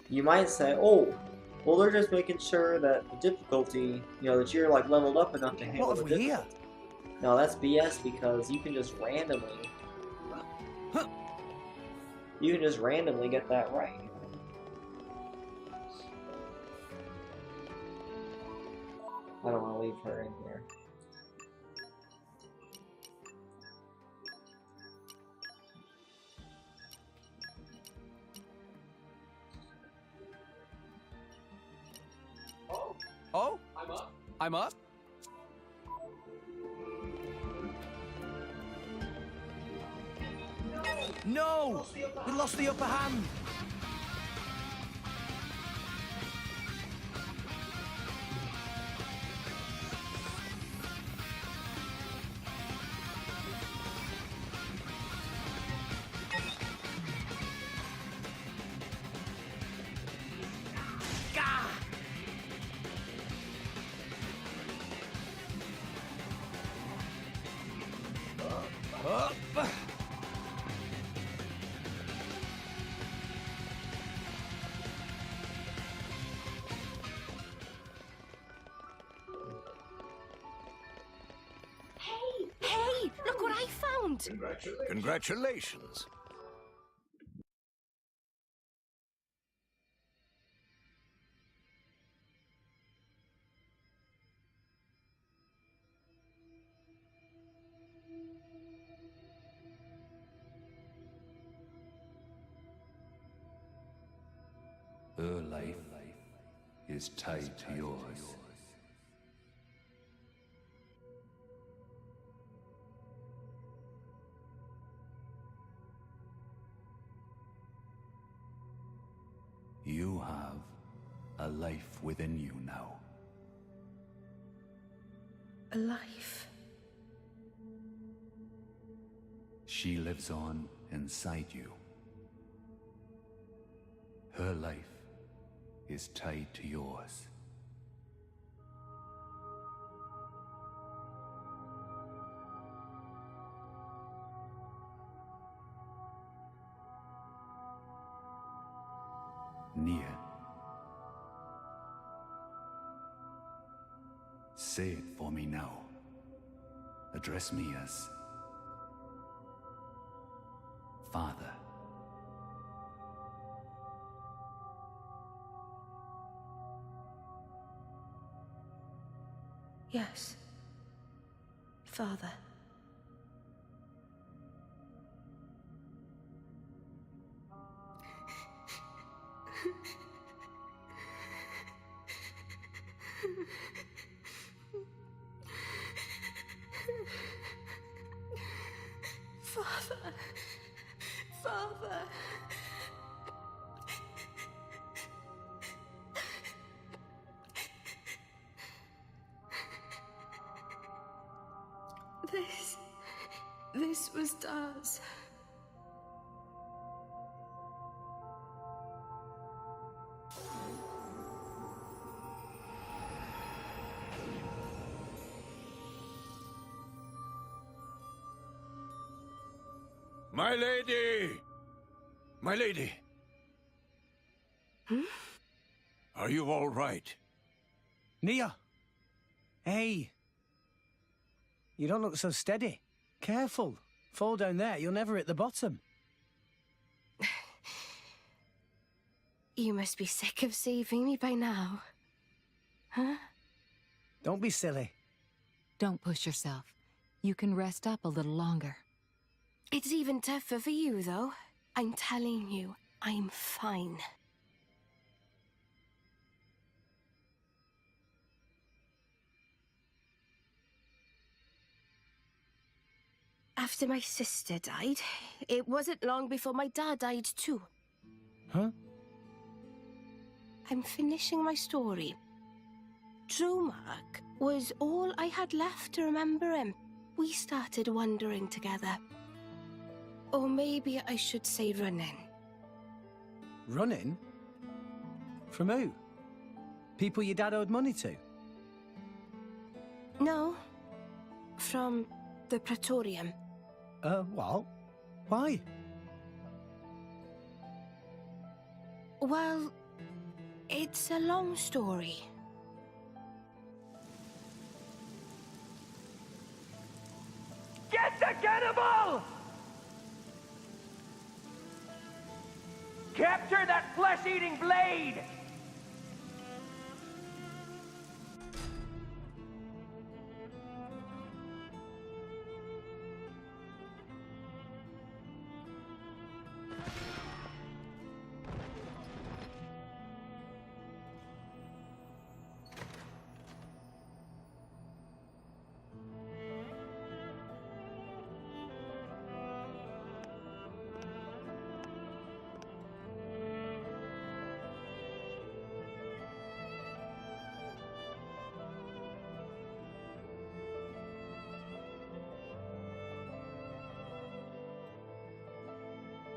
you might say, oh, well, they're just making sure that the difficulty, you know, that you're, like, leveled up enough to handle What the have we here? difficulty. No, that's BS because you can just randomly... You can just randomly get that right. I don't want to leave her in here. Oh? I'm up? No! We lost the upper hand! I found. Congratulations. Her life is tied to yours. You have a life within you now. A life? She lives on inside you. Her life is tied to yours. Nia, say it for me now. Address me as Father. Yes. Father. Father. Father. This was Daz. My lady! My lady! Hmm? Are you all right? Nia! Hey! You don't look so steady. Careful. Fall down there, you'll never hit the bottom. You must be sick of saving me by now. Huh? Don't be silly. Don't push yourself. You can rest up a little longer. It's even tougher for you, though. I'm telling you, I'm fine. After my sister died, it wasn't long before my dad died too. Huh? I'm finishing my story. Dromag was all I had left to remember him. We started wandering together. Or maybe I should say running. Running? From who? People your dad owed money to? No. From the Praetorium. What? Why? Well, it's a long story. Get the cannibal! Capture that flesh-eating blade!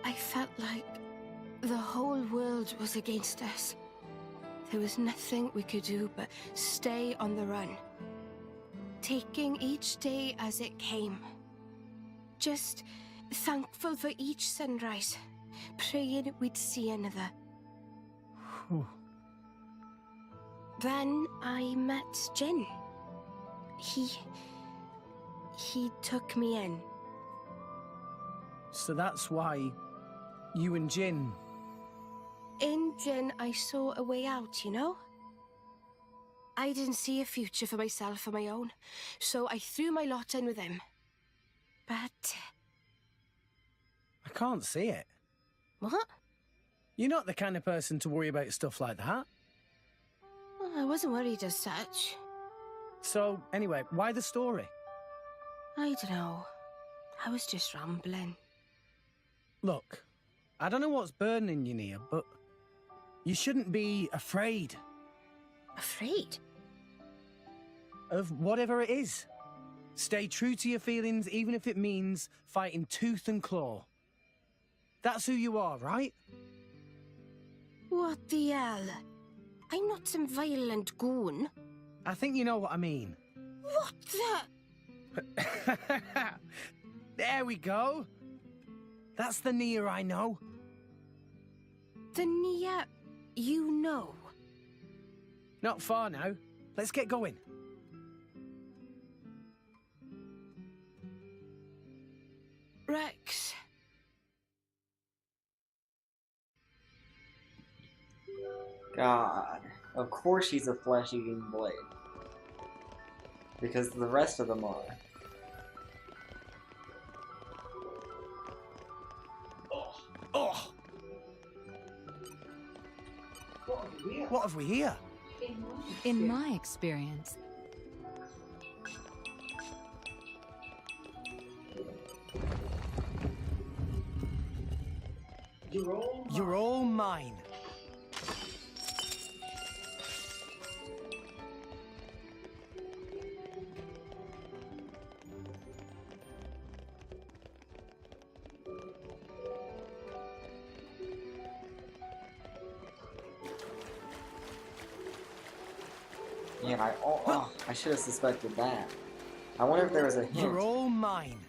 I felt like the whole world was against us. There was nothing we could do but stay on the run, taking each day as it came. Just thankful for each sunrise, praying we'd see another. Then I met Jin. He took me in, So that's why you and Jin... In Jin, I saw a way out, you know? I didn't see a future for myself on my own, so I threw my lot in with him. But... I can't see it. What? You're not the kind of person to worry about stuff like that. Well, I wasn't worried as such. So, anyway, why the story? I don't know. I was just rambling. Look, I don't know what's burning you, Nia, but you shouldn't be afraid. Afraid? Of whatever it is. Stay true to your feelings, even if it means fighting tooth and claw. That's who you are, right? What the hell? I'm not some violent goon. I think you know what I mean. What the... There we go. That's the Nia I know. The Nia you know? Not far now. Let's get going. Rex. God. Of course she's a flesh-eating blade. Because the rest of them are. Oh! What have we here? In my experience, You're all mine. Yeah, I should have suspected that. I wonder if there was a hint. You're all mine.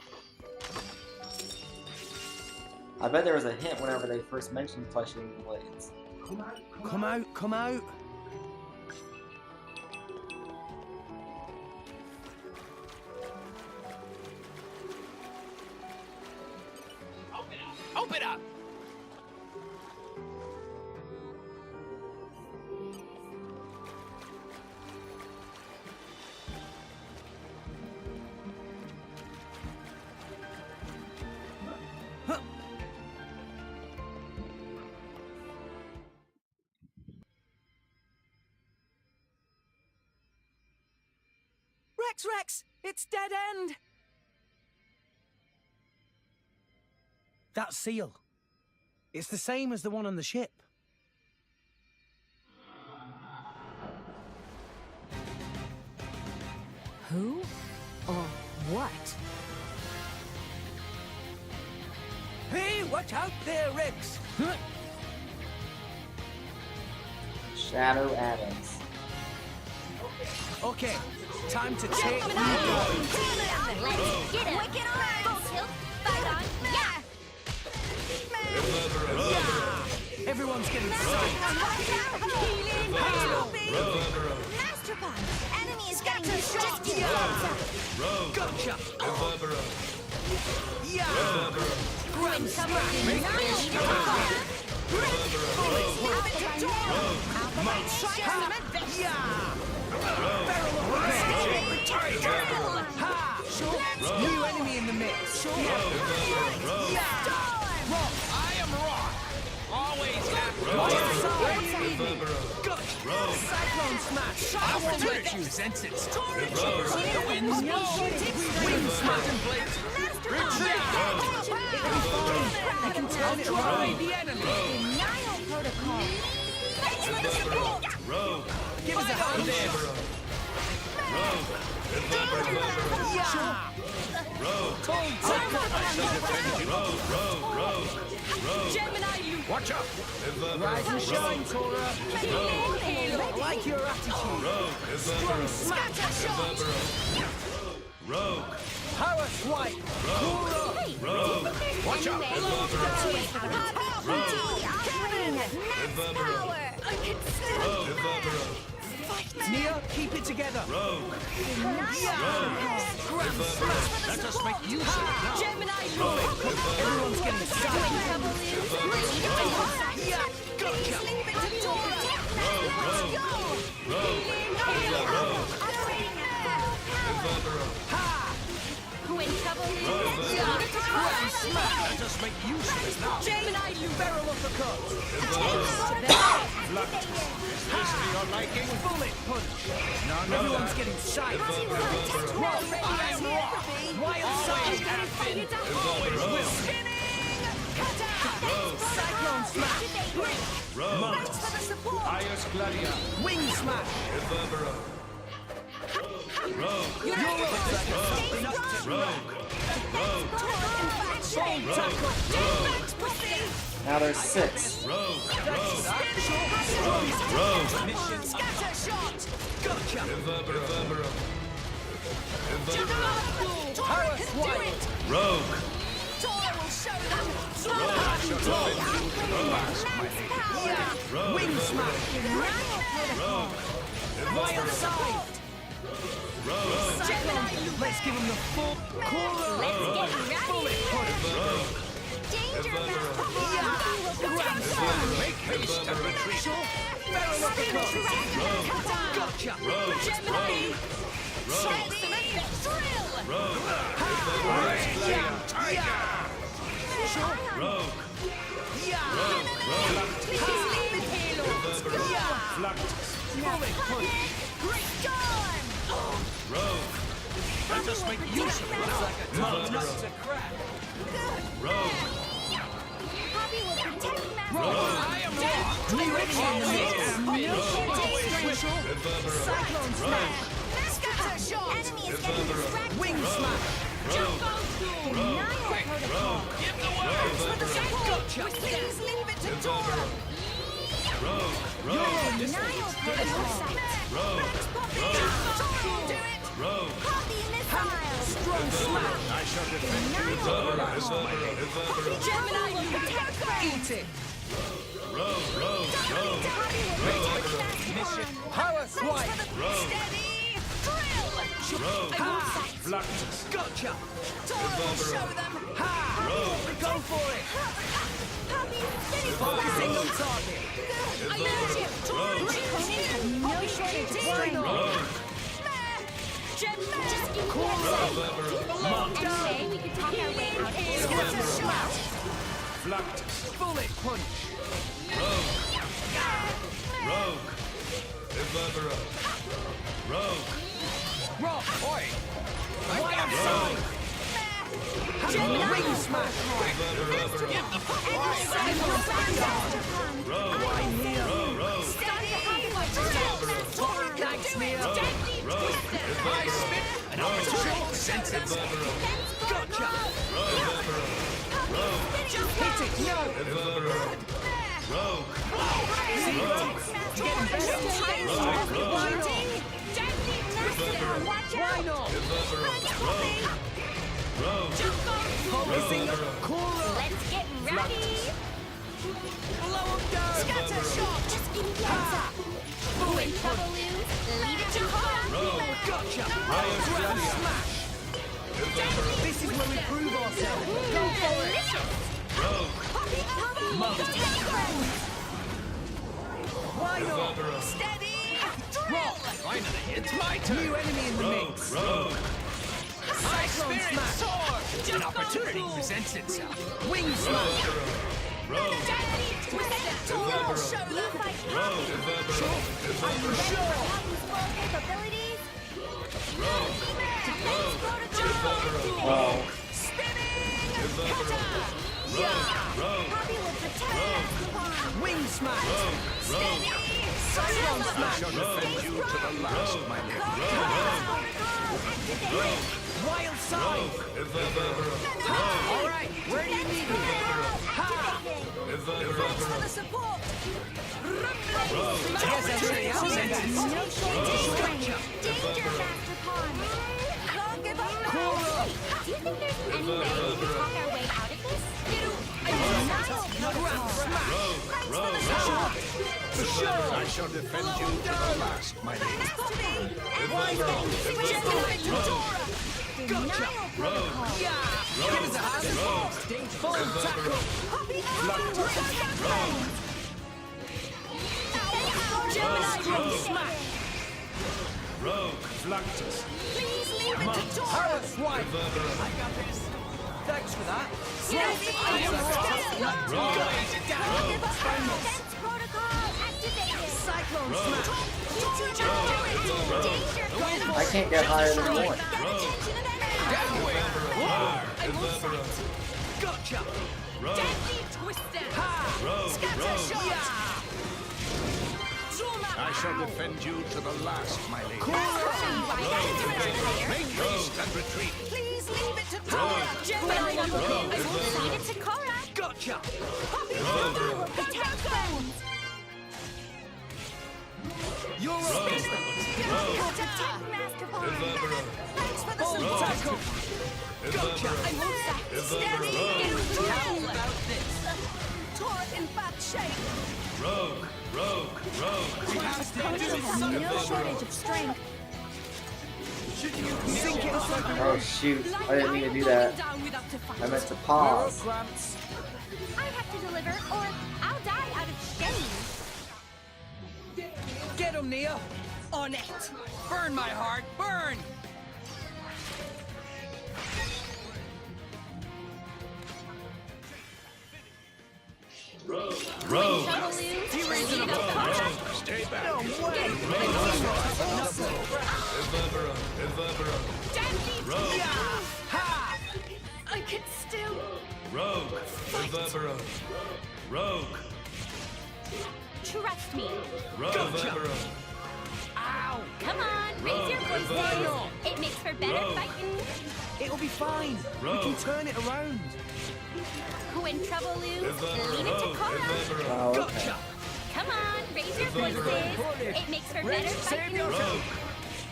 I bet there was a hint whenever they first mentioned flesh-eating blades. Come out, come out. Open up! Rex! It's dead end! That seal. It's the same as the one on the ship. who or what? Hey, watch out there, Rex! Shadow Adams. Okay, time to take you down. Let's get it. Wicked on. Full tilt. Fight on. Yeah. Everyone's getting sight. Master Bomb. Enemy is getting distracted. Gotcha! Grim New enemy in the mix. I am Rock. Always happy. Cyclone smash. I will let you sense it. The wind's wind smash and blades. I can tell it right. The enemy. Denial protocol. Thanks for the support. Give us a hand there. Watch out! Rise and shine, Tora. I like your attitude. Strong smash. Power swipe. Watch out! Max power. I can still Nia, keep it together. Rogue. Grand smash. Let us make use of it now. Gemini Everyone's getting excited. Gotcha. Leave it to Dora. Let's go. Who in trouble is? Grand smash. Let us make use of it now. Gemini, you barrel uppercut. Is this to your liking? Bullet punch. None of Everyone's that. getting psyched. I'm Wild side. Always will. Cyclone smash. Rogue. Thanks for the support. Ius Gladia. Wing smash. Reverbero. Rogue. You're Something up to Rogue. Rogue. Bone tackle. Now there's 6. Rogue. Rogue. Scatter shot. Gotcha. Reverbero. Tora can do it. Rogue. Tora will show them. Rogue. Wing smash. Wild side. Let's give him the full core. Bullet punch. Grand slam. Make haste and retreat. Barrel uppercut. Gotcha. Gemini. Rogue. Rogue. Please leave it, Halo. Bullet punch. Great storm. Rogue. Let us make use of it now. Nut to crack. Rogue. Poppy will protect Master. I am wrong. New enemy in the mix. Cyclone smash. Scatter shot. Enemy is getting distracted. Wing smash. Denial protocol. Give the word. For the support. Please leave it to Dora. Rogue. Denial protocol. Dora will do it. Rogue. Poppy missile. Strong smash. I shall defend you. Gemini, you protect them. Eat it. Rogue. Mission power swipe. Steady. Drill. Rogue. Fluctus. Gotcha. Dora will show them. Go for it. Focusing on target. I need you. Dora, No shortage of strength. Gemini. Just give me a second. And say we could talk our way out of this. Scatter shot. Fluctus. Bullet punch. Rogue. Reverbero. Rogue. Rock. Oi. Wild side. Ring smash. Rogue. Thanks, Mia. I spit an opportunity senses. Gotcha. Hit it. No. Rogue. Getting better. Why not? Focusing on Cora. Let's get ready. Blow him down. Scatter shot. Just give me a heads up. Who in trouble lose? Leave it to Cora. Gotcha. Grand smash. This is where we prove ourselves. Go for it. Why not? Steady. Rock. Finally, it's my turn. New enemy in the mix. Rogue. Cyclone Spirit smash. sword. An opportunity presents itself. Wing smash. Rogue. Dora will show them. Rogue. Capabilities? Well, Poppy will protect us. Wing smash. Cyclone I smash. shall defend you to the last, my dear. Wild side. All right, Where do you need me? thanks for the support. Yes, everybody else senses. No shortage of strength. Danger, Master Pawn. Can't give up. Cora. Do you think there's any way we can talk our way out of this? Grand smash. I shall defend you to the last, my lady. Gotcha! Rogue! Yeah! Give us a hand! Full tackle! Gemini smack! Rogue flanked us. Please leave it to Tora! Swipe! I got this. Thanks for that. Defense protocol activated. Cyclone smack! I can't get higher than 1. Gotcha! Deadly twister! Scatter shot! I shall defend you to the last, my lady. Make haste and retreat. Please leave it to Tora! Gemini! Leave it to Cora. Gotcha! Protect friends. You're up! Protect Master Pawn. Thanks for the Full support! tackle! Gotcha! How about this? Tora in bad shape! Rogue! We have no shortage of strength. Sink it up! Oh shoot, I didn't mean to do that. I meant to pause. I have to deliver, or I'll die out of shame. Get him, Nia! On it! Burn my heart! Burn! Rogue! He raised it up! Stay back. Rogue! Ha! I can still... Rogue! Rogue! Trust me. Rogue! Ow! Come on, raise your voices. It makes for better fighting. It'll be fine. We can turn it around. When trouble looms, leave it to Cora. Oh, okay. Gotcha! Come on, raise your voices. It makes for better fighting.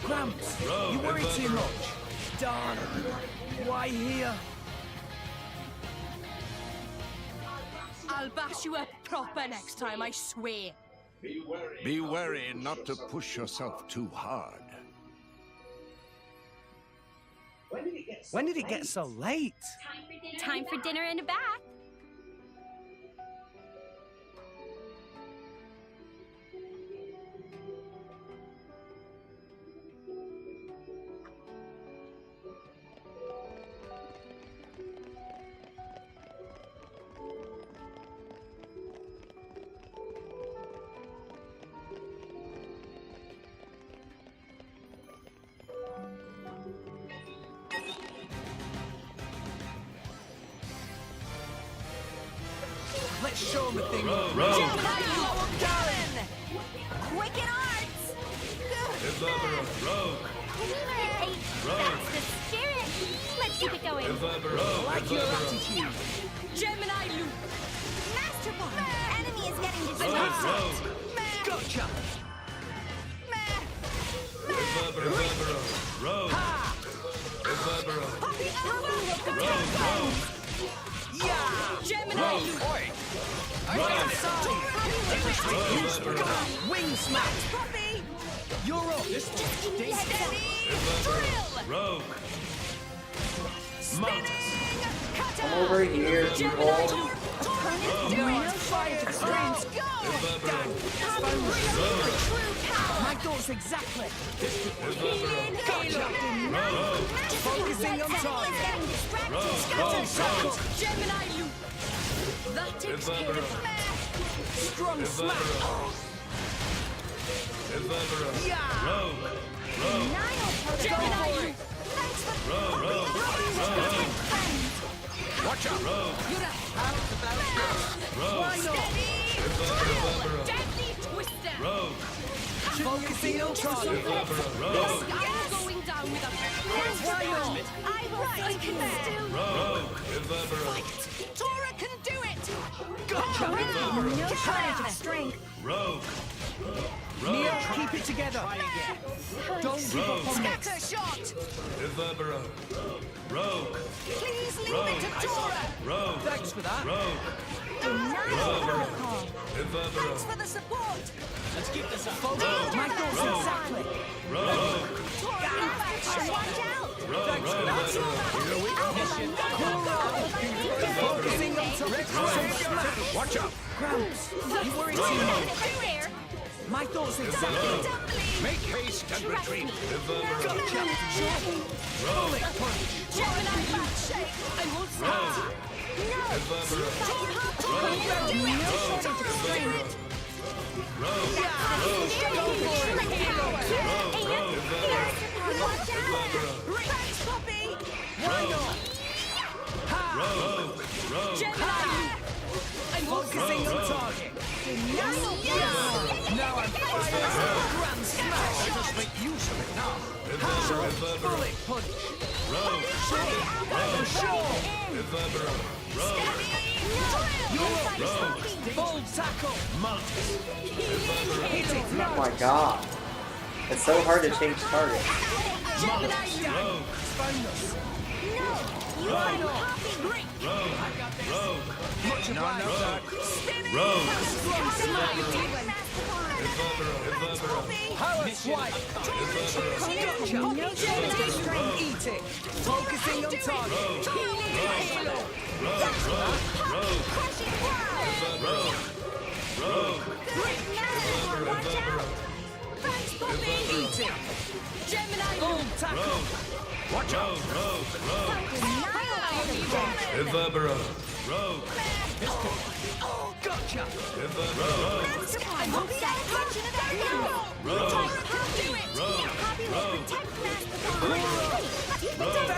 Gramps, you worry too much. Darn! Why here? I'll bash you up proper next time, I swear. Be wary not to push yourself too hard. When did it get so late? Time for dinner and a bath. Let's show him a thing. Quicken arts. That's the spirit. Let's keep it going. Like your attitude. Gemini loop. Master Pawn. Enemy is getting distracted. Gotcha! Yeah! Gemini loop. Wing smack! You're up! Rogue! Come over here, people. My goal's exactly! Gotcha! Focusing on target! Scatter shot. Gemini loop. That takes care of that. Strong smack! Yeah! Gemini loop. Watch out! Why not? Deadly twister. Focusing on target! I'm going down with a Why not? I will save you. Fight! Tora can do it! Gotcha! No shortage of strength. Nia, keep it together. Don't give up on me. Scatter shot! Rogue! Please leave it to Rogue. Thanks for that. Rogue. Thanks for the support. Let's keep this up. My thoughts exactly. Rogue. Watch out. Thanks for that. Focusing on Watch out. Gramps, you worry too much. My thoughts exactly. Make haste and retreat. Gotcha. Bullet punch. Gemini back shake. I won't stop. No. Thanks, Poppy. Why not? I'm focusing on target. Now I'm firing. Grand smash. Let us make use of it now. Bullet punch. You're up. Full tackle. Hit it. Oh my god. It's so hard to change targets. Much obliged. Power swipe. Eat it. Focusing on target. Eat it. Gemini Full tackle. Watch out. Reverberate. Gotcha. I hope that attention of that now. Do it. Poppy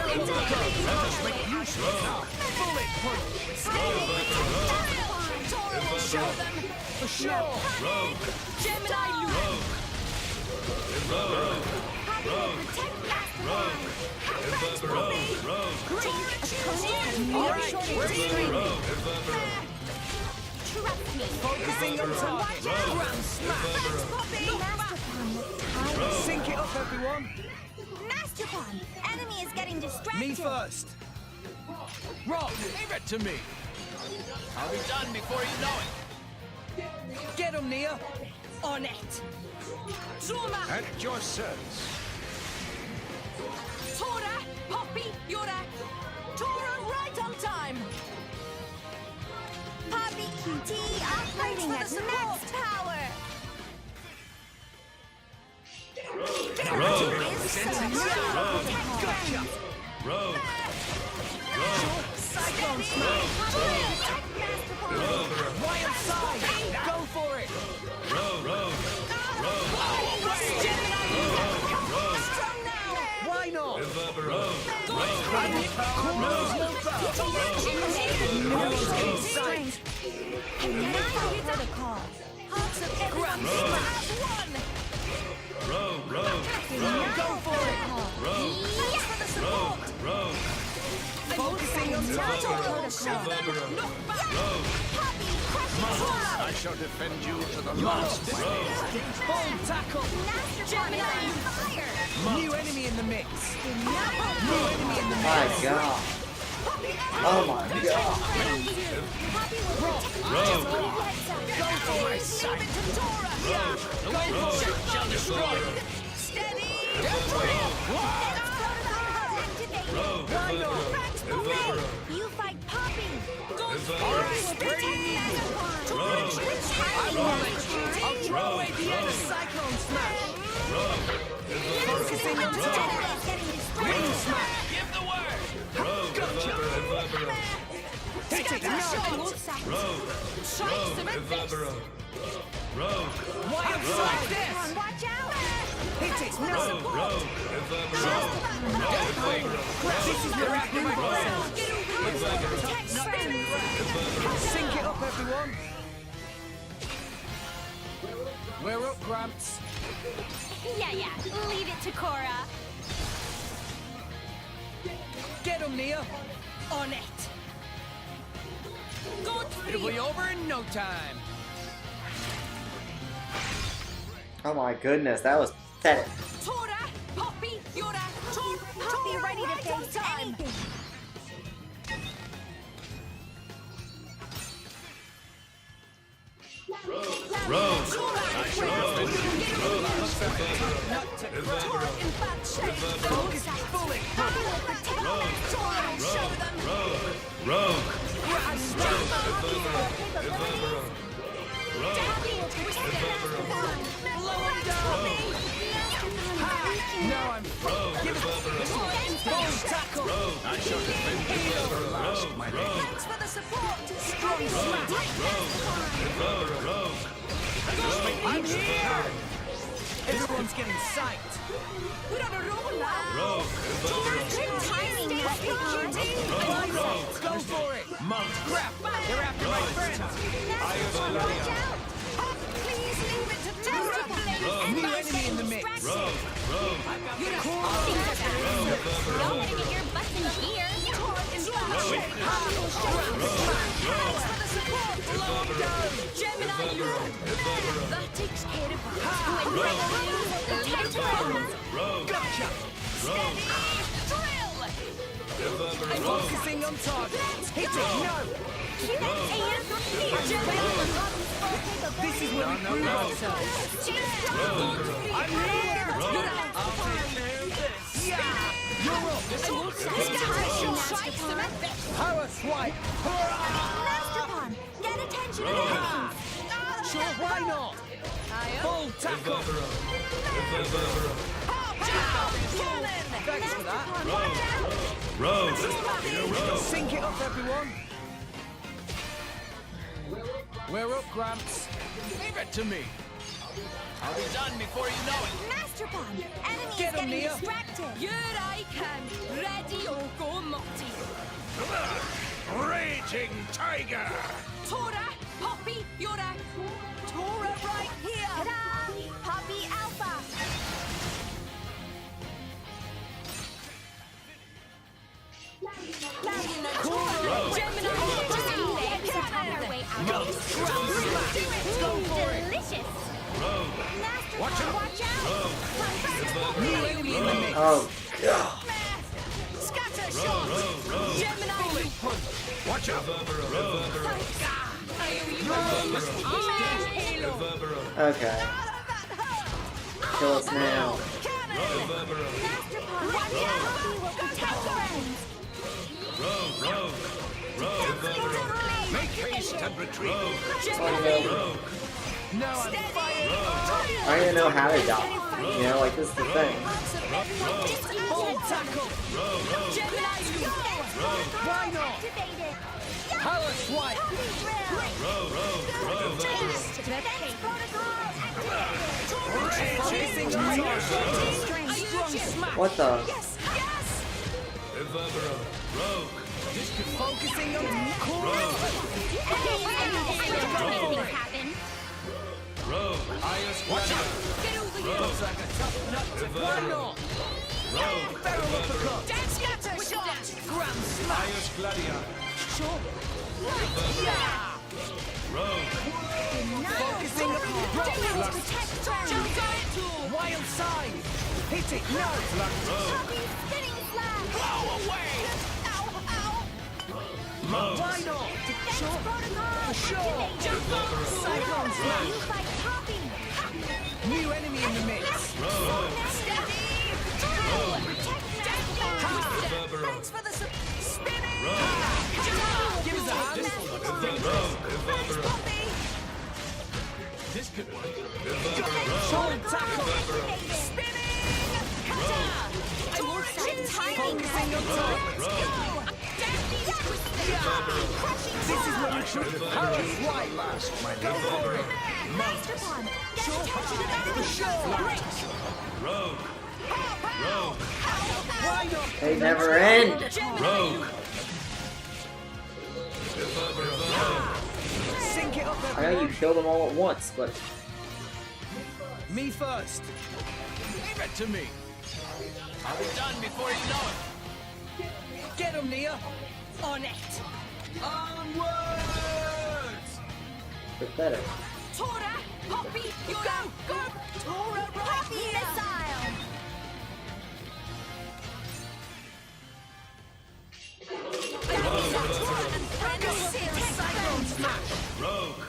will protect Let us make use of it now. Bullet punch. Show them. For sure. Gemini Luke. Focusing on target. Grand smash. Sync it up, everyone. Master Pond, enemy is getting distracted. Me first. Rogue, leave it to me. I'll be done before you know it. Get him, Nia. On it. Zuma. At your service. Tora. Poppy. Yura. Tora right on time. Poppy QT operating at max power. Gotcha. Cyclone smash. Wild side. Go for it. Why not? Go for it. Focusing on target. I shall defend you to the last. Full tackle. New enemy in the mix. New enemy in the mix. My god. Oh my god. Go for it. The wind shall destroy. You fight Poppy. I'll throw away the end of Cyclone Smash. Focusing on target. Wind Smash. Give the word. Gotcha. Hit it now. Wild side death. Watch out. Hit it now. This is the rapid process. Sync it up, everyone. We're up, Gramps. Yeah. Leave it to Cora. Get him, Nia. On it. It'll be over in no time. Oh my goodness, that was pathetic. Tora. Poppy. Yura. Poppy ready to face anything. in bad shape. Focus, bullet. Show them. Rogue! No, I'm give it full tackle. I shall defend the last, my lady. Thanks for the support. Strong smack. I'm here. Everyone's getting psyched. We're on a roll now. Rogue! Go for it. Mount! Crap. They're after my friend. Watch out. Please leave it to Master Blade. New enemy in the mix. Rogue! You're cool. Y'all better get your butts in gear. Thanks for the support. Gemini, That takes care of us. Gotcha. Steady. Drill. I'm focusing on target. Hit it. No. This is where we prove ourselves. I'm here. I'll take care of this. You're up. Power swipe. Master Pond, get attention of the enemies. Sure, why not? Full tackle. Thanks for that. Rogue! Sync it up, everyone. We're up, Gramps. Leave it to me. I'll be done before you know it. Master Pond, enemies Get 'em, getting Nia. distracted. Here I come. Ready or go, Morty. Raging Tiger! Tora, Poppy, you're a... Tora right here. Ta-da! Poppy Alpha. Gemini, Delicious. Watch out! New enemy in the mix. Oh, God. Scatter shot. Gemini. Watch out! Okay. Kill us now. Master Pond, Poppy will protect friends. Make haste and retreat! No, I'm firing. I don't even know how to die. You know, like, this is the thing. Full tackle. Why not? Power swipe. Focusing on strong smack. What the? Focusing on core. Watch out! Looks like a tough nut to why not? Barrel uppercut. Scatter shot. Grand smash. Sure. Yeah. Focusing on wild side. Hit it. No. Blow away! Why not? Sure. Sure. Cyclone smash. New enemy in the mix. Thanks for the spinning. Give us a hand. This could work. Full tackle. Spinning. Focusing on top. This is what we should have. Power swipe. Go for it. Master Pond, get Sure. attention of enemies. Sure. Rogue! Why not? They never end. Rogue! Sync it up, I know you killed them all at once, but Me first. Leave it to me. I'll be done before you know it. Get him, Nia. On it. Onwards! pathetic. Tora, Poppy, you go, go. Tora, Poppy missile. Cyclone smash. Rogue!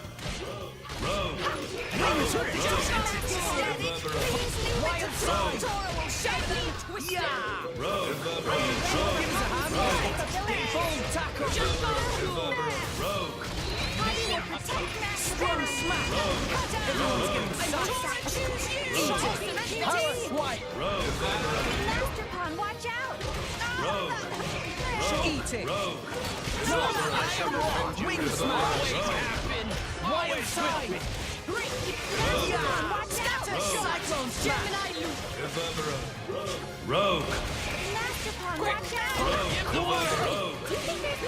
Please Twist Yeah! it! Rogue! Give us a hand! Full tackle! Rogue! Strong smash! Everyone's getting sacked! Eat it! Power swipe! Master Pawn, watch out! Eat it! Wing smash! Wild side! Cyclone smash! Rogue! Master Pawn, watch out! Rogue! You think there's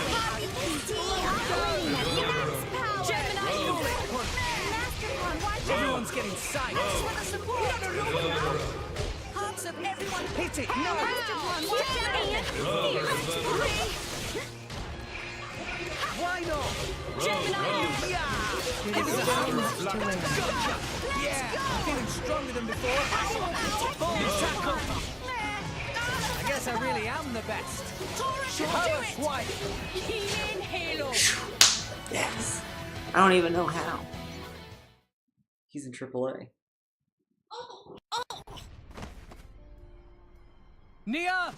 Poppy PT operating at max power! Master Pawn, watch out! Everyone's getting psyched! Hearts of everyone. Hit it! No! Master Pawn, watch out! Why not? Yeah! Give us a hand! Gotcha! Yeah! Feeling stronger than before. Full tackle! I guess I really am the best. Power swipe! Healing Halo. Yes. I don't even know how. He's in AAA. Nia!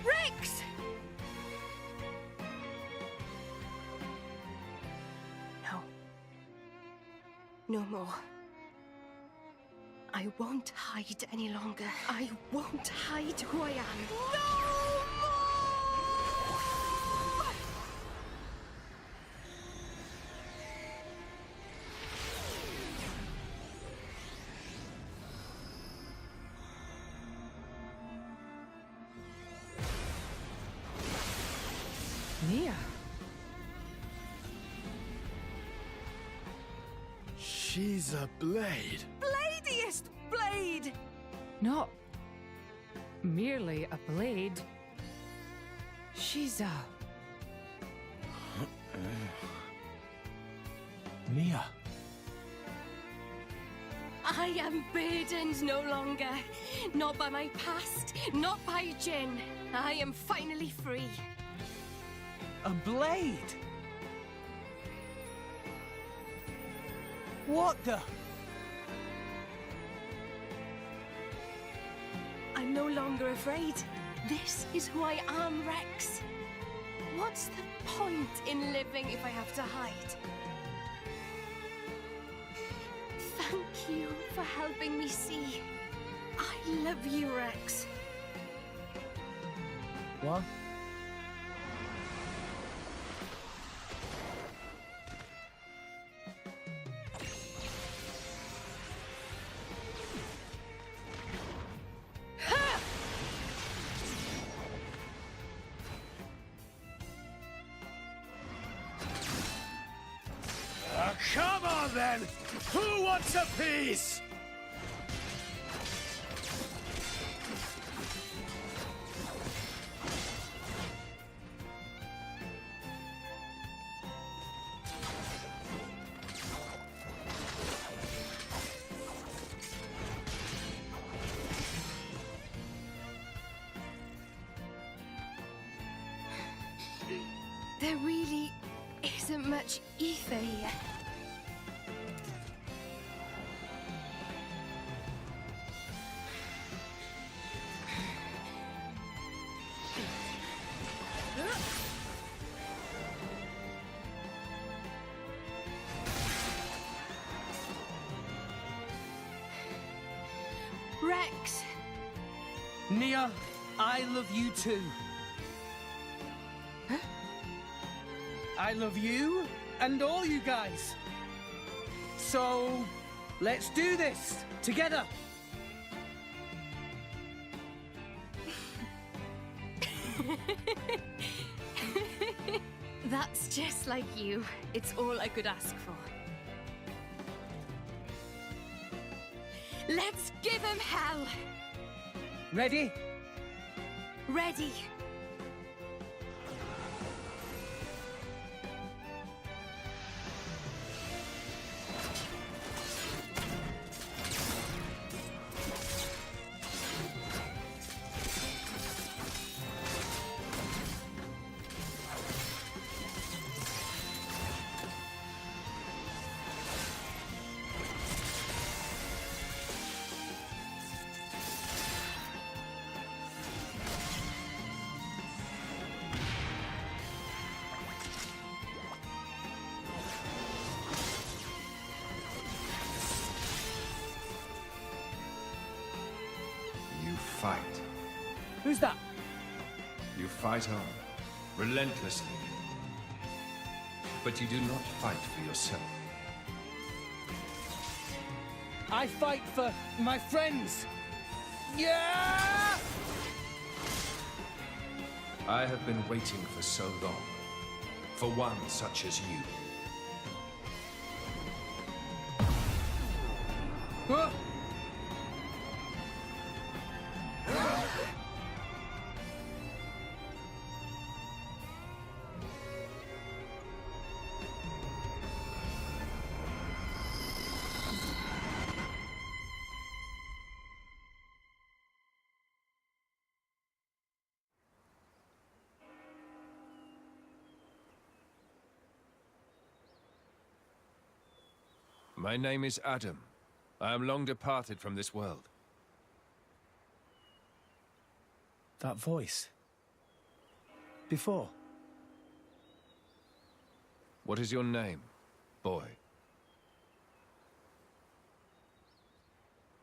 Rex! No. No more. I won't hide any longer. I won't hide who I am. Nia. She's a blade. Bladiest blade! Not merely a blade. She's a... Nia. I am burdened no longer. Not by my past, not by Jin. I am finally free. A blade? What the? I'm no longer afraid. This is who I am, Rex. What's the point in living if I have to hide? Thank you for helping me see. I love you, Rex. What? Come on then! Who wants a piece? There really isn't much ether here. Rex! Nia, I love you too. Huh? I love you and all you guys. So, let's do this together. That's just like you. It's all I could ask for. Let's give him hell! Ready? Ready. Fight. Who's that? You fight on, relentlessly. But you do not fight for yourself. I fight for my friends. Yeah! I have been waiting for so long. For one such as you. Huh? My name is Adam. I am long departed from this world. That voice. Before. What is your name, boy?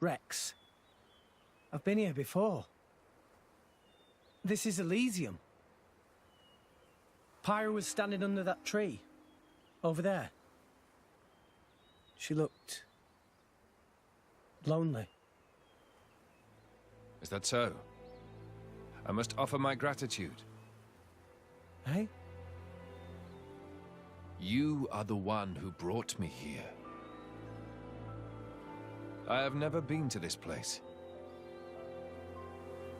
Rex. I've been here before. This is Elysium. Pyra was standing under that tree. Over there. She looked... lonely. Is that so? I must offer my gratitude. Hey? You are the one who brought me here. I have never been to this place.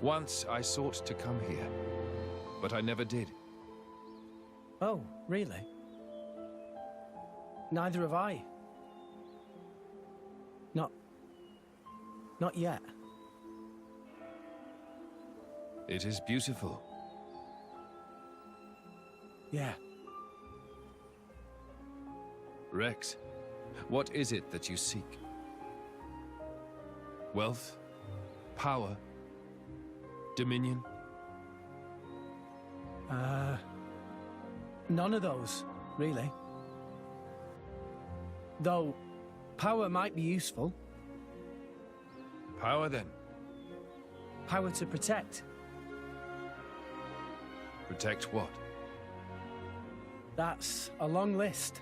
Once I sought to come here, but I never did. Oh, really? Neither have I. Not yet. It is beautiful. Yeah. Rex, what is it that you seek? Wealth? Power? Dominion? None of those, really. Though, power might be useful. Power, then? Power to protect. Protect what? That's a long list.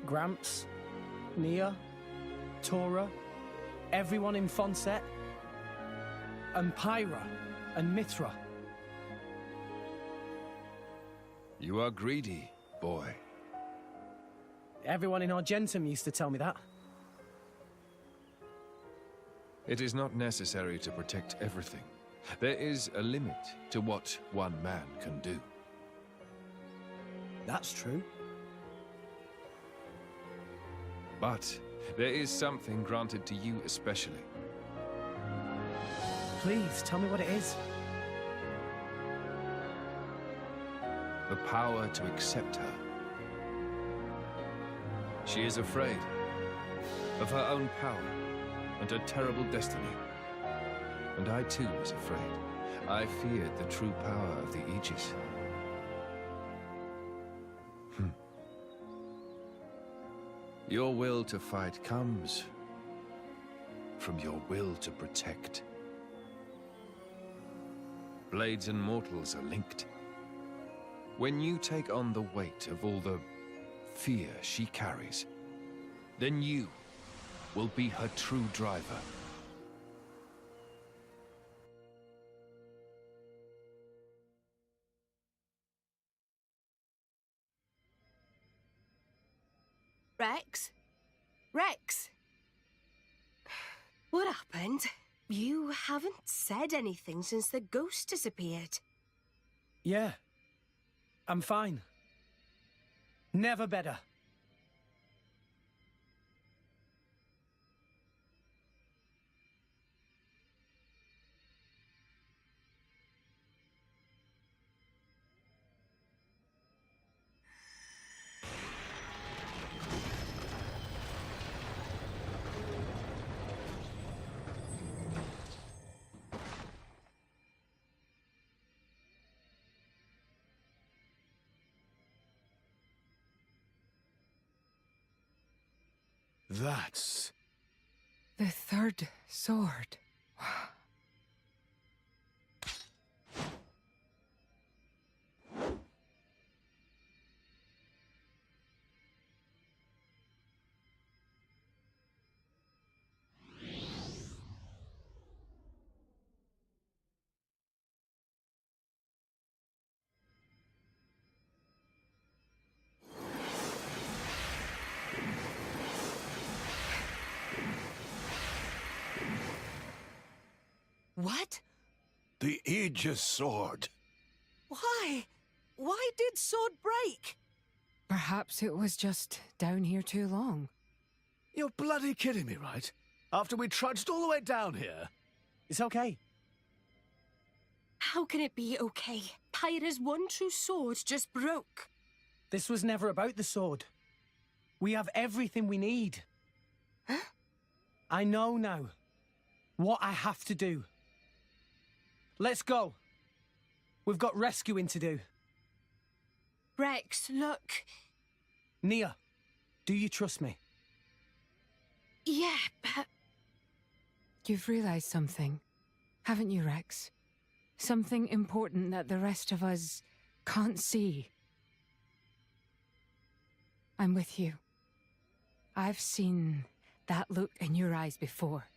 Gramps, Nia, Tora, everyone in Fonset, and Pyra, and Mithra. You are greedy, boy. Everyone in Argentum used to tell me that. It is not necessary to protect everything. There is a limit to what one man can do. That's true. But there is something granted to you especially. Please, tell me what it is. the power to accept her. She is afraid of her own power and her terrible destiny. And I too was afraid. I feared the true power of the Aegis. Your will to fight comes from your will to protect. Blades and mortals are linked. When you take on the weight of all the fear she carries, then you will be her true driver. Rex? Rex? What happened? You haven't said anything since the ghost disappeared. Yeah. I'm fine. Never better. That's... The third sword. What? The Aegis sword. Why? Why did sword break? Perhaps it was just down here too long. You're bloody kidding me, right? After we trudged all the way down here. It's okay. How can it be okay? Pyra's one true sword just broke. This was never about the sword. We have everything we need. Huh? I know now what I have to do. Let's go. We've got rescuing to do. Rex, look. Nia, do you trust me? Yeah, but... You've realized something, haven't you, Rex? Something important that the rest of us can't see. I'm with you. I've seen that look in your eyes before.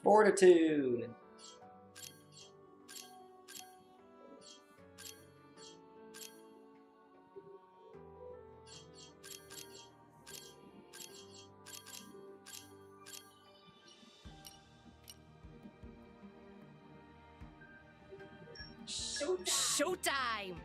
Fortitude. Showtime!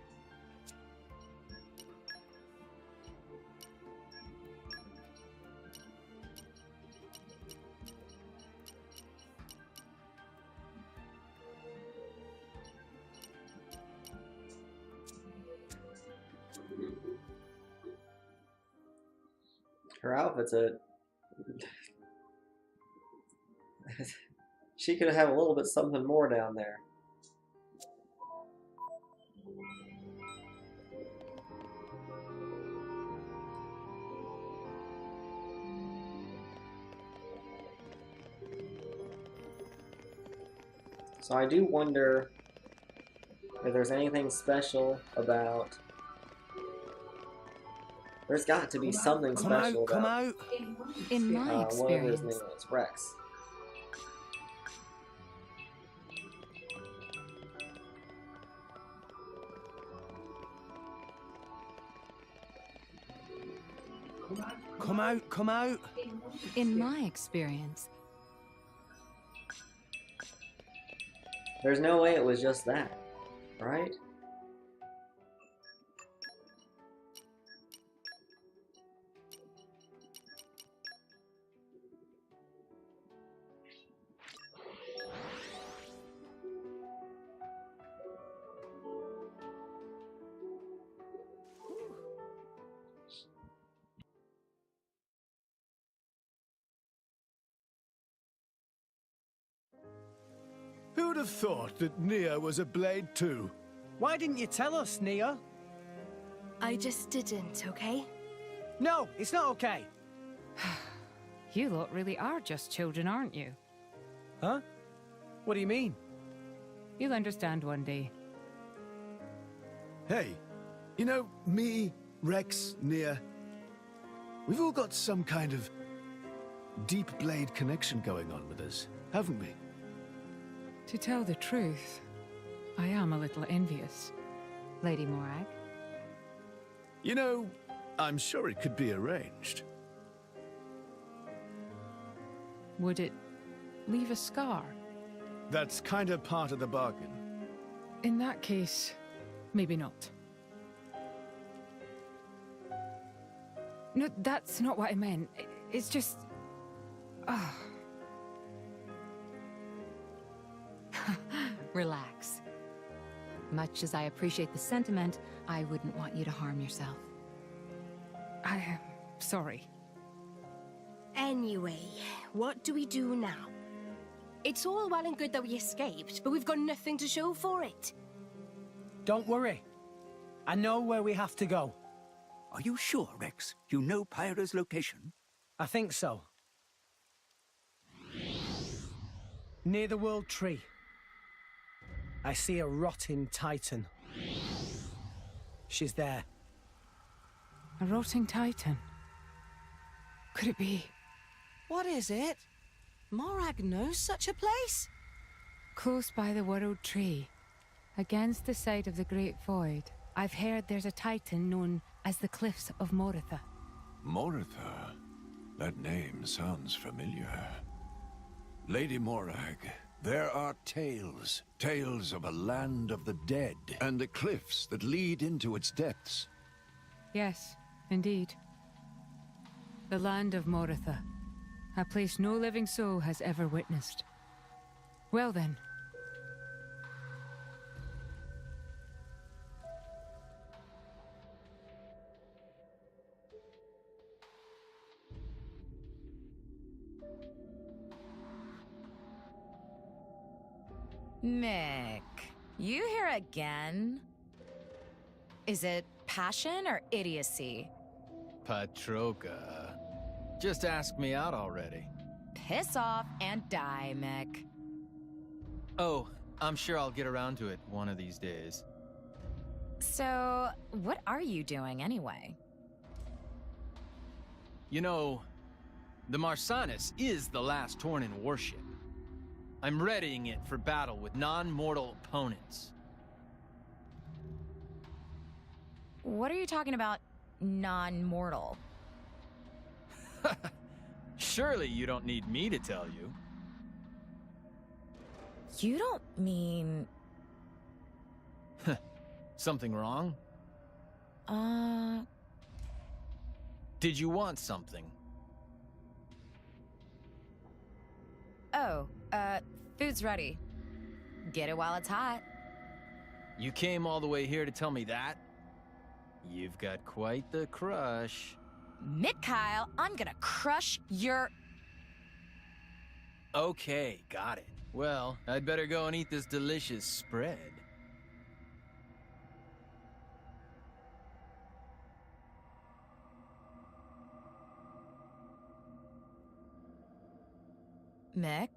Her outfit's a She could have a little bit something more down there. So I do wonder if there's anything special about... There's got to be something special about... Come out! In my whatever his experience... name is, Rex. Come out! In my experience... There's no way it was just that, right? Who'd have thought that Nia was a blade too? Why didn't you tell us, Nia? I just didn't, okay? No, it's not okay. You lot really are just children, aren't you? Huh? What do you mean? You'll understand one day. Hey, you know, me, Rex, Nia, we've all got some kind of deep blade connection going on with us, haven't we? To tell the truth, I am a little envious, Lady Morag. You know, I'm sure it could be arranged. Would it leave a scar? That's kind of part of the bargain. In that case, maybe not. No, that's not what I meant. It's just... Relax. Much as I appreciate the sentiment, I wouldn't want you to harm yourself. I am sorry. Anyway, what do we do now? It's all well and good that we escaped, but we've got nothing to show for it. Don't worry. I know where we have to go. Are you sure, Rex? You know Pyra's location? I think so. Near the World Tree. I see a rotting titan. She's there. A rotting titan? Could it be? What is it? Morag knows such a place? Close by the World Tree, against the side of the Great Void, I've heard there's a titan known as the Cliffs of Moritha. Moritha? That name sounds familiar. Lady Morag, there are tales. Tales of a land of the dead, and the cliffs that lead into its depths. Yes, indeed. The land of Moritha. A place no living soul has ever witnessed. Well then. Mick, you here again? Is it passion or idiocy? Patroka. Just ask me out already. Piss off and die, Mick. Oh, I'm sure I'll get around to it one of these days. So, what are you doing anyway? You know, the Marsanis is the last Tornin warship. I'm readying it for battle with non-mortal opponents. What are you talking about, non-mortal? Surely you don't need me to tell you. You don't mean... Something wrong? Did you want something? Oh, food's ready. Get it while it's hot. You came all the way here to tell me that? You've got quite the crush. Mick Kyle, I'm gonna crush your... Okay, got it. Well, I'd better go and eat this delicious spread. Mick?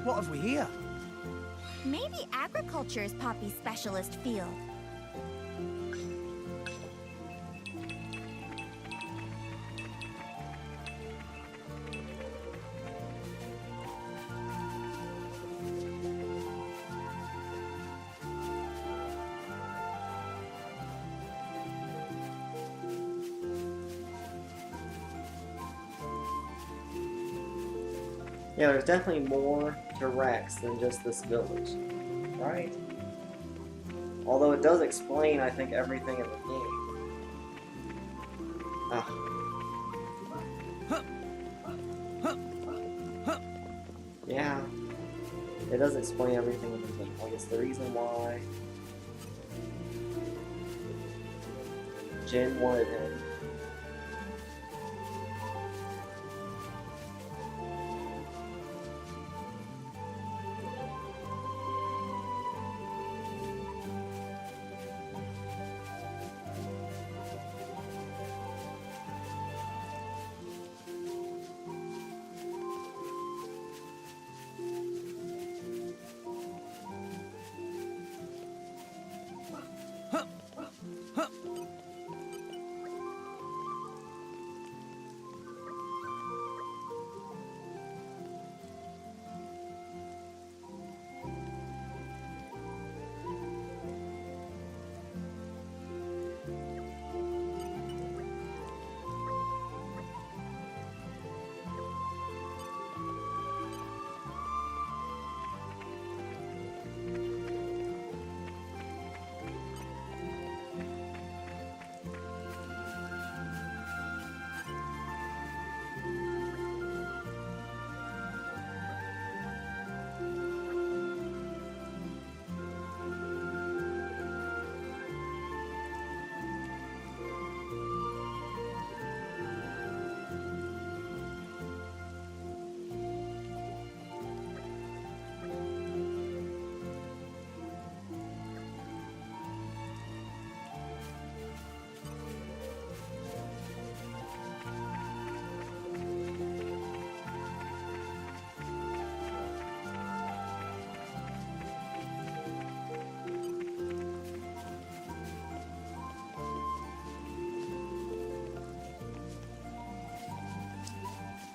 What have we here? Maybe agriculture is Poppy's specialist field. Yeah, there's definitely more to Rex than just this village, right? Although it does explain, I think, everything in the game. Yeah, it does explain everything in the game. Like, it's the reason why Jin wanted him.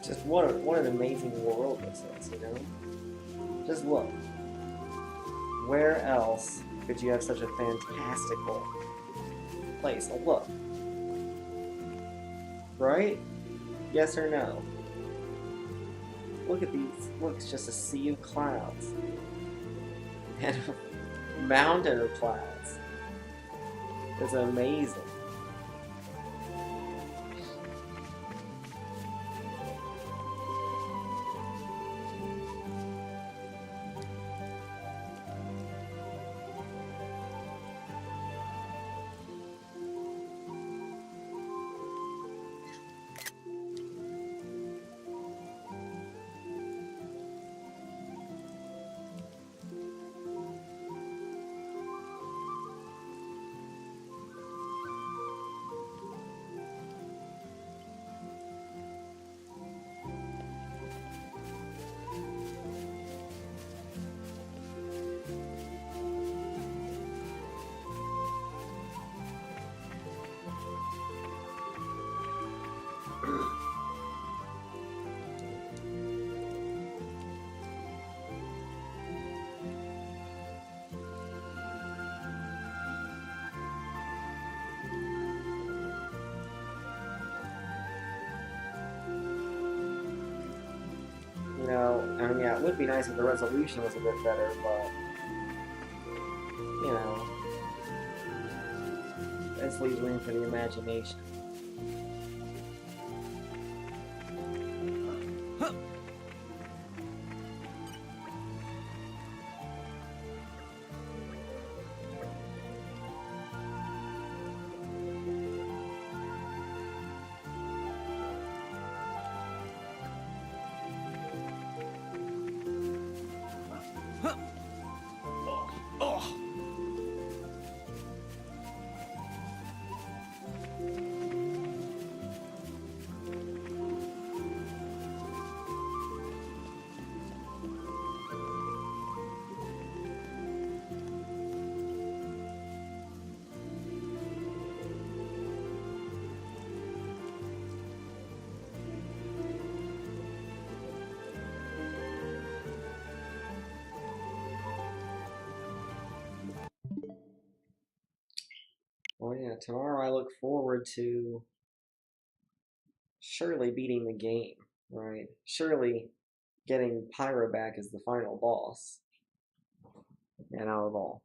Just what an amazing world this is, you know? Just look. Where else could you have such a fantastical place? Oh, look. Right? Yes or no? Look at these. Look, it's just a sea of clouds. And a mountain of clouds. It's amazing. would be nice if the resolution was a bit better, but you know, this leaves room for the imagination. Well, yeah, tomorrow I look forward to surely beating the game, right? Surely getting Pyro back as the final boss. And out of all,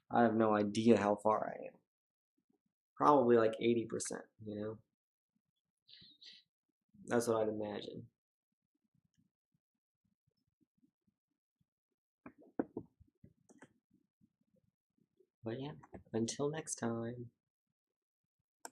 I have no idea how far I am. Probably like 80%, you know? That's what I'd imagine. But yeah, until next time.